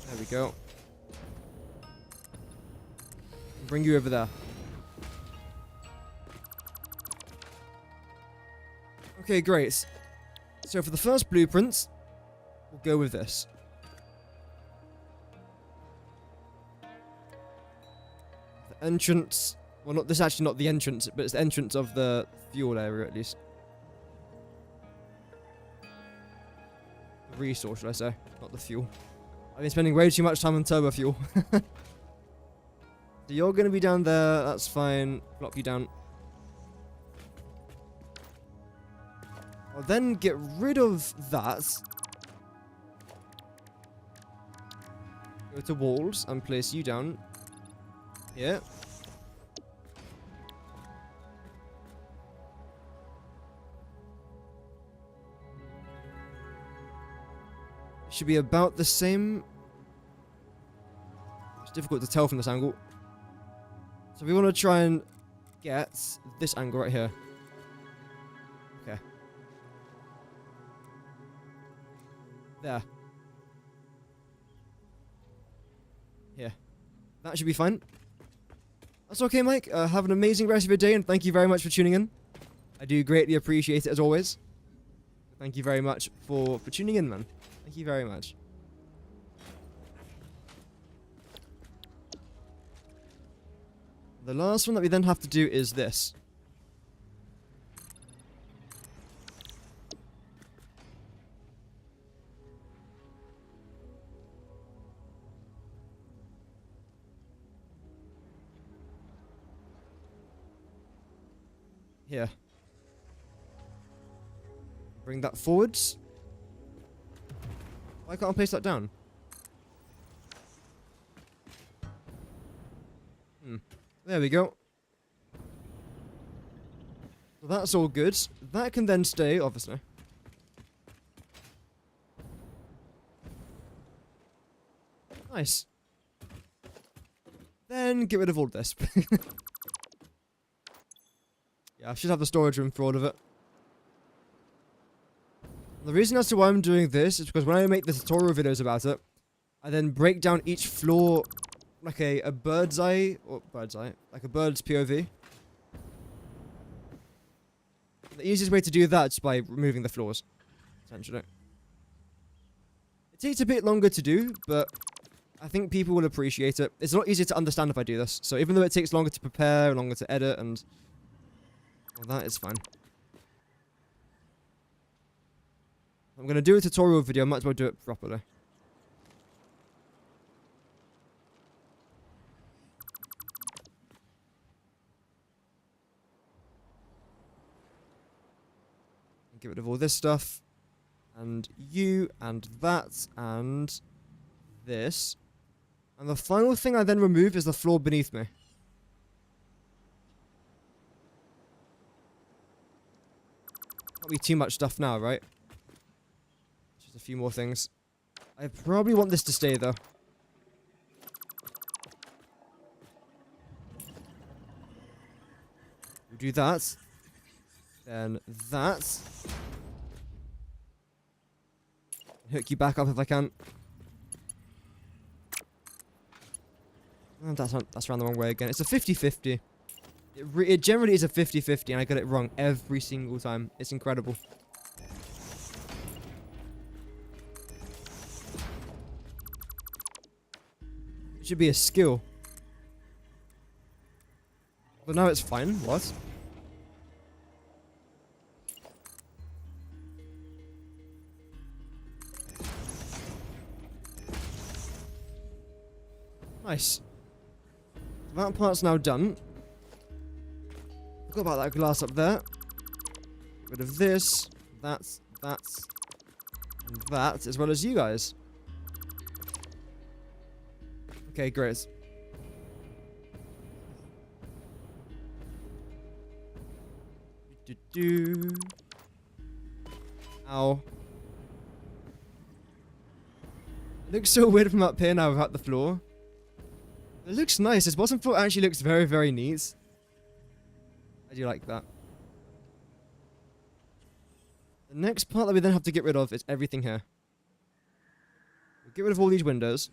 There we go. Bring you over there. Okay, great. So for the first blueprints, we'll go with this. The entrance... Well, not this is actually not the entrance, but it's the entrance of the fuel area, at least. The resource, should I say? Not the fuel. I've been spending way too much time on turbo fuel. So you're going to be down there, that's fine. Plop you down. I'll then get rid of that. Go to walls and place you down here. Should be about the same. It's difficult to tell from this angle. So we want to try and get this angle right here. Okay. There. Here. That should be fine. That's okay, Mike. Have an amazing rest of your day and thank you very much for tuning in. I do greatly appreciate it as always. Thank you very much for tuning in, man. Thank you very much. The last one that we then have to do is this. Here. Bring that forwards. Why can't I place that down? There we go. So that's all good. That can then stay, obviously. Nice. Then get rid of all this. Yeah, I should have the storage room for all of it. The reason as to why I'm doing this is because when I make the tutorial videos about it, I then break down each floor like a bird's eye, like a bird's POV. The easiest way to do that is by removing the floors, essentially. It takes a bit longer to do, but I think people will appreciate it. It's a lot easier to understand if I do this. So even though it takes longer to prepare, longer to edit, and well, that is fine. I'm going to do a tutorial video, I might as well do it properly. Get rid of all this stuff. And you, and that, and this. And the final thing I then remove is the floor beneath me. Can't be too much stuff now, right? Just a few more things. I probably want this to stay, though. We'll do that. Then that. Hook you back up if I can. Oh, that's around the wrong way again. It's a 50-50. It generally is a 50-50 and I get it wrong every single time. It's incredible. It should be a skill. But now it's fine. What? Nice. That part's now done. Forgot about that glass up there. Get rid of this, that, and that, as well as you guys. Okay, great. Ow. It looks so weird from up here now without the floor. It looks nice. This bottom floor actually looks very, very neat. I do like that. The next part that we then have to get rid of is everything here. We'll get rid of all these windows.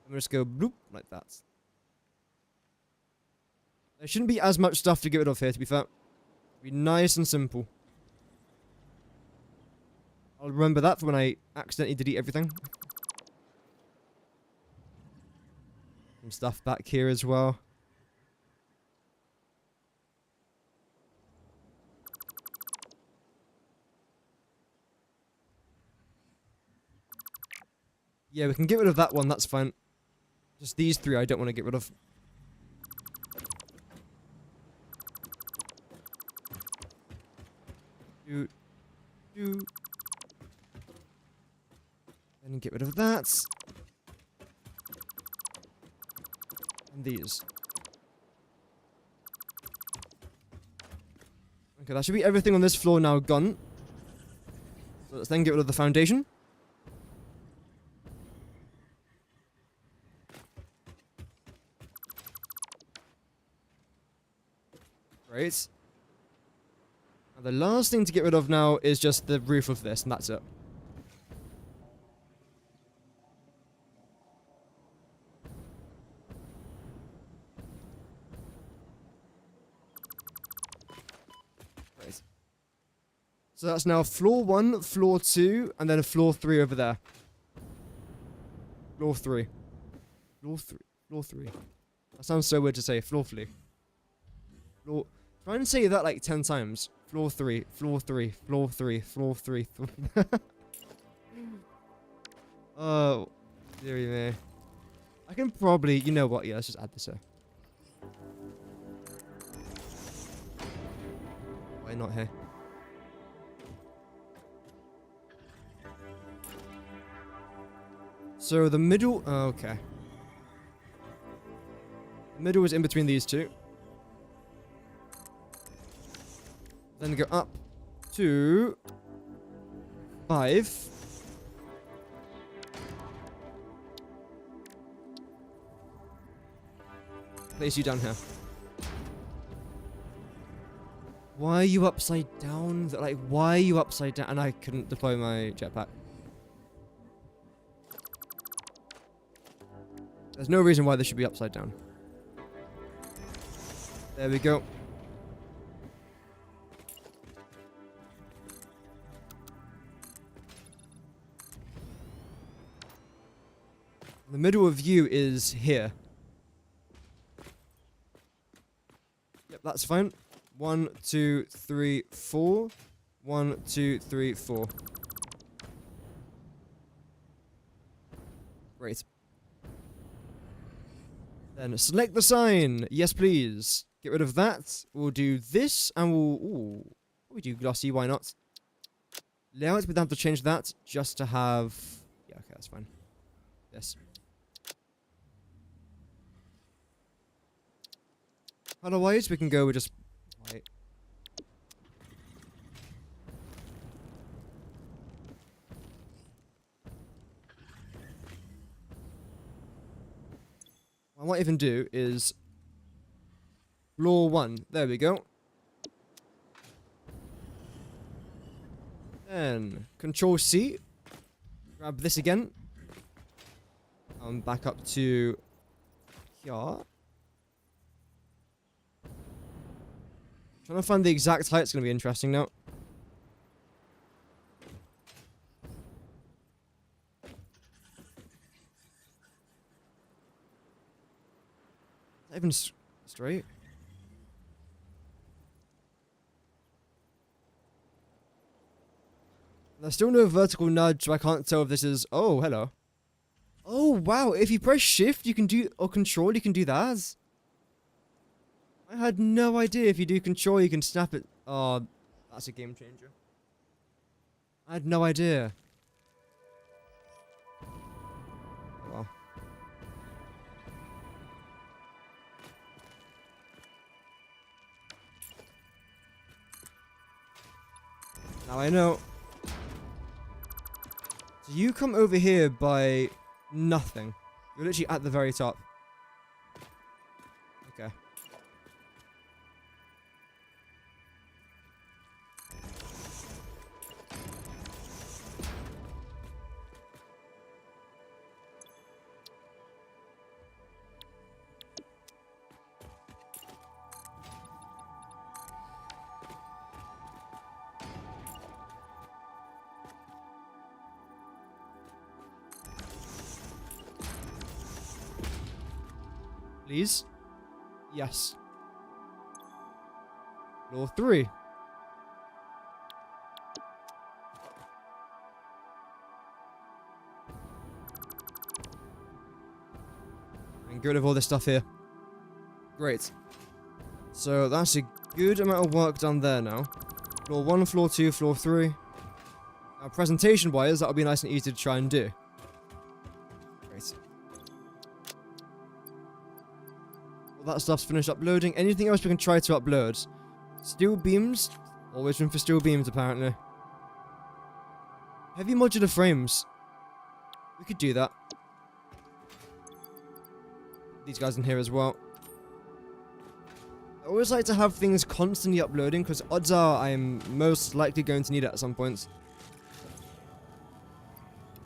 And we'll just go bloop like that. There shouldn't be as much stuff to get rid of here, to be fair. It'll be nice and simple. I'll remember that for when I accidentally delete everything. Some stuff back here as well. Yeah, we can get rid of that one, that's fine. Just these three I don't want to get rid of. Then get rid of that. And these. Okay, that should be everything on this floor now gone. So let's then get rid of the foundation. Great. And the last thing to get rid of now is just the roof of this, and that's it. Great. So that's now floor 1, floor 2, and then a floor 3 over there. Floor 3. Floor 3. Floor 3. That sounds so weird to say. Floor 3. Floor. Try and say that like 10 times. Floor 3. Floor 3. Floor 3. Floor 3. Oh, dearie me. I can probably. You know what? Yeah, let's just add this here. Why not here? So the middle. Oh, okay. The middle is in between these two. Then go up to 5. Place you down here. Why are you upside down? Like, why are you upside down? And I couldn't deploy my jetpack. There's no reason why this should be upside down. There we go. The middle of you is here. Yep, that's fine. 1, 2, 3, 4. 1, 2, 3, 4. Great. Then select the sign. Yes, please. Get rid of that. We'll do this, and we'll... Ooh. We do glossy, why not? Layout, we don't have to change that, just to have... Yeah, okay, that's fine. This. Otherwise, we can go with just white. What I might even do is floor 1. There we go. Then Control C. Grab this again. Back up to here. Trying to find the exact height is going to be interesting now. Is that even straight? There's still no vertical nudge, so I can't tell if this is... Oh, hello. Oh, wow. If you press shift, you can do... Or control, you can do that. I had no idea if you do control, you can snap it. Oh, that's a game changer. I had no idea. Oh, wow. Now I know. So you come over here by nothing. You're literally at the very top. Okay. Please. Yes. Floor 3. And get rid of all this stuff here. Great. So that's a good amount of work done there now. Floor 1, floor 2, floor 3. Now presentation-wise, that'll be nice and easy to try and do. Great. That stuff's finished uploading. Anything else we can try to upload? Steel beams? Always room for steel beams, apparently. Heavy modular frames. We could do that. These guys in here as well. I always like to have things constantly uploading, because odds are I'm most likely going to need it at some point.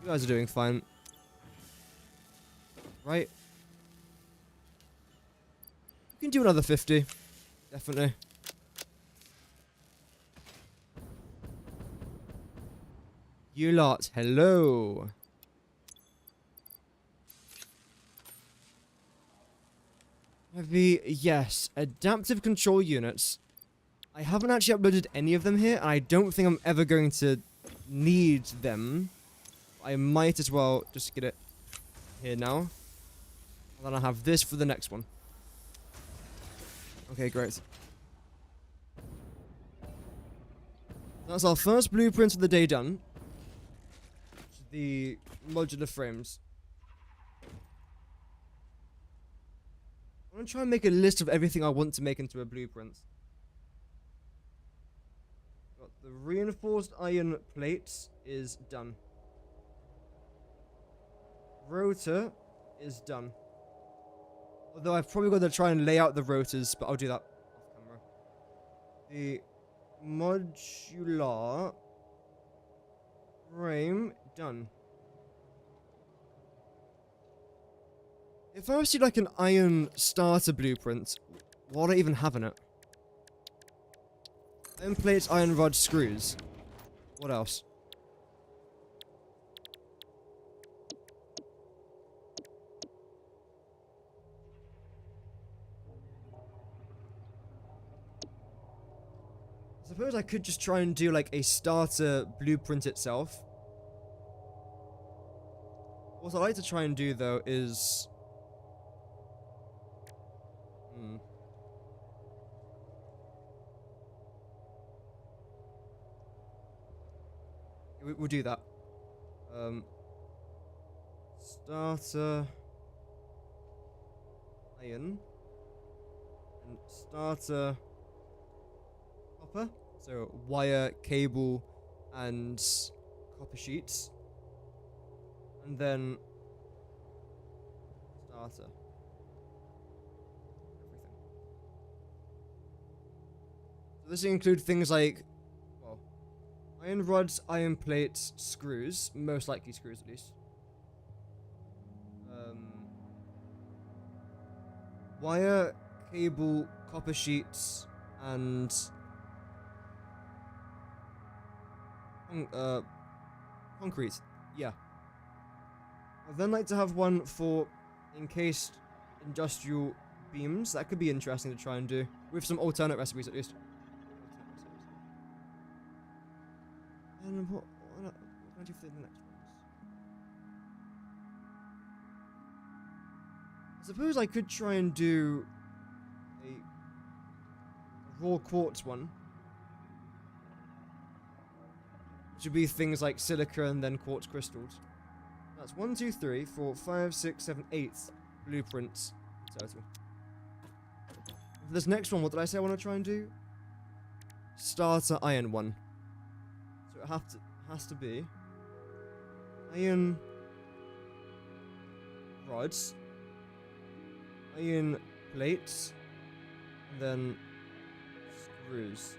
You guys are doing fine. Right? You can do another 50. Definitely. You lot, hello. Heavy, yes. Adaptive control units. I haven't actually uploaded any of them here, and I don't think I'm ever going to need them. I might as well just get it here now. And then I'll have this for the next one. Okay, great. That's our first blueprint of the day done. The modular frames. I'm gonna try and make a list of everything I want to make into a blueprint. Got the reinforced iron plates is done. Rotor is done. Although I've probably got to try and lay out the rotors, but I'll do that off camera. The modular frame done. If I was to do like an iron starter blueprint, what would I even have in it? Iron plates, iron rod, screws. What else? I suppose I could just try and do like a starter blueprint itself. What I like to try and do though is... We'll do that. Starter iron and starter copper. So wire, cable, and copper sheets, and then starter. Everything. So this includes things like, well, iron rods, iron plates, screws, most likely screws at least. Wire, cable, copper sheets, and concrete. Yeah. I'd then like to have one for encased industrial beams. That could be interesting to try and do with some alternate recipes at least. And what can I do for the next ones? I suppose I could try and do a raw quartz one. Which would be things like silica and then quartz crystals. That's 1, 2, 3, 4, 5, 6, 7, 8 blueprints total. For this next one, what did I say I want to try and do? Starter iron one. So it has to be iron rods, iron plates, and then screws.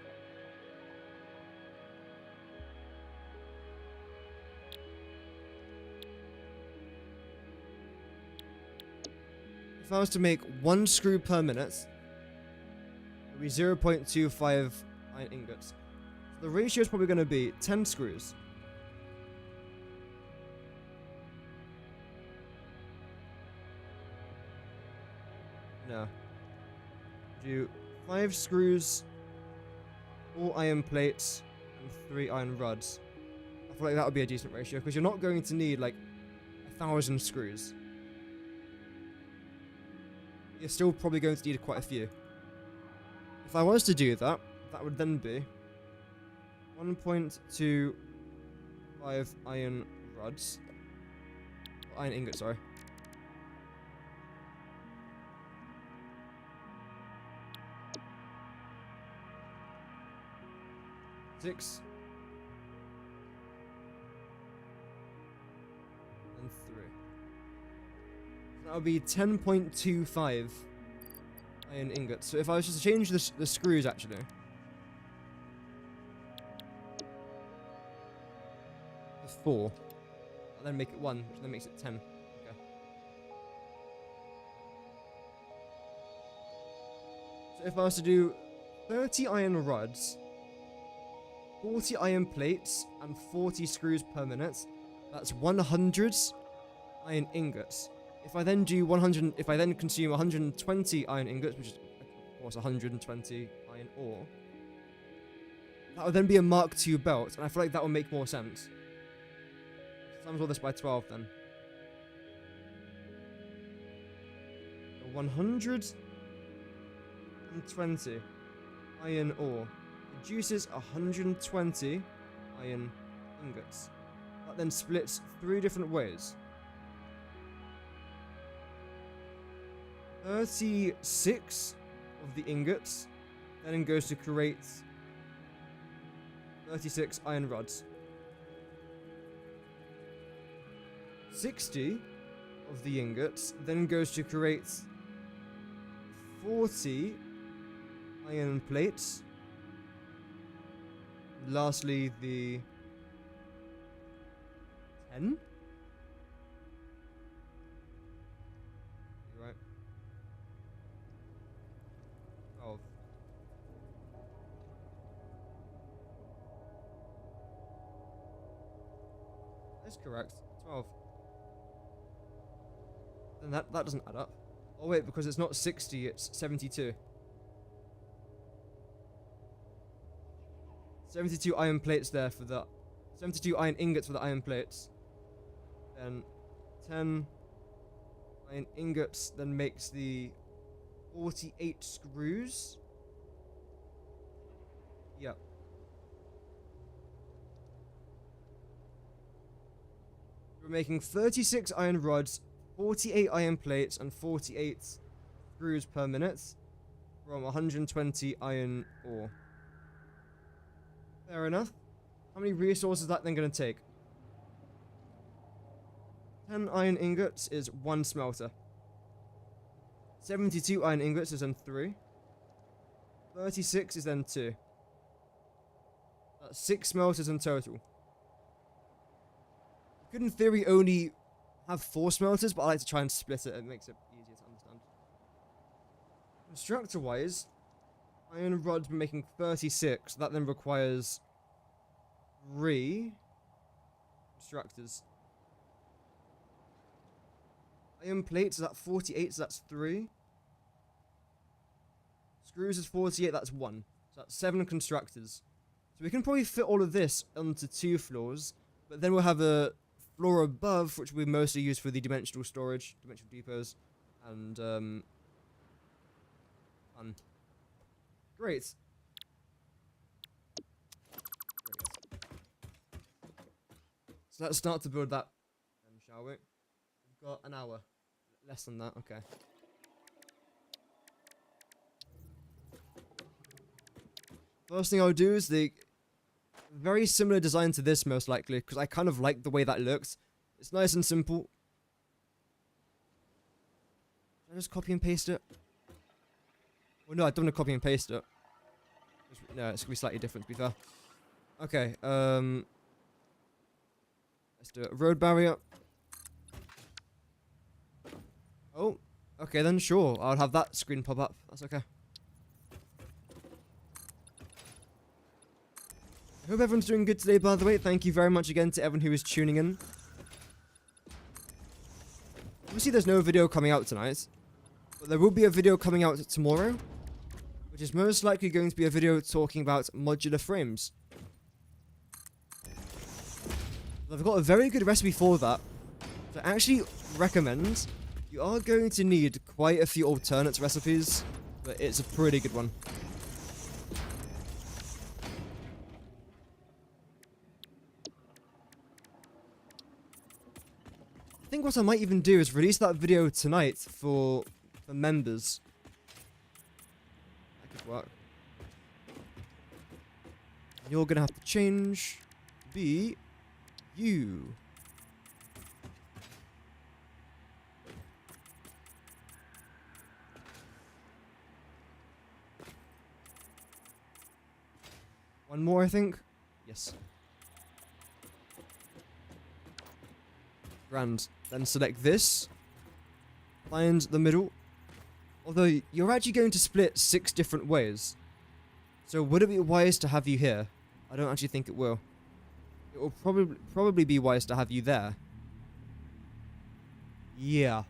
If I was to make 1 screw per minute, it would be 0.25 iron ingots. So the ratio is probably going to be 10 screws. No. Do 5 screws, 4 iron plates, and 3 iron rods. I feel like that would be a decent ratio, because you're not going to need like 1,000 screws. You're still probably going to need quite a few. If I was to do that, that would then be 1.25 iron rods. Iron ingots, sorry. Six. And 3. That would be 10.25 iron ingots. So if I was just to change the screws, actually. To 4. And then make it 1, which then makes it 10. Okay. So if I was to do 30 iron rods, 40 iron plates, and 40 screws per minute, that's 100 iron ingots. If I then do 100, if I then consume 120 iron ingots, which is of course 120 iron ore, that would then be a Mark II belt, and I feel like that would make more sense. Times all this by 12 then. 120 iron ore produces 120 iron ingots. That then splits 3 different ways. 36 of the ingots then goes to create 36 iron rods. 60 of the ingots then goes to create 40 iron plates. Lastly, the 10? You're right. 12. That's correct. 12. Then that doesn't add up. Oh wait, because it's not 60, it's 72. 72 iron plates there for the 72 iron ingots for the iron plates. Then 10 iron ingots then makes the 48 screws. Yep. We're making 36 iron rods, 48 iron plates, and 48 screws per minute from 120 iron ore. Fair enough. How many resources is that then going to take? 10 iron ingots is 1 smelter. 72 iron ingots is then 3. 36 is then 2. That's 6 smelters in total. You could in theory only have 4 smelters, but I like to try and split it. It makes it easier to understand. Constructor-wise, iron rods we're making 36. That then requires 3 constructors. Iron plates is at 48, so that's 3. Screws is 48, that's 1. So that's 7 constructors. So we can probably fit all of this onto 2 floors, but then we'll have a floor above, which we mostly use for the dimensional storage, dimensional depots, and Great. So let's start to build that then, shall we? We've got an hour. Less than that, okay. First thing I'll do is the very similar design to this, most likely, because I kind of like the way that looks. It's nice and simple. Should I just copy and paste it? Well, no, I don't want to copy and paste it. No, it's going to be slightly different, to be fair. Okay, let's do it. Road barrier. Oh, okay then, sure. I'll have that screen pop up. That's okay. I hope everyone's doing good today, by the way. Thank you very much again to everyone who is tuning in. Obviously, there's no video coming out tonight, but there will be a video coming out tomorrow, which is most likely going to be a video talking about modular frames. I've got a very good recipe for that. So I actually recommend. You are going to need quite a few alternate recipes, but it's a pretty good one. I think what I might even do is release that video tonight for members. That could work. You're gonna have to change be you. One more, I think. Yes. Grand. Then select this. Find the middle. Although, you're actually going to split 6 different ways. So, would it be wise to have you here? I don't actually think it will. It will probably be wise to have you there. Yeah.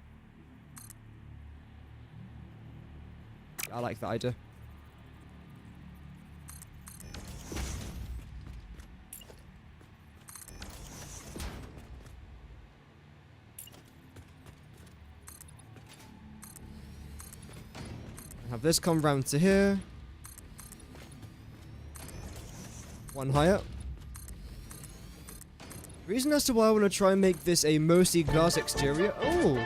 I like that idea. Have this come round to here. One higher. Reason as to why I want to try and make this a mostly glass exterior. Oh,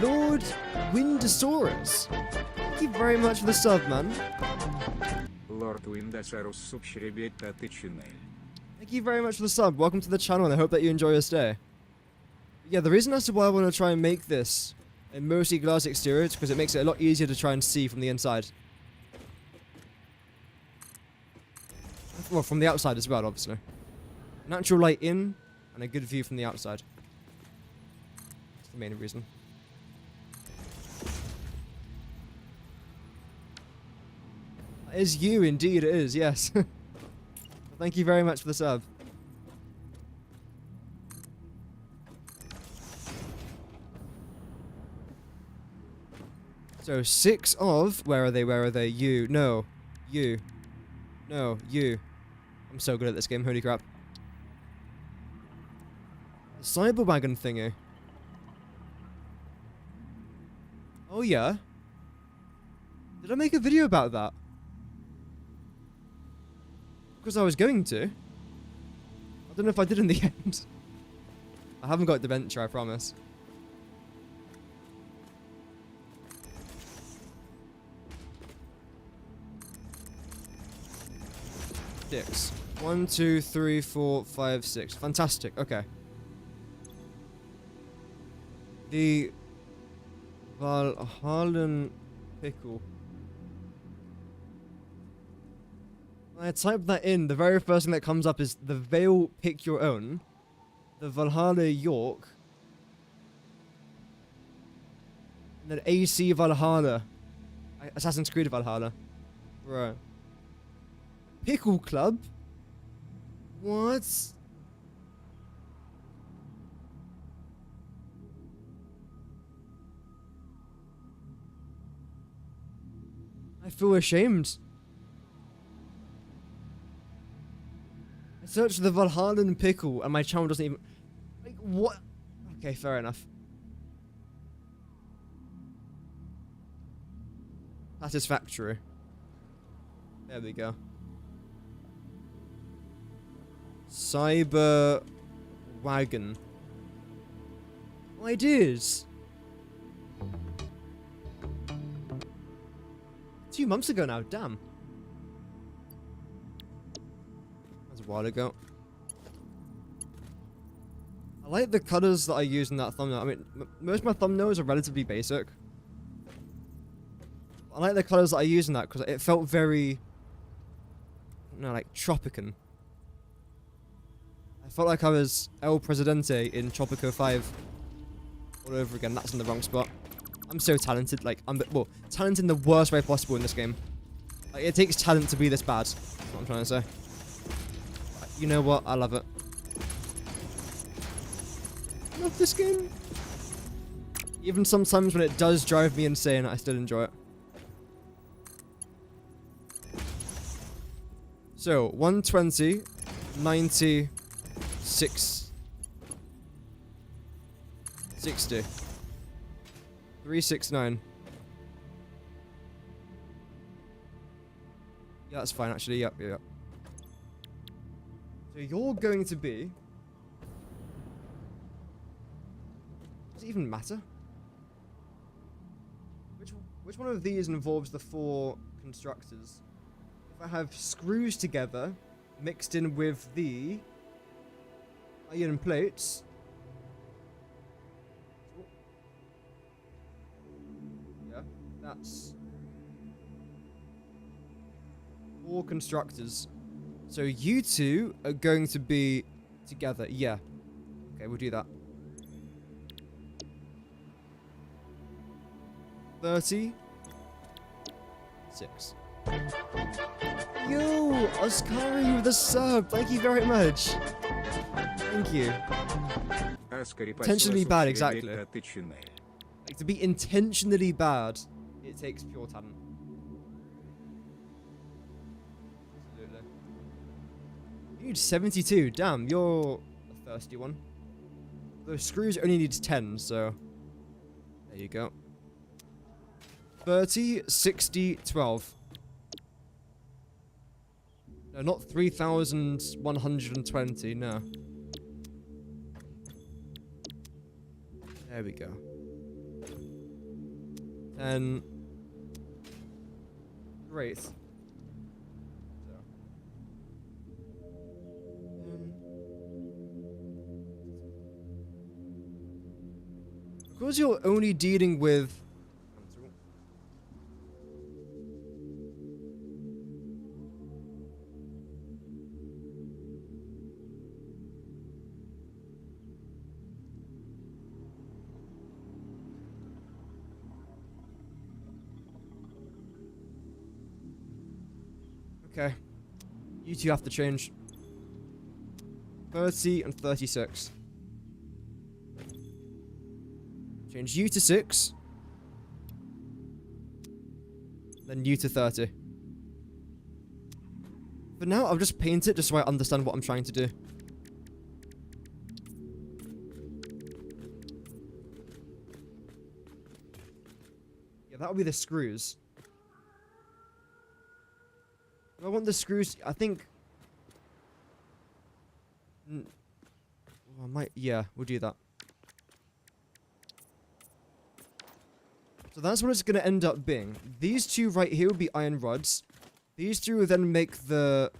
Lord Windosaurus. Thank you very much for the sub, man. Lord Windosaurus subscribeta channel. Thank you very much for the sub. Welcome to the channel, and I hope that you enjoy your stay. Yeah, the reason as to why I want to try and make this a mostly glass exterior is because it makes it a lot easier to try and see from the inside. Well, from the outside as well, obviously. Natural light in, and a good view from the outside. That's the main reason. That is you, indeed it is, yes. Thank you very much for the sub. So 6 of, where are they, you, no, you, no, you. I'm so good at this game, holy crap. The cyber wagon thingy. Oh yeah? Did I make a video about that? Because I was going to. I don't know if I did in the end. I haven't got the venture, I promise. Six. 1, 2, 3, 4, 5, 6. Fantastic. Okay. The Valhallen pickle. When I type that in, the very first thing that comes up is the Vale Pick Your Own, the Valhalla York, and then AC Valhalla. Assassin's Creed Valhalla. Right. Pickle Club? What? I feel ashamed. I searched the Valhallan pickle and my channel doesn't even... Like, what? Okay, fair enough. Satisfactory. There we go. Cyber wagon. Ideas. 2 months ago now, damn. That's a while ago. I like the colors that I use in that thumbnail. I mean, most of my thumbnails are relatively basic. I like the colors that I use in that because it felt very, like Tropican. I felt like I was El Presidente in Tropico 5 all over again. That's in the wrong spot. I'm so talented. Like, well, talented in the worst way possible in this game. Like, it takes talent to be this bad. That's what I'm trying to say. You know what? I love it. I love this game. Even sometimes when it does drive me insane, I still enjoy it. So, 120, 90, 6, 60, 369. Yeah, that's fine actually. Yep. So you're going to be... Does it even matter? Which one of these involves the 4 constructors? If I have screws together, mixed in with the iron plates. Yeah, that's 4 constructors. So you 2 are going to be together. Yeah. Okay, we'll do that. 36. Yo, Oscari with the sub. Thank you very much. Thank you. Intentionally bad, exactly. Like, to be intentionally bad, it takes pure talent. You need 72. Damn, you're a thirsty one. Those screws only needs 10, so there you go. 30, 60, 12. No, not 3,120, no. There we go. 10. Great. So. Because you're only dealing with... Okay. You two have to change. 30 and 36. Change you to 6. Then you to 30. For now, I'll just paint it just so I understand what I'm trying to do. Yeah, that'll be the screws. I want the screws, I think... I might, yeah, we'll do that. So that's what it's going to end up being. These two right here will be iron rods. These two will then make the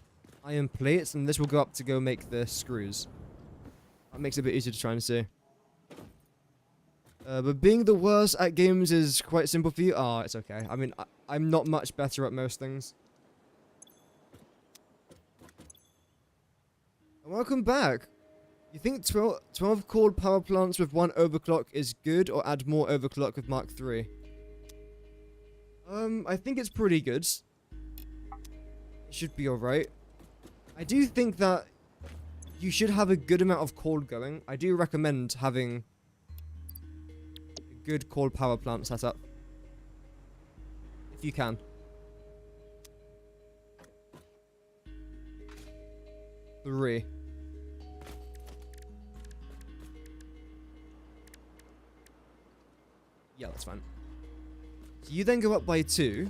iron plates, and this will go up to go make the screws. That makes it a bit easier to try and see. But being the worst at games is quite simple for you. Ah, it's okay. I mean, I'm not much better at most things. Welcome back. You think 12 cold power plants with 1 overclock is good, or add more overclock with Mark III? I think it's pretty good. It should be alright. I do think that you should have a good amount of cold going. I do recommend having a good cold power plant setup. If you can. Three. Yeah, that's fine. So you then go up by 2.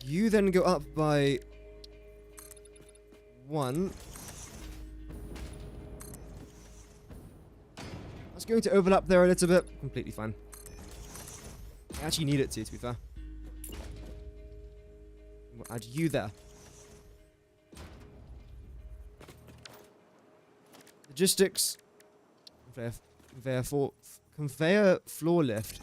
You then go up by 1. That's going to overlap there a little bit. Completely fine. I actually need it to be fair. We'll add you there. Logistics. Conveyor floor lift.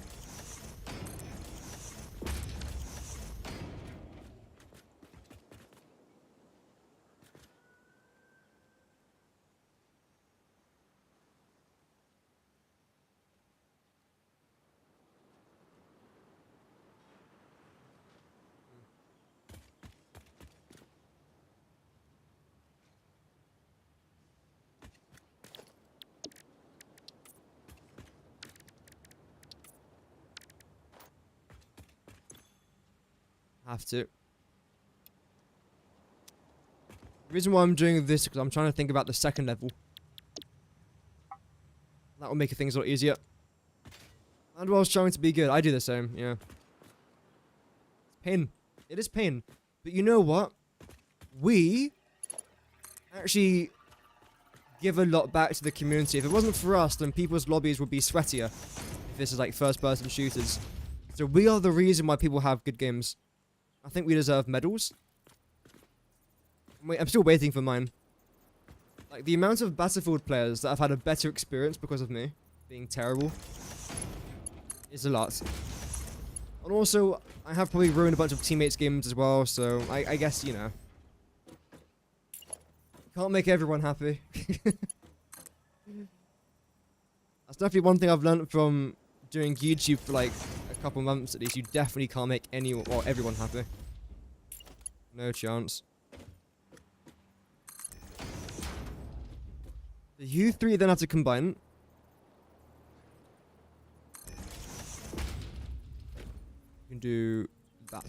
Have to. The reason why I'm doing this is because I'm trying to think about the second level. That will make things a lot easier. And while I was trying to be good, I do the same, yeah. It's pain. It is pain. But you know what? We actually give a lot back to the community. If it wasn't for us, then people's lobbies would be sweatier. If this is like first-person shooters. So we are the reason why people have good games. I think we deserve medals. Wait, I'm still waiting for mine. Like, the amount of Battlefield players that have had a better experience because of me being terrible is a lot. And also, I have probably ruined a bunch of teammates' games as well, so I guess, you know. Can't make everyone happy. That's definitely one thing I've learned from doing YouTube for like a couple months at least. You definitely can't make anyone or everyone happy. No chance. You three then have to combine. You can do that.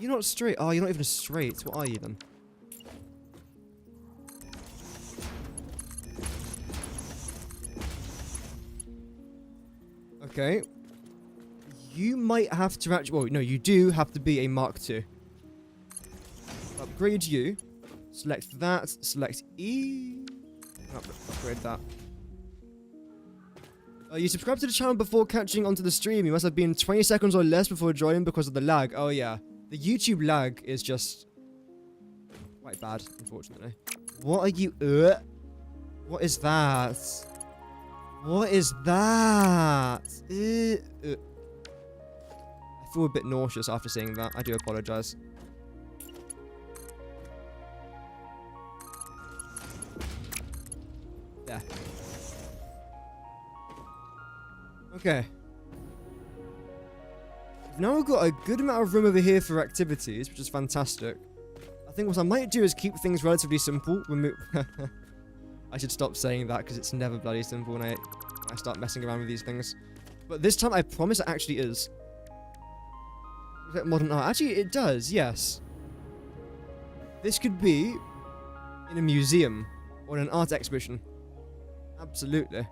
You're not straight. Oh, you're not even straight. What are you then? Okay. You might have to actually... Well, no, you do have to be a Mark II. Upgrade you. Select that. Select E. Upgrade that. You subscribed to the channel before catching onto the stream. You must have been 20 seconds or less before joining because of the lag. Oh, yeah. The YouTube lag is just... quite bad, unfortunately. What are you... What is that? What is that? I feel a bit nauseous after seeing that. I do apologize. There. Okay. Now we've got a good amount of room over here for activities, which is fantastic. I think what I might do is keep things relatively simple. I should stop saying that because it's never bloody simple when I start messing around with these things. But this time I promise it actually is. Modern art. Actually, it does, yes. This could be in a museum or in an art exhibition. Absolutely.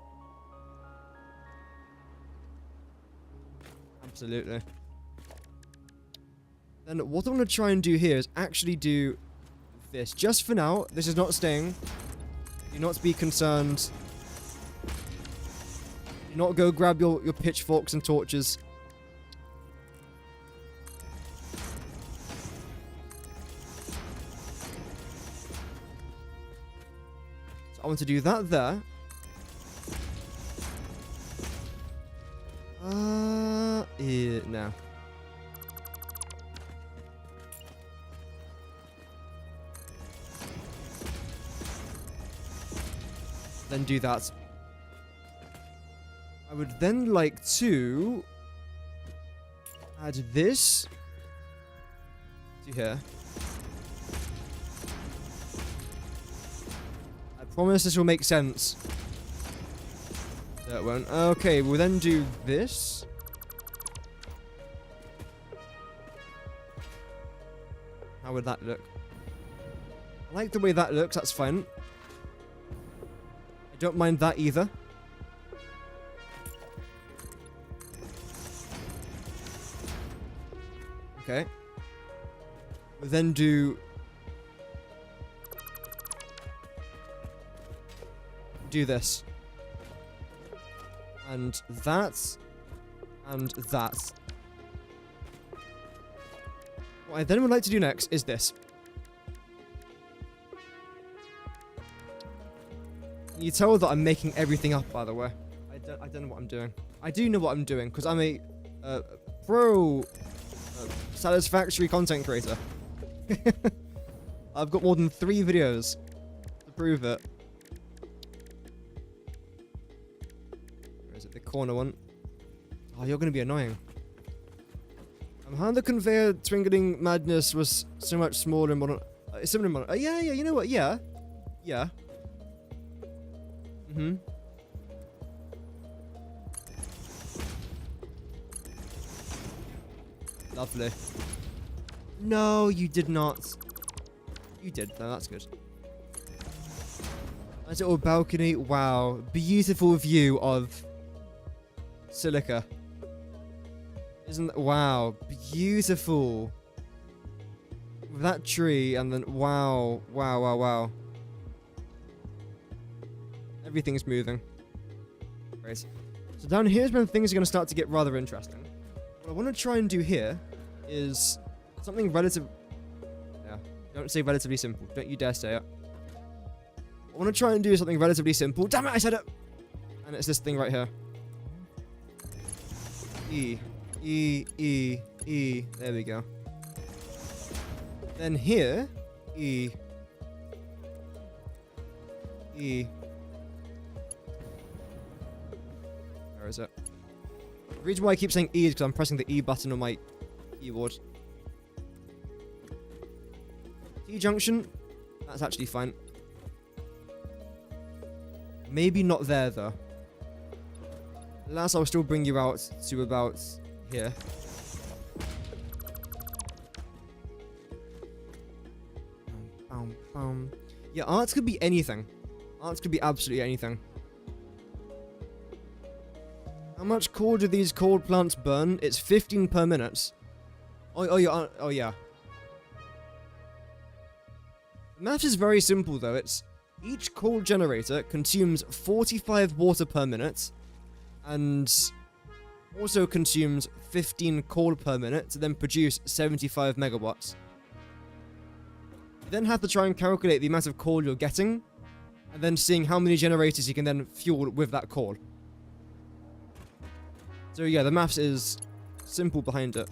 Absolutely. Then what I want to try and do here is actually do this. Just for now, this is not staying. Do not be concerned. Do not go grab your pitchforks and torches. So I want to do that there. No. Then do that. I would then like to add this to here. I promise this will make sense. No, it won't. Okay, we'll then do this. How would that look? I like the way that looks, that's fine. I don't mind that either. Okay. We'll then do this. And that. And that. What I then would like to do next is this. You tell that I'm making everything up, by the way. I don't know what I'm doing. I do know what I'm doing, because I'm a pro Satisfactory content creator. I've got more than 3 videos to prove it. Where is it? The corner one. Oh, you're going to be annoying. How the conveyor twinkling madness was so much smaller in modern... similar in modern... yeah, you know what? Yeah. Yeah. Mm-hmm. Lovely. No, you did not. You did. No, that's good. Nice little balcony. Wow. Beautiful view of Silica. Isn't that... Wow. Beautiful. With that tree and then... Wow. Wow, wow, wow. Everything's moving. Great. So down here's when things are going to start to get rather interesting. What I want to try and do here is something relative... Yeah. Don't say relatively simple. Don't you dare say it. I want to try and do something relatively simple. Damn it, I said it! And it's this thing right here. E. E, E, E. There we go. Then here, E. E. Where is it? The reason why I keep saying E is because I'm pressing the E button on my keyboard. T-junction. That's actually fine. Maybe not there, though. Last, I'll still bring you out to about here. Yeah, art could be anything. Art could be absolutely anything. How much coal do these coal plants burn? It's 15 per minute. Oh yeah. The math is very simple though. It's each coal generator consumes 45 water per minute and also consumes 15 coal per minute to then produce 75 megawatts. You then have to try and calculate the amount of coal you're getting and then seeing how many generators you can then fuel with that coal. So yeah, the maths is simple behind it.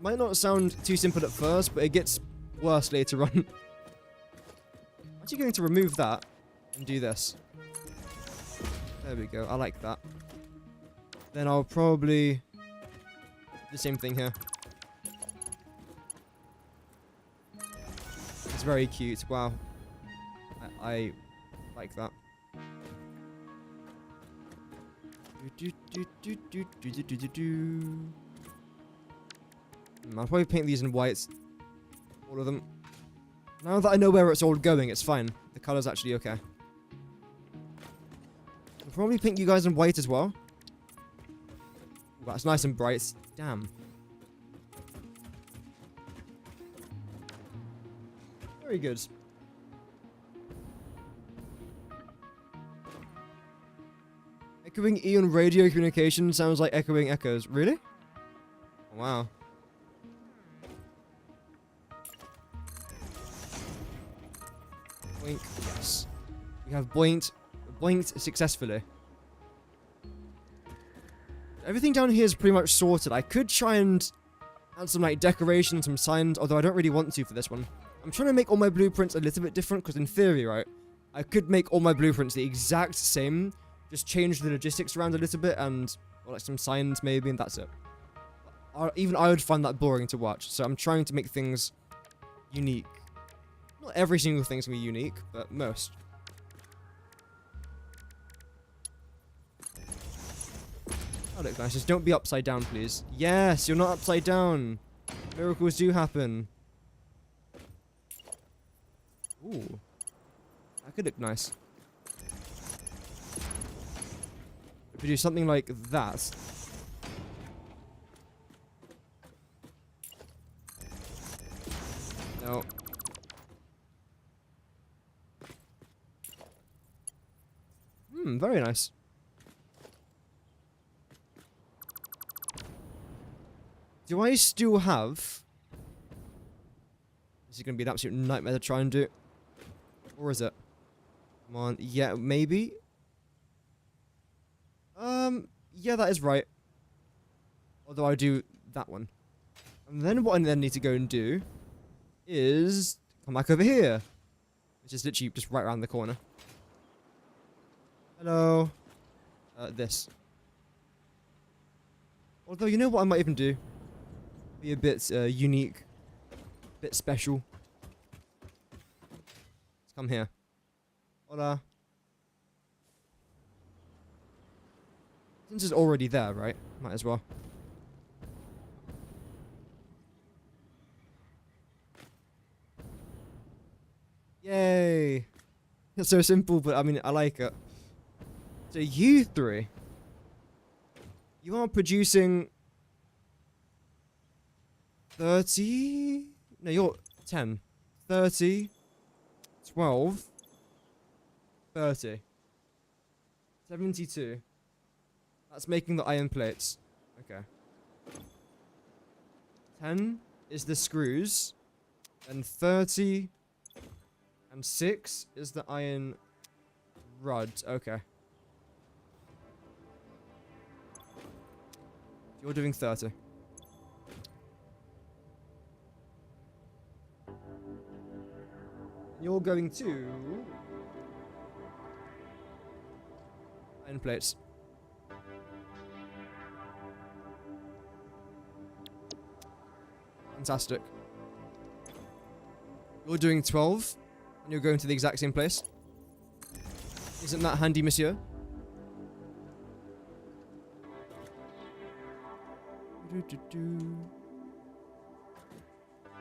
Might not sound too simple at first, but it gets worse later on. I'm actually going to remove that and do this. There we go, I like that. Then I'll probably do the same thing here. It's very cute, wow. I like that. I'll probably paint these in white. All of them. Now that I know where it's all going, it's fine. The color's actually okay. I'll probably paint you guys in white as well. Ooh, that's nice and bright. Damn. Very good. Echoing E on radio communication sounds like echoing echoes. Really? Wow. Boink. Yes. We have boinked successfully. Everything down here is pretty much sorted. I could try and add some like decorations, some signs, although I don't really want to for this one. I'm trying to make all my blueprints a little bit different because in theory, right, I could make all my blueprints the exact same, just change the logistics around a little bit and or like some signs maybe, and that's it. Even I would find that boring to watch, so I'm trying to make things unique. Not every single thing's gonna be unique, but most. Oh, look nice. Just don't be upside down, please. Yes, you're not upside down. Miracles do happen. Ooh. That could look nice. If we do something like that. No. Very nice. Do I still have... This is going to be an absolute nightmare to try and do. Or is it? Come on. Yeah, maybe. Yeah, that is right. Although I do that one. And then what I then need to go and do is come back over here. Which is literally just right around the corner. Hello. This. Although, you know what I might even do? Be a bit unique. A bit special. Let's come here. Hola. Since it's already there, right? Might as well. Yay! It's so simple, but I mean, I like it. So you three, you are producing 30? No, you're 10. 30, 12, 30. 72. That's making the iron plates. Okay. 10 is the screws. And 30 and 6 is the iron rods. Okay. You're doing 30. You're going to... iron plates. Fantastic. You're doing 12, and you're going to the exact same place. Isn't that handy, monsieur?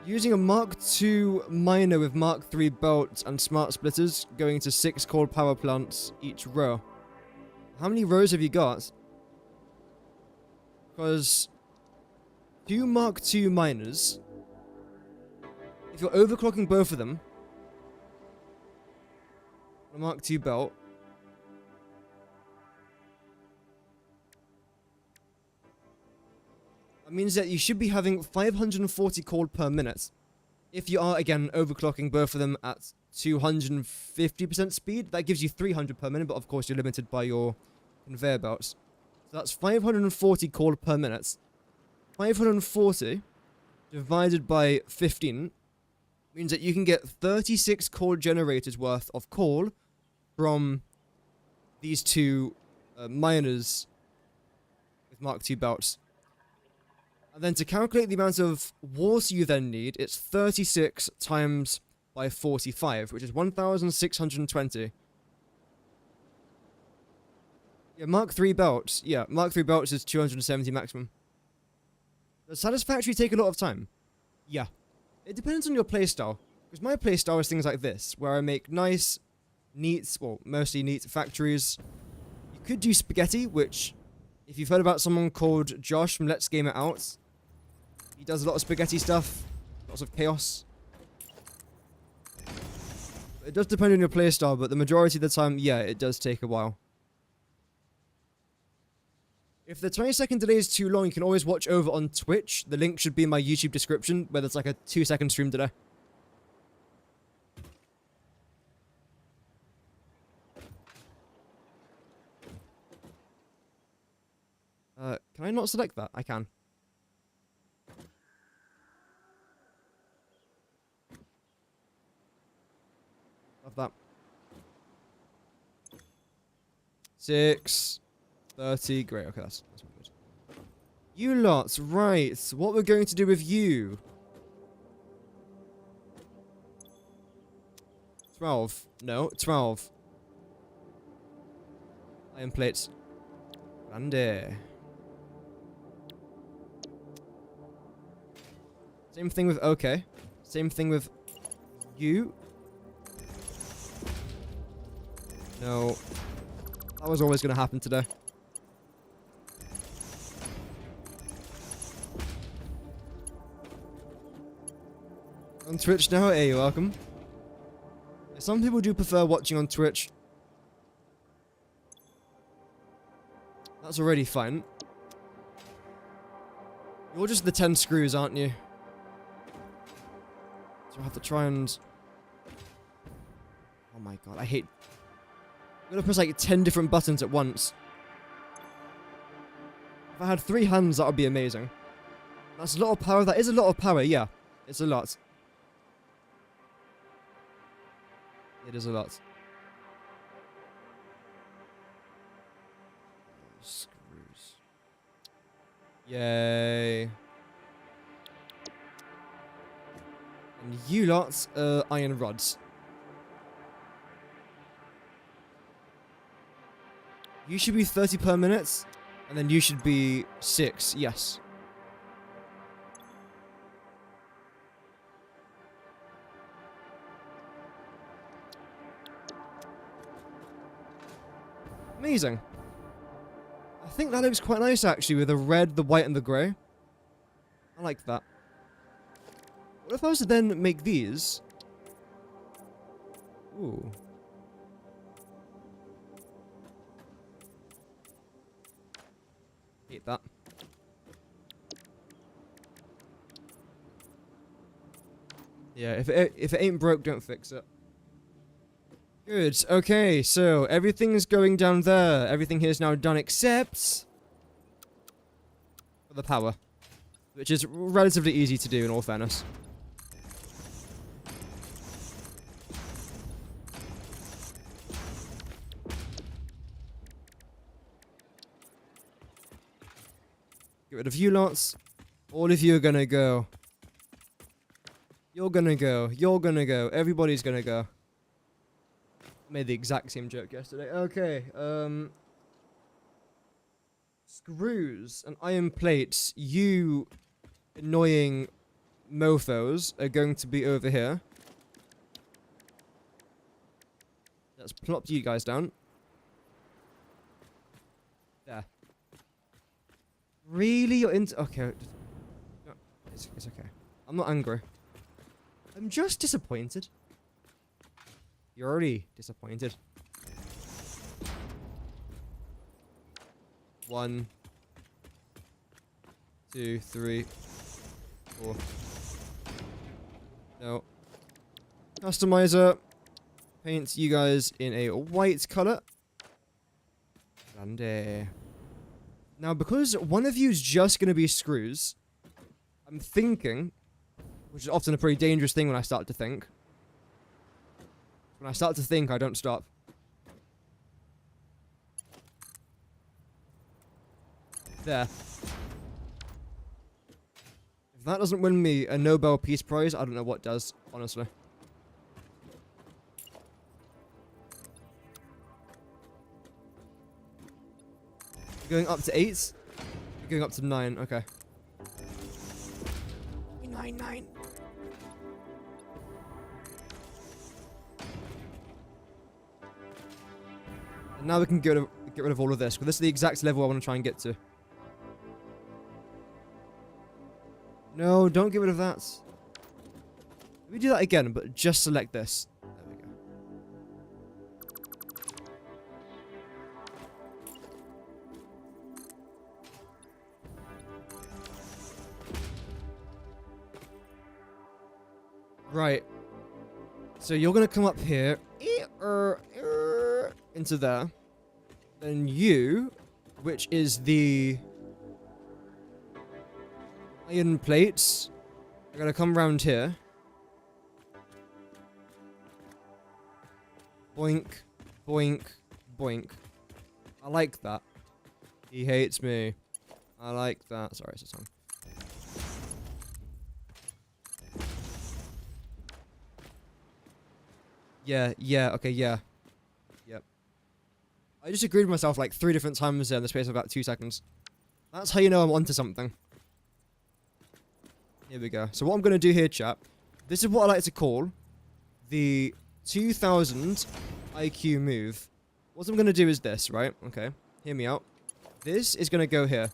Using a Mark II miner with Mark III belts and smart splitters, going to 6 coal power plants each row. How many rows have you got? Because 2 Mark II miners, if you're overclocking both of them, a Mark II belt, that means that you should be having 540 coal per minute. If you are, again, overclocking both of them at 250% speed, that gives you 300 per minute, but of course you're limited by your conveyor belts. So that's 540 coal per minute. 540 divided by 15 means that you can get 36 coal generators worth of coal from these 2 miners with Mark II belts. And then to calculate the amount of water you then need, it's 36 times by 45, which is 1,620. Yeah, Mark III belts. Yeah, Mark III belts is 270 maximum. Does Satisfactory take a lot of time? Yeah. It depends on your playstyle. Because my playstyle is things like this, where I make nice, neat, well, mostly neat factories. You could do spaghetti, which, if you've heard about someone called Josh from Let's Game It Out, he does a lot of spaghetti stuff, lots of chaos. It does depend on your playstyle, but the majority of the time, yeah, it does take a while. If the 20-second delay is too long, you can always watch over on Twitch. The link should be in my YouTube description, where there's like a 2-second stream delay. Can I not select that? I can. Love that. 6:30. Great. Okay, that's good. You lots, right? What we're going to do with you? 12. No, 12. Iron plates. Grande. Same thing with okay. Same thing with you. No. That was always going to happen today. On Twitch now? Hey, you're welcome. Some people do prefer watching on Twitch. That's already fine. You're just the 10 screws, aren't you? So I have to try and... Oh my god, I hate... I'm gonna press like 10 different buttons at once. If I had 3 hands, that would be amazing. That's a lot of power. That is a lot of power, yeah. It's a lot. It is a lot. Screws. Yay. And you lots, iron rods. You should be 30 per minute, and then you should be 6, yes. Amazing. I think that looks quite nice, actually, with the red, the white, and the grey. I like that. What if I was to then make these? Ooh. Hate that. Yeah, if it ain't broke, don't fix it. Good. Okay, so everything's going down there. Everything here is now done except for the power, which is relatively easy to do in all fairness. Get rid of you lots. All of you are gonna go. You're gonna go. You're gonna go. Everybody's gonna go. Made the exact same joke yesterday. Okay, screws and iron plates. You annoying mofos are going to be over here. Let's plop you guys down. There. Really? You're into... Okay. No, it's okay. I'm not angry. I'm just disappointed. You're already disappointed. 1, 2, 3, 4. No. Customizer paints you guys in a white color. Grande. Now, because one of you is just going to be screws, I'm thinking, which is often a pretty dangerous thing when I start to think. When I start to think, I don't stop. There. If that doesn't win me a Nobel Peace Prize, I don't know what does, honestly. You're going up to 8? You're going up to 9, okay. 9. And now we can get rid of all of this, because this is the exact level I want to try and get to. No, don't get rid of that. Let me do that again, but just select this. There we go. Right. So you're going to come up here. Into there. Then you, which is the... iron plates. I'm gonna come round here. Boink, boink, boink. I like that. He hates me. I like that. Sorry, it's a song. Yeah, okay, yeah. Yep. I just agreed with myself like 3 different times there in the space of about 2 seconds. That's how you know I'm onto something. Here we go. So what I'm going to do here, chap, this is what I like to call the 2000 IQ move. What I'm going to do is this, right? Okay, hear me out. This is going to go here.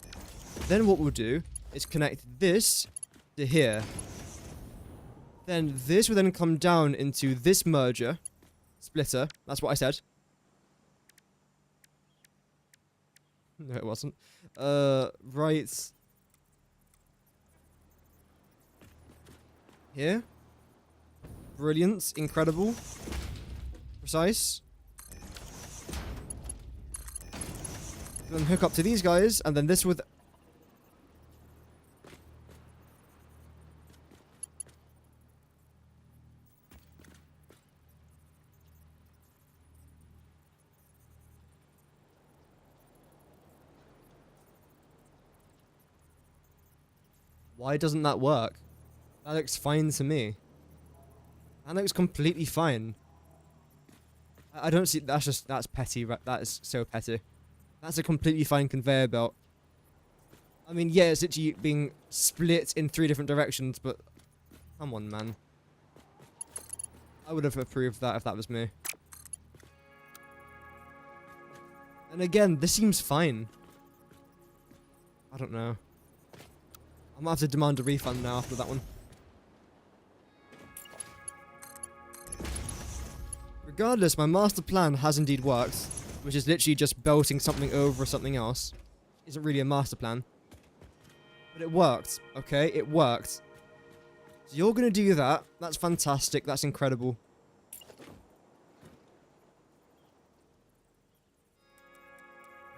Then what we'll do is connect this to here. Then this will then come down into this merger. Splitter. That's what I said. No, it wasn't. Right... here. Brilliant. Incredible. Precise. Then hook up to these guys, and then this with... Why doesn't that work? That looks fine to me. That looks completely fine. I don't see... That's petty. That is so petty. That's a completely fine conveyor belt. I mean, yeah, it's literally being split in 3 different directions, but... Come on, man. I would have approved that if that was me. And again, this seems fine. I don't know. I'm gonna have to demand a refund now after that one. Regardless, my master plan has indeed worked, which is literally just belting something over something else. Isn't really a master plan. But it worked, okay? It worked. So you're gonna do that. That's fantastic. That's incredible.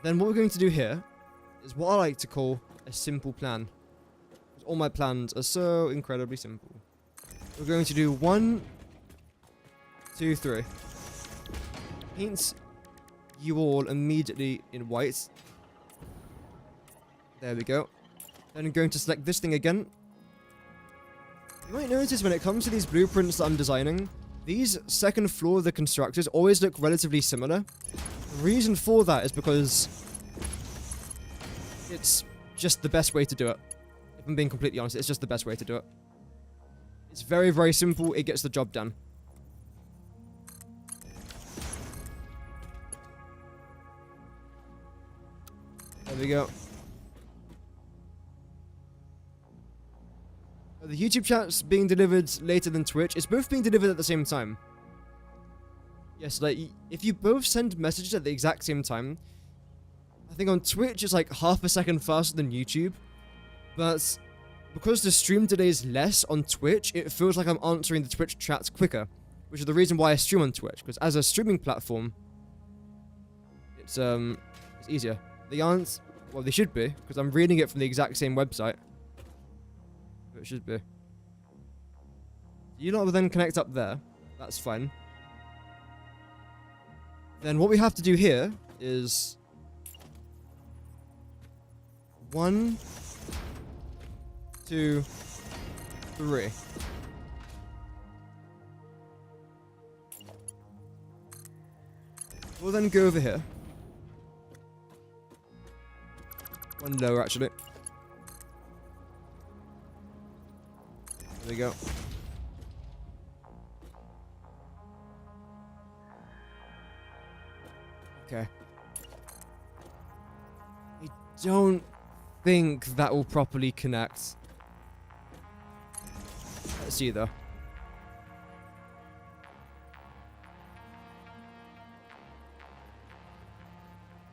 Then what we're going to do here is what I like to call a simple plan. Because all my plans are so incredibly simple. We're going to do 1, 2, 3. Paints you all immediately in white. There we go. Then I'm going to select this thing again. You might notice when it comes to these blueprints that I'm designing, these second floor of the constructors always look relatively similar. The reason for that is because it's just the best way to do it. If I'm being completely honest, it's just the best way to do it. It's very, very simple. It gets the job done. There we go. The YouTube chat's being delivered later than Twitch. It's both being delivered at the same time. Yes, like, if you both send messages at the exact same time, I think on Twitch it's like half a second faster than YouTube. But because the stream delay is less on Twitch, it feels like I'm answering the Twitch chats quicker. Which is the reason why I stream on Twitch. Because as a streaming platform, it's easier. They aren't, well, they should be, because I'm reading it from the exact same website. It should be. You lot will then connect up there. That's fine. Then what we have to do here is 1, 2, 3. We'll then go over here. One lower, actually. There we go. Okay. I don't think that will properly connect. Let's see, though.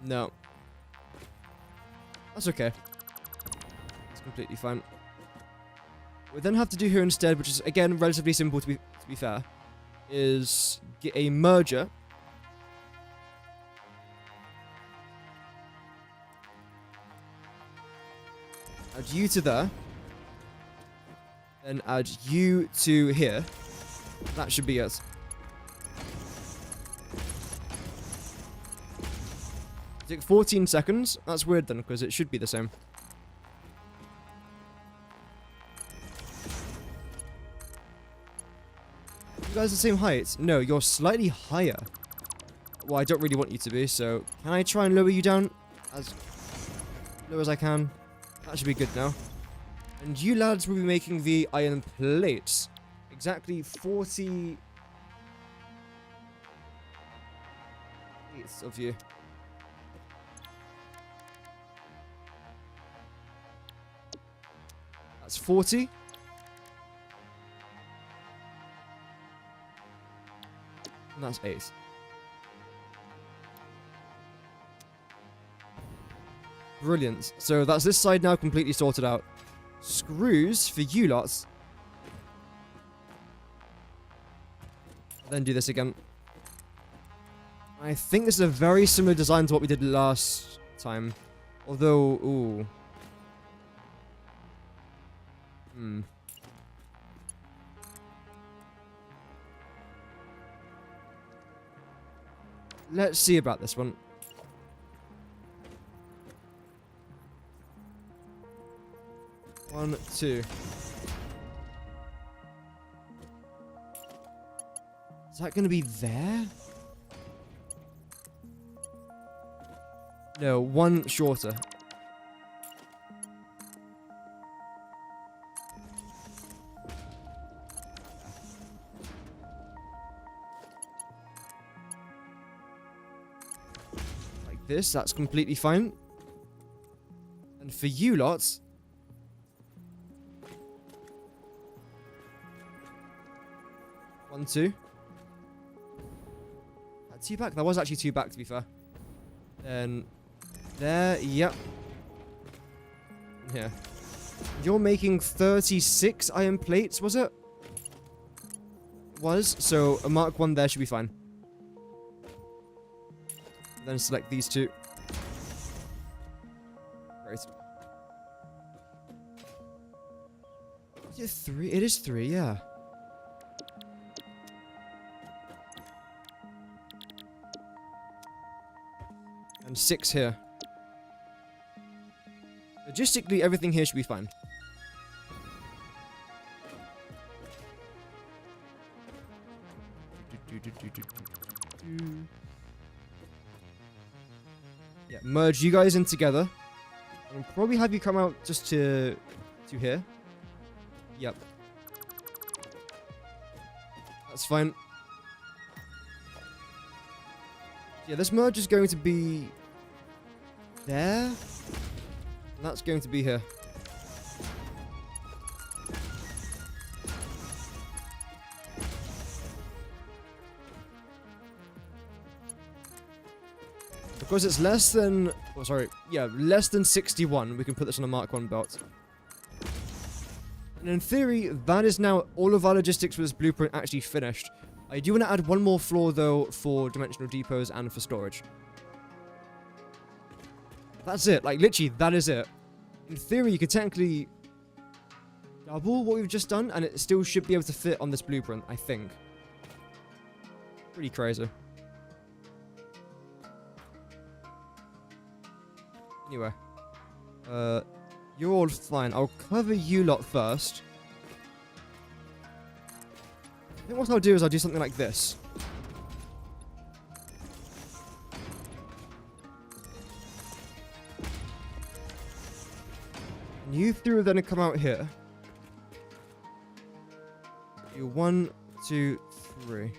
No. That's okay. It's completely fine. What we then have to do here instead, which is again relatively simple to be fair, is get a merger. Add you to there. Then add you to here. That should be it. Take 14 seconds. That's weird then, because it should be the same. You guys are the same height? No, you're slightly higher. Well, I don't really want you to be, so can I try and lower you down as low as I can? That should be good now. And you lads will be making the iron plates. Exactly 40 eighths of you. That's 40. And that's 8. Brilliant. So that's this side now completely sorted out. Screws for you lots. Then do this again. I think this is a very similar design to what we did last time. Although, ooh. Let's see about this one. One, two. Is that going to be there? No, one shorter. Like this, that's completely fine. And for you lots, one, two. Two back? That was actually two back, to be fair. Then there, yep. Here. You're making 36 iron plates, was it? Was, so a mark 1 there should be fine. Then select these two. Great. Is it 3? It is 3, yeah. And 6 here. Logistically, everything here should be fine. Yeah, merge you guys in together. And probably have you come out just to here. Yep. That's fine. Yeah, this merge is going to be there. And that's going to be here. Because it's less than... Oh, sorry. Yeah, less than 61. We can put this on a Mark 1 belt. And in theory, that is now all of our logistics for this blueprint actually finished. I do want to add one more floor, though, for dimensional depots and for storage. That's it. Like, literally, that is it. In theory, you could technically double what we've just done, and it still should be able to fit on this blueprint, I think. Pretty crazy. Anyway. You're all fine. I'll cover you lot first. I think what I'll do is I'll do something like this. And you three are then come out here. You 1, 2, 3.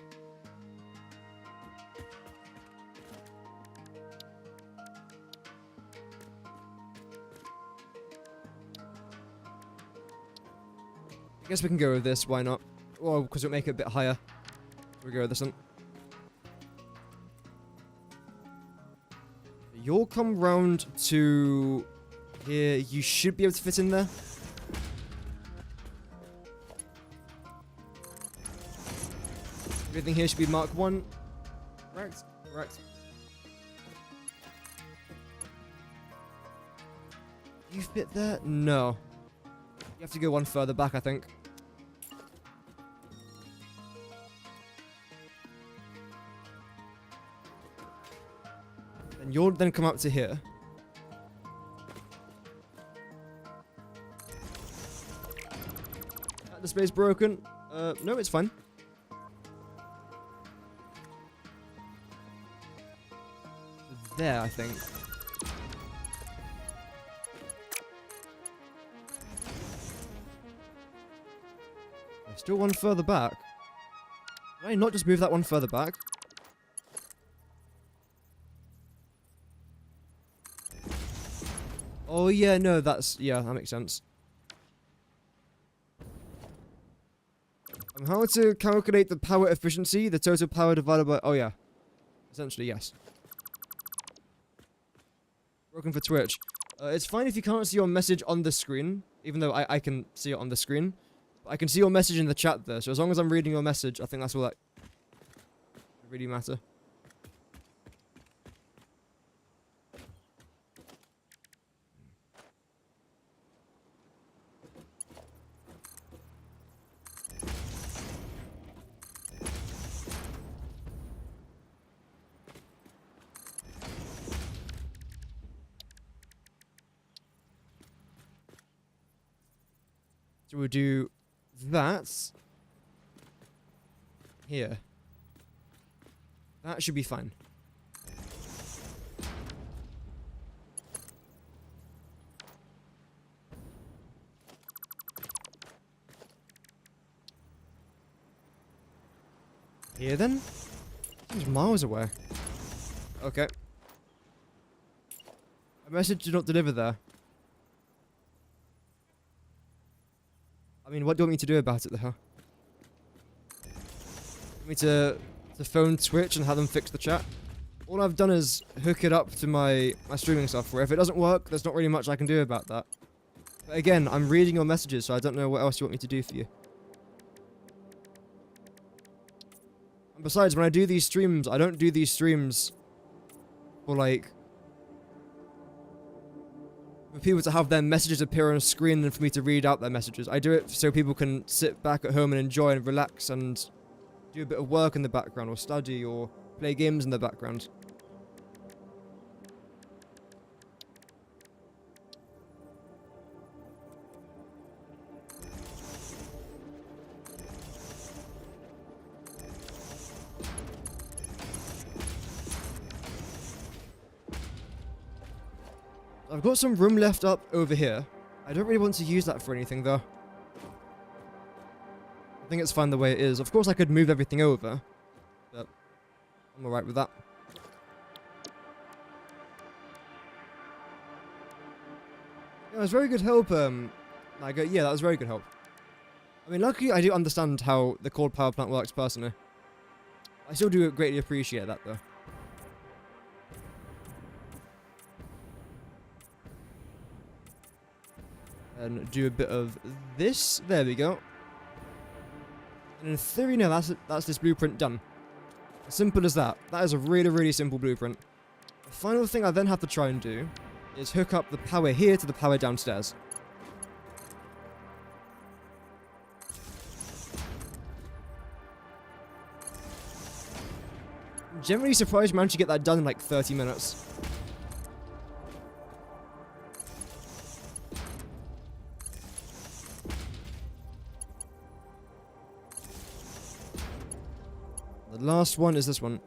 I guess we can go with this, why not? Well, because it'll make it a bit higher. We'll go with this one. You'll come round to here. You should be able to fit in there. Everything here should be Mark 1. Correct. Correct. You fit there? No. You have to go one further back, I think. And you'll then come up to here. That display's broken. No, it's fine. There, I think. Still one further back. Did I not just move that one further back? Oh yeah, no, that's... Yeah, that makes sense. How to calculate the power efficiency, the total power divided by... Oh yeah. Essentially, yes. Broken for Twitch. It's fine if you can't see your message on the screen, even though I can see it on the screen. I can see your message in the chat there, so as long as I'm reading your message, I think that's all that really matter. So we'll do that here. That should be fine. Here then? Seems miles away. Okay. A message did not deliver there. I mean, what do you want me to do about it, though? Want me to phone Twitch and have them fix the chat? All I've done is hook it up to my streaming software. If it doesn't work, there's not really much I can do about that. But again, I'm reading your messages, so I don't know what else you want me to do for you. And besides, when I do these streams, I don't do these streams for, like... for people to have their messages appear on a screen and for me to read out their messages. I do it so people can sit back at home and enjoy and relax and do a bit of work in the background or study or play games in the background. I've got some room left up over here. I don't really want to use that for anything, though. think it's fine the way it is. Of course, I could move everything over, but I'm alright with that. Yeah, it was very good help, yeah, that was very good help. I mean, luckily I do understand how the coal power plant works personally. I still do greatly appreciate that, though. And do a bit of this. There we go. And in theory, now that's this blueprint done. As simple as that. That is a really, really simple blueprint. The final thing I then have to try and do is hook up the power here to the power downstairs. I'm generally surprised I managed to get that done in like 30 minutes. The last one is this one.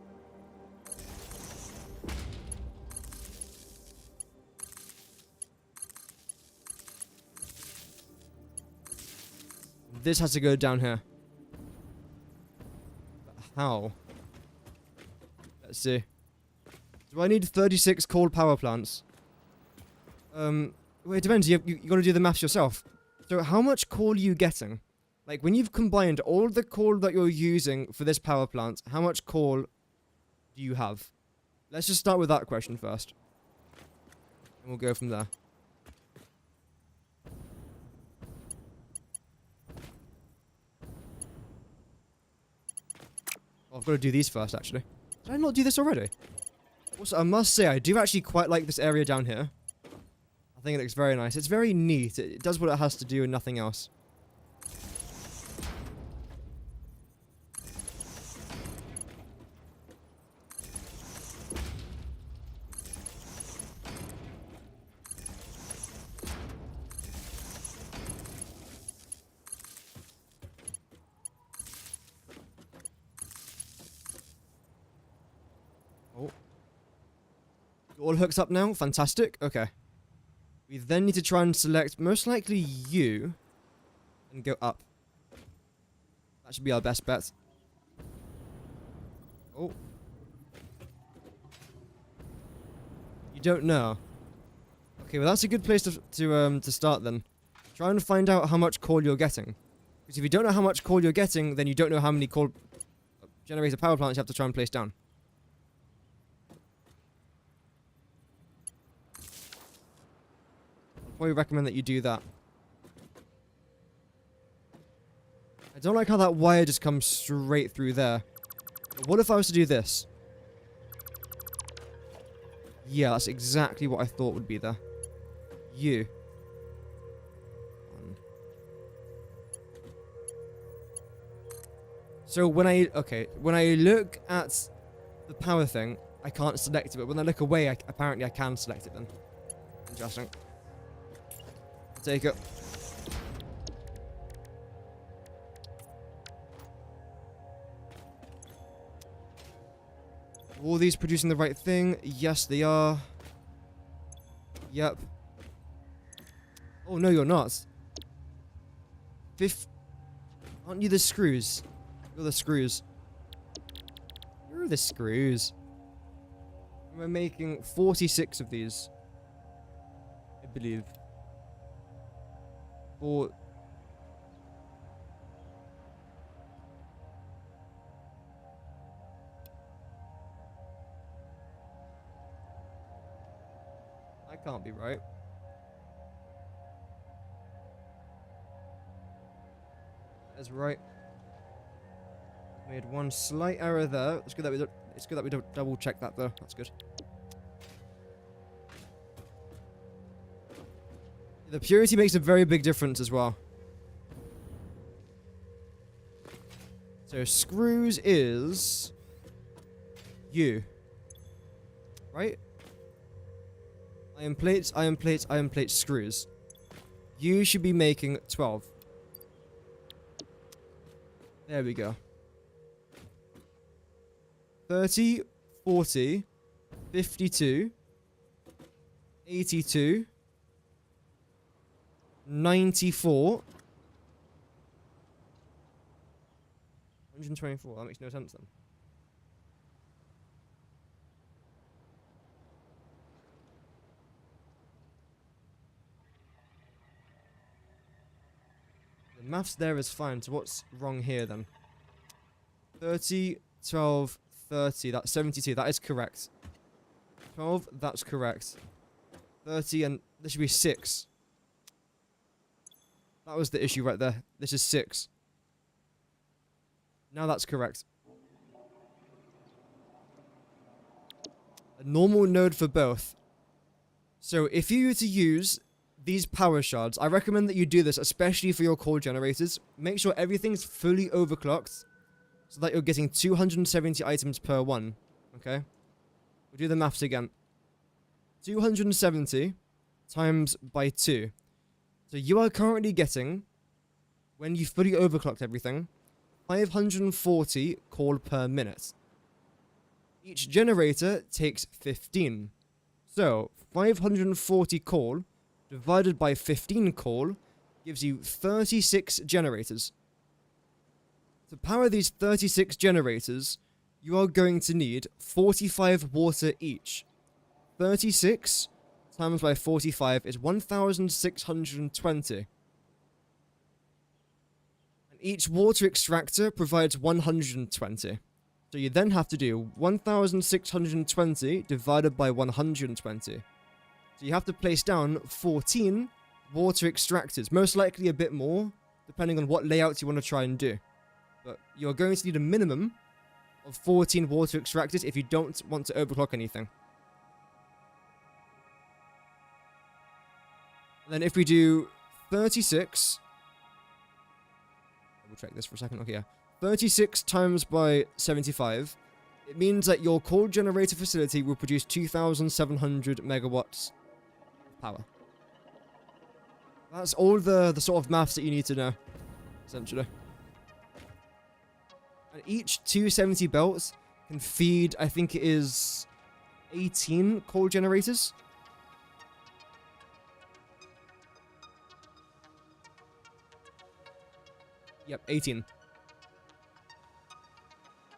This has to go down here. But how? Let's see. Do I need 36 coal power plants? Well, it depends. You got to do the maths yourself. So how much coal are you getting? Like, when you've combined all the coal that you're using for this power plant, how much coal do you have? Let's just start with that question first. And we'll go from there. Oh, I've got to do these first, actually. Did I not do this already? Also, I must say, I do actually quite like this area down here. I think it looks very nice. It's very neat. It does what it has to do and nothing else. Oh. All hooks up now. Fantastic. Okay. We then need to try and select, most likely you, and go up. That should be our best bet. Oh. You don't know. Okay, well that's a good place to start then. Try and find out how much coal you're getting. Because if you don't know how much coal you're getting, then you don't know how many coal generator power plants you have to try and place down. I'd probably recommend that you do that. I don't like how that wire just comes straight through there. But what if I was to do this? Yeah, that's exactly what I thought would be there. You. So when I look at the power thing, I can't select it, but when I look away, apparently I can select it then. Interesting. I'll take it. Are all these producing the right thing? Yes, they are. Yep. Oh, no, you're not. Aren't you the screws? You're the screws. You're the screws. We're making 46 of these. I believe. Or... That can't be right. That's right. Made one slight error there. It's good that we don't double check that though. That's good. The purity makes a very big difference as well. So screws is you. Right? Iron plates, iron plates, iron plates, screws. You should be making 12. There we go. 30, 40, 52, 82, 94, 124. That makes no sense then. The maths there is fine, so what's wrong here then? 30, 12, 30, that's 72, that is correct. 12, that's correct. 30, and this should be 6. That was the issue right there. This is 6. Now that's correct. A normal node for both. So if you were to use these power shards, I recommend that you do this, especially for your core generators. Make sure everything's fully overclocked, so that you're getting 270 items per one. Okay? We'll do the maths again. 270 times by 2. So you are currently getting, when you fully overclocked everything, 540 call per minute. Each generator takes 15. So 540 call divided by 15 call gives you 36 generators. To power these 36 generators, you are going to need 45 water each. 36 times by 45 is 1,620. And each water extractor provides 120. So you then have to do 1,620 divided by 120. So you have to place down 14 water extractors, most likely a bit more, depending on what layouts you want to try and do. But you're going to need a minimum of 14 water extractors if you don't want to overclock anything. And then if we do 36... We'll check this for a second. Okay, yeah. 36 times by 75. It means that your coal generator facility will produce 2,700 megawatts of power. That's all the sort of maths that you need to know, essentially. And each 270 belts can feed, I think it is 18 coal generators. Yep, 18.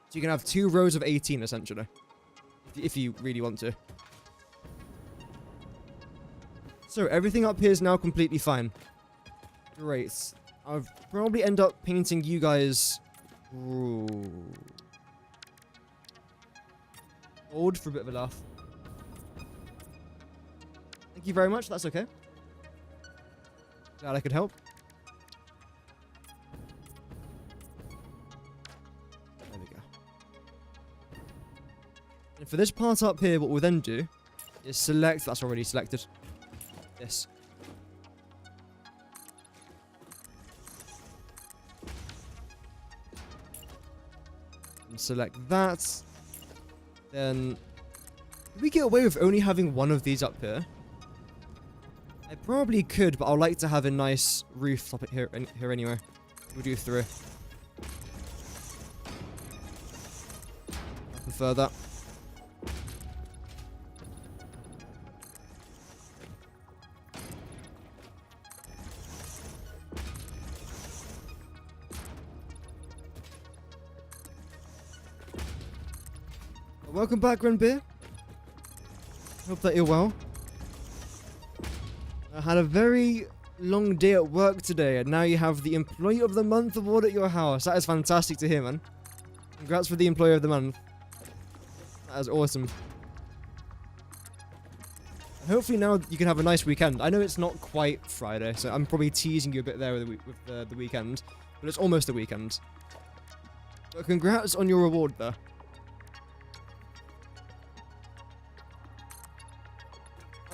So you can have 2 rows of 18, essentially. If you really want to. So, everything up here is now completely fine. Great. I'll probably end up painting you guys... Ooh. Old for a bit of a laugh. Thank you very much, that's okay. Glad I could help. There we go. And for this part up here, what we'll then do is select... That's already selected. This. And select that. Then... Can we get away with only having one of these up here? I probably could, but I'd like to have a nice rooftop here anyway. We'll do 3. I prefer that. Welcome back, Grandbeer. Hope that you're well. I had a very long day at work today, and now you have the Employee of the Month award at your house. That is fantastic to hear, man. Congrats for the Employee of the Month. That is awesome. Hopefully now you can have a nice weekend. I know it's not quite Friday, so I'm probably teasing you a bit there with the weekend, but it's almost a weekend. But congrats on your reward there.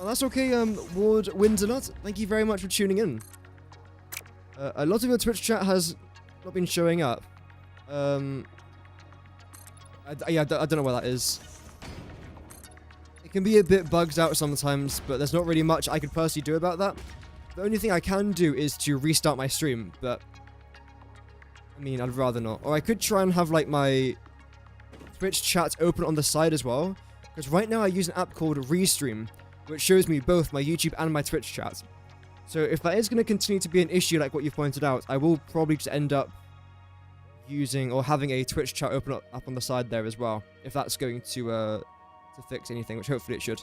Oh, that's okay, Ward wins a lot. Thank you very much for tuning in. A lot of your Twitch chat has not been showing up. I don't know where that is. It can be a bit bugged out sometimes, but there's not really much I could personally do about that. The only thing I can do is to restart my stream, but... I mean, I'd rather not. Or I could try and have, like, my Twitch chat open on the side as well. Because right now I use an app called Restream, which shows me both my YouTube and my Twitch chat. So if that is going to continue to be an issue like what you've pointed out, I will probably just end up using or having a Twitch chat open up on the side there as well, if that's going to fix anything, which hopefully it should.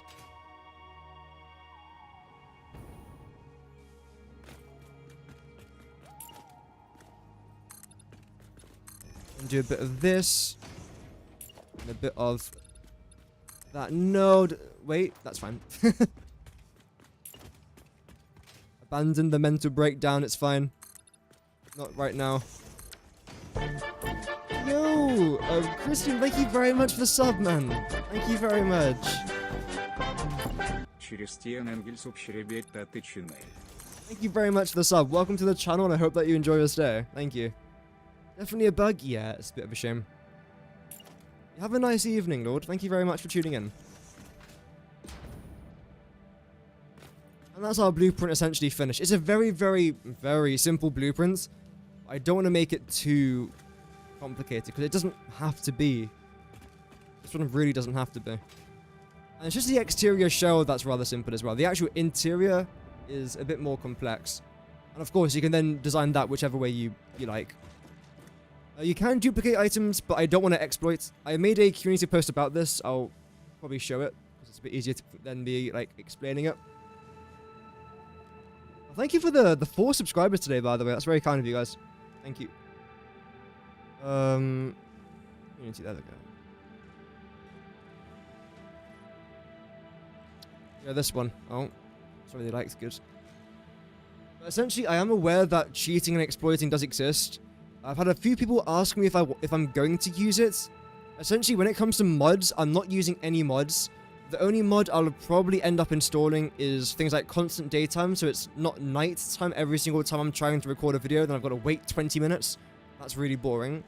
And do a bit of this. And a bit of that. No, wait, that's fine. Abandon the mental breakdown, it's fine. Not right now. Yo! Christian, thank you very much for the sub, man. Thank you very much. Thank you very much for the sub. Welcome to the channel, and I hope that you enjoy your stay. Thank you. Definitely a bug? Yeah, it's a bit of a shame. Have a nice evening, Lord. Thank you very much for tuning in. And that's our blueprint essentially finished. It's a very, very, very simple blueprint. I don't want to make it too complicated, because it doesn't have to be. This one really doesn't have to be. And it's just the exterior shell that's rather simple as well. The actual interior is a bit more complex. And of course, you can then design that whichever way you like. You can duplicate items, but I don't want to exploit. I made a community post about this. I'll probably show it, because it's a bit easier than me like explaining it. Well, thank you for the 4 subscribers today, by the way. That's very kind of you guys. Thank you. Community, there we go. Yeah, this one. Oh, that's what they liked. Good. But essentially, I am aware that cheating and exploiting does exist. I've had a few people ask me if I'm going to use it. Essentially, when it comes to mods, I'm not using any mods. The only mod I'll probably end up installing is things like constant daytime, so it's not night time every single time I'm trying to record a video, then I've got to wait 20 minutes. That's really boring.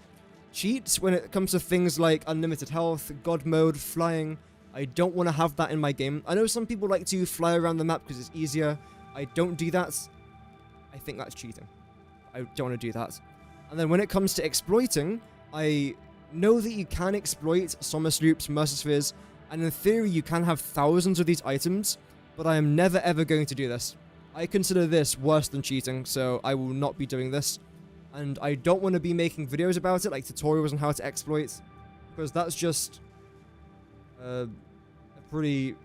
Cheats, when it comes to things like unlimited health, god mode, flying, I don't want to have that in my game. I know some people like to fly around the map because it's easier. I don't do that. I think that's cheating. I don't want to do that. And then when it comes to exploiting, I know that you can exploit Summer Sloops, Mercer Spheres, and in theory you can have thousands of these items, but I am never ever going to do this. I consider this worse than cheating, so I will not be doing this. And I don't want to be making videos about it, like tutorials on how to exploit, because that's just a pretty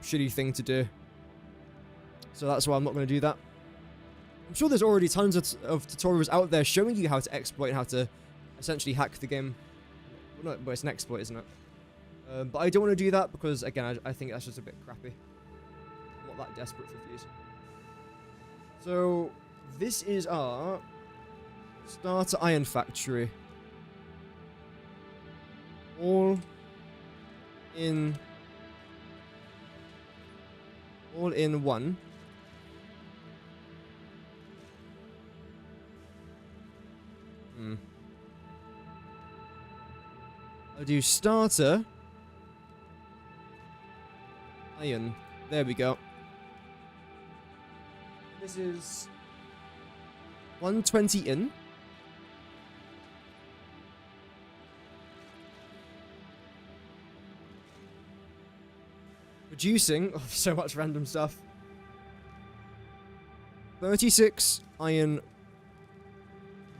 shitty thing to do. So that's why I'm not going to do that. I'm sure there's already tons of tutorials out there showing you how to exploit and how to essentially hack the game. Well, no, but it's an exploit, isn't it? But I don't want to do that because, again, I think that's just a bit crappy. I'm not that desperate for views. So, this is our starter iron factory. All in one. I'll do starter iron. There we go. This is 120 in. Producing so much random stuff. 36 iron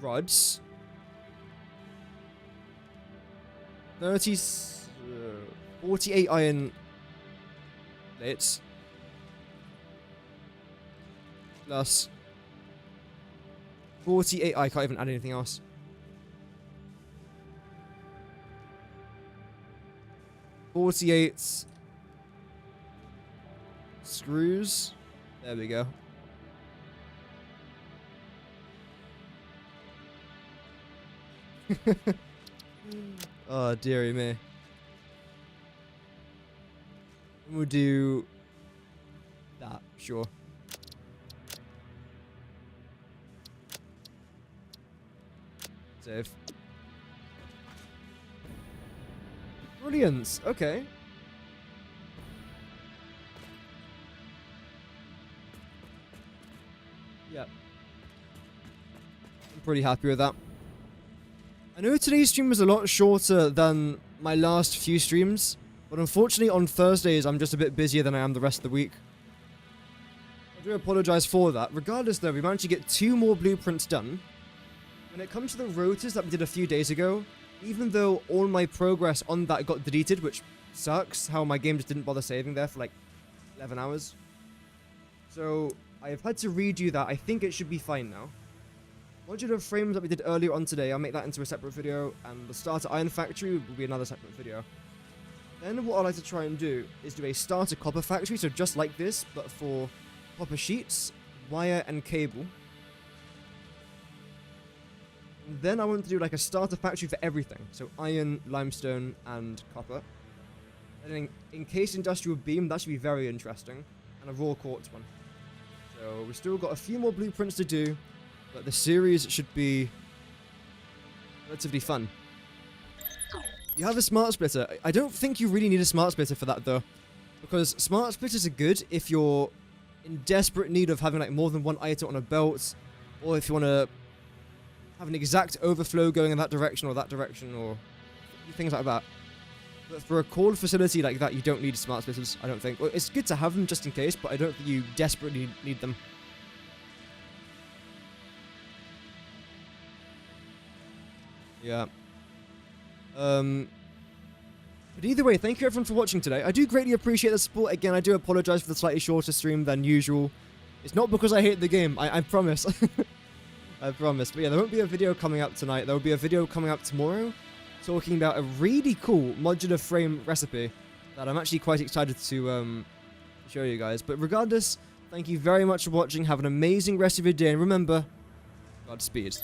rods. 48 iron plates. Plus 48, I can't even add anything else. 48 screws. There we go. Oh, dearie me. We'll do that, sure. Save. Brilliant. Okay. Yep. I'm pretty happy with that. I know today's stream was a lot shorter than my last few streams, but unfortunately on Thursdays I'm just a bit busier than I am the rest of the week. I do apologize for that. Regardless though, we managed to get 2 more blueprints done. when it comes to the rotors that we did a few days ago, even though all my progress on that got deleted, which sucks, how my game just didn't bother saving there for like 11 hours. So I've had to redo that. I think it should be fine now. Modular frames that we did earlier on today, I'll make that into a separate video, and the starter iron factory will be another separate video. Then what I'd like to try and do is do a starter copper factory, so just like this, but for copper sheets, wire, and cable. And then I want to do like a starter factory for everything, so iron, limestone, and copper. And then encased industrial beam, that should be very interesting, and a raw quartz one. So we've still got a few more blueprints to do, but the series should be relatively fun. You have a smart splitter. I don't think you really need a smart splitter for that though, because smart splitters are good if you're in desperate need of having like more than one item on a belt, or if you want to have an exact overflow going in that direction or things like that. But for a cold facility like that, you don't need smart splitters, I don't think. Well, it's good to have them just in case, but I don't think you desperately need them. Yeah. But either way, thank you everyone for watching today. I do greatly appreciate the support. Again, I do apologize for the slightly shorter stream than usual. It's not because I hate the game, I promise. I promise. But yeah, there won't be a video coming up tonight. There will be a video coming up tomorrow talking about a really cool modular frame recipe that I'm actually quite excited to show you guys. But regardless, thank you very much for watching. Have an amazing rest of your day, and remember, Godspeed.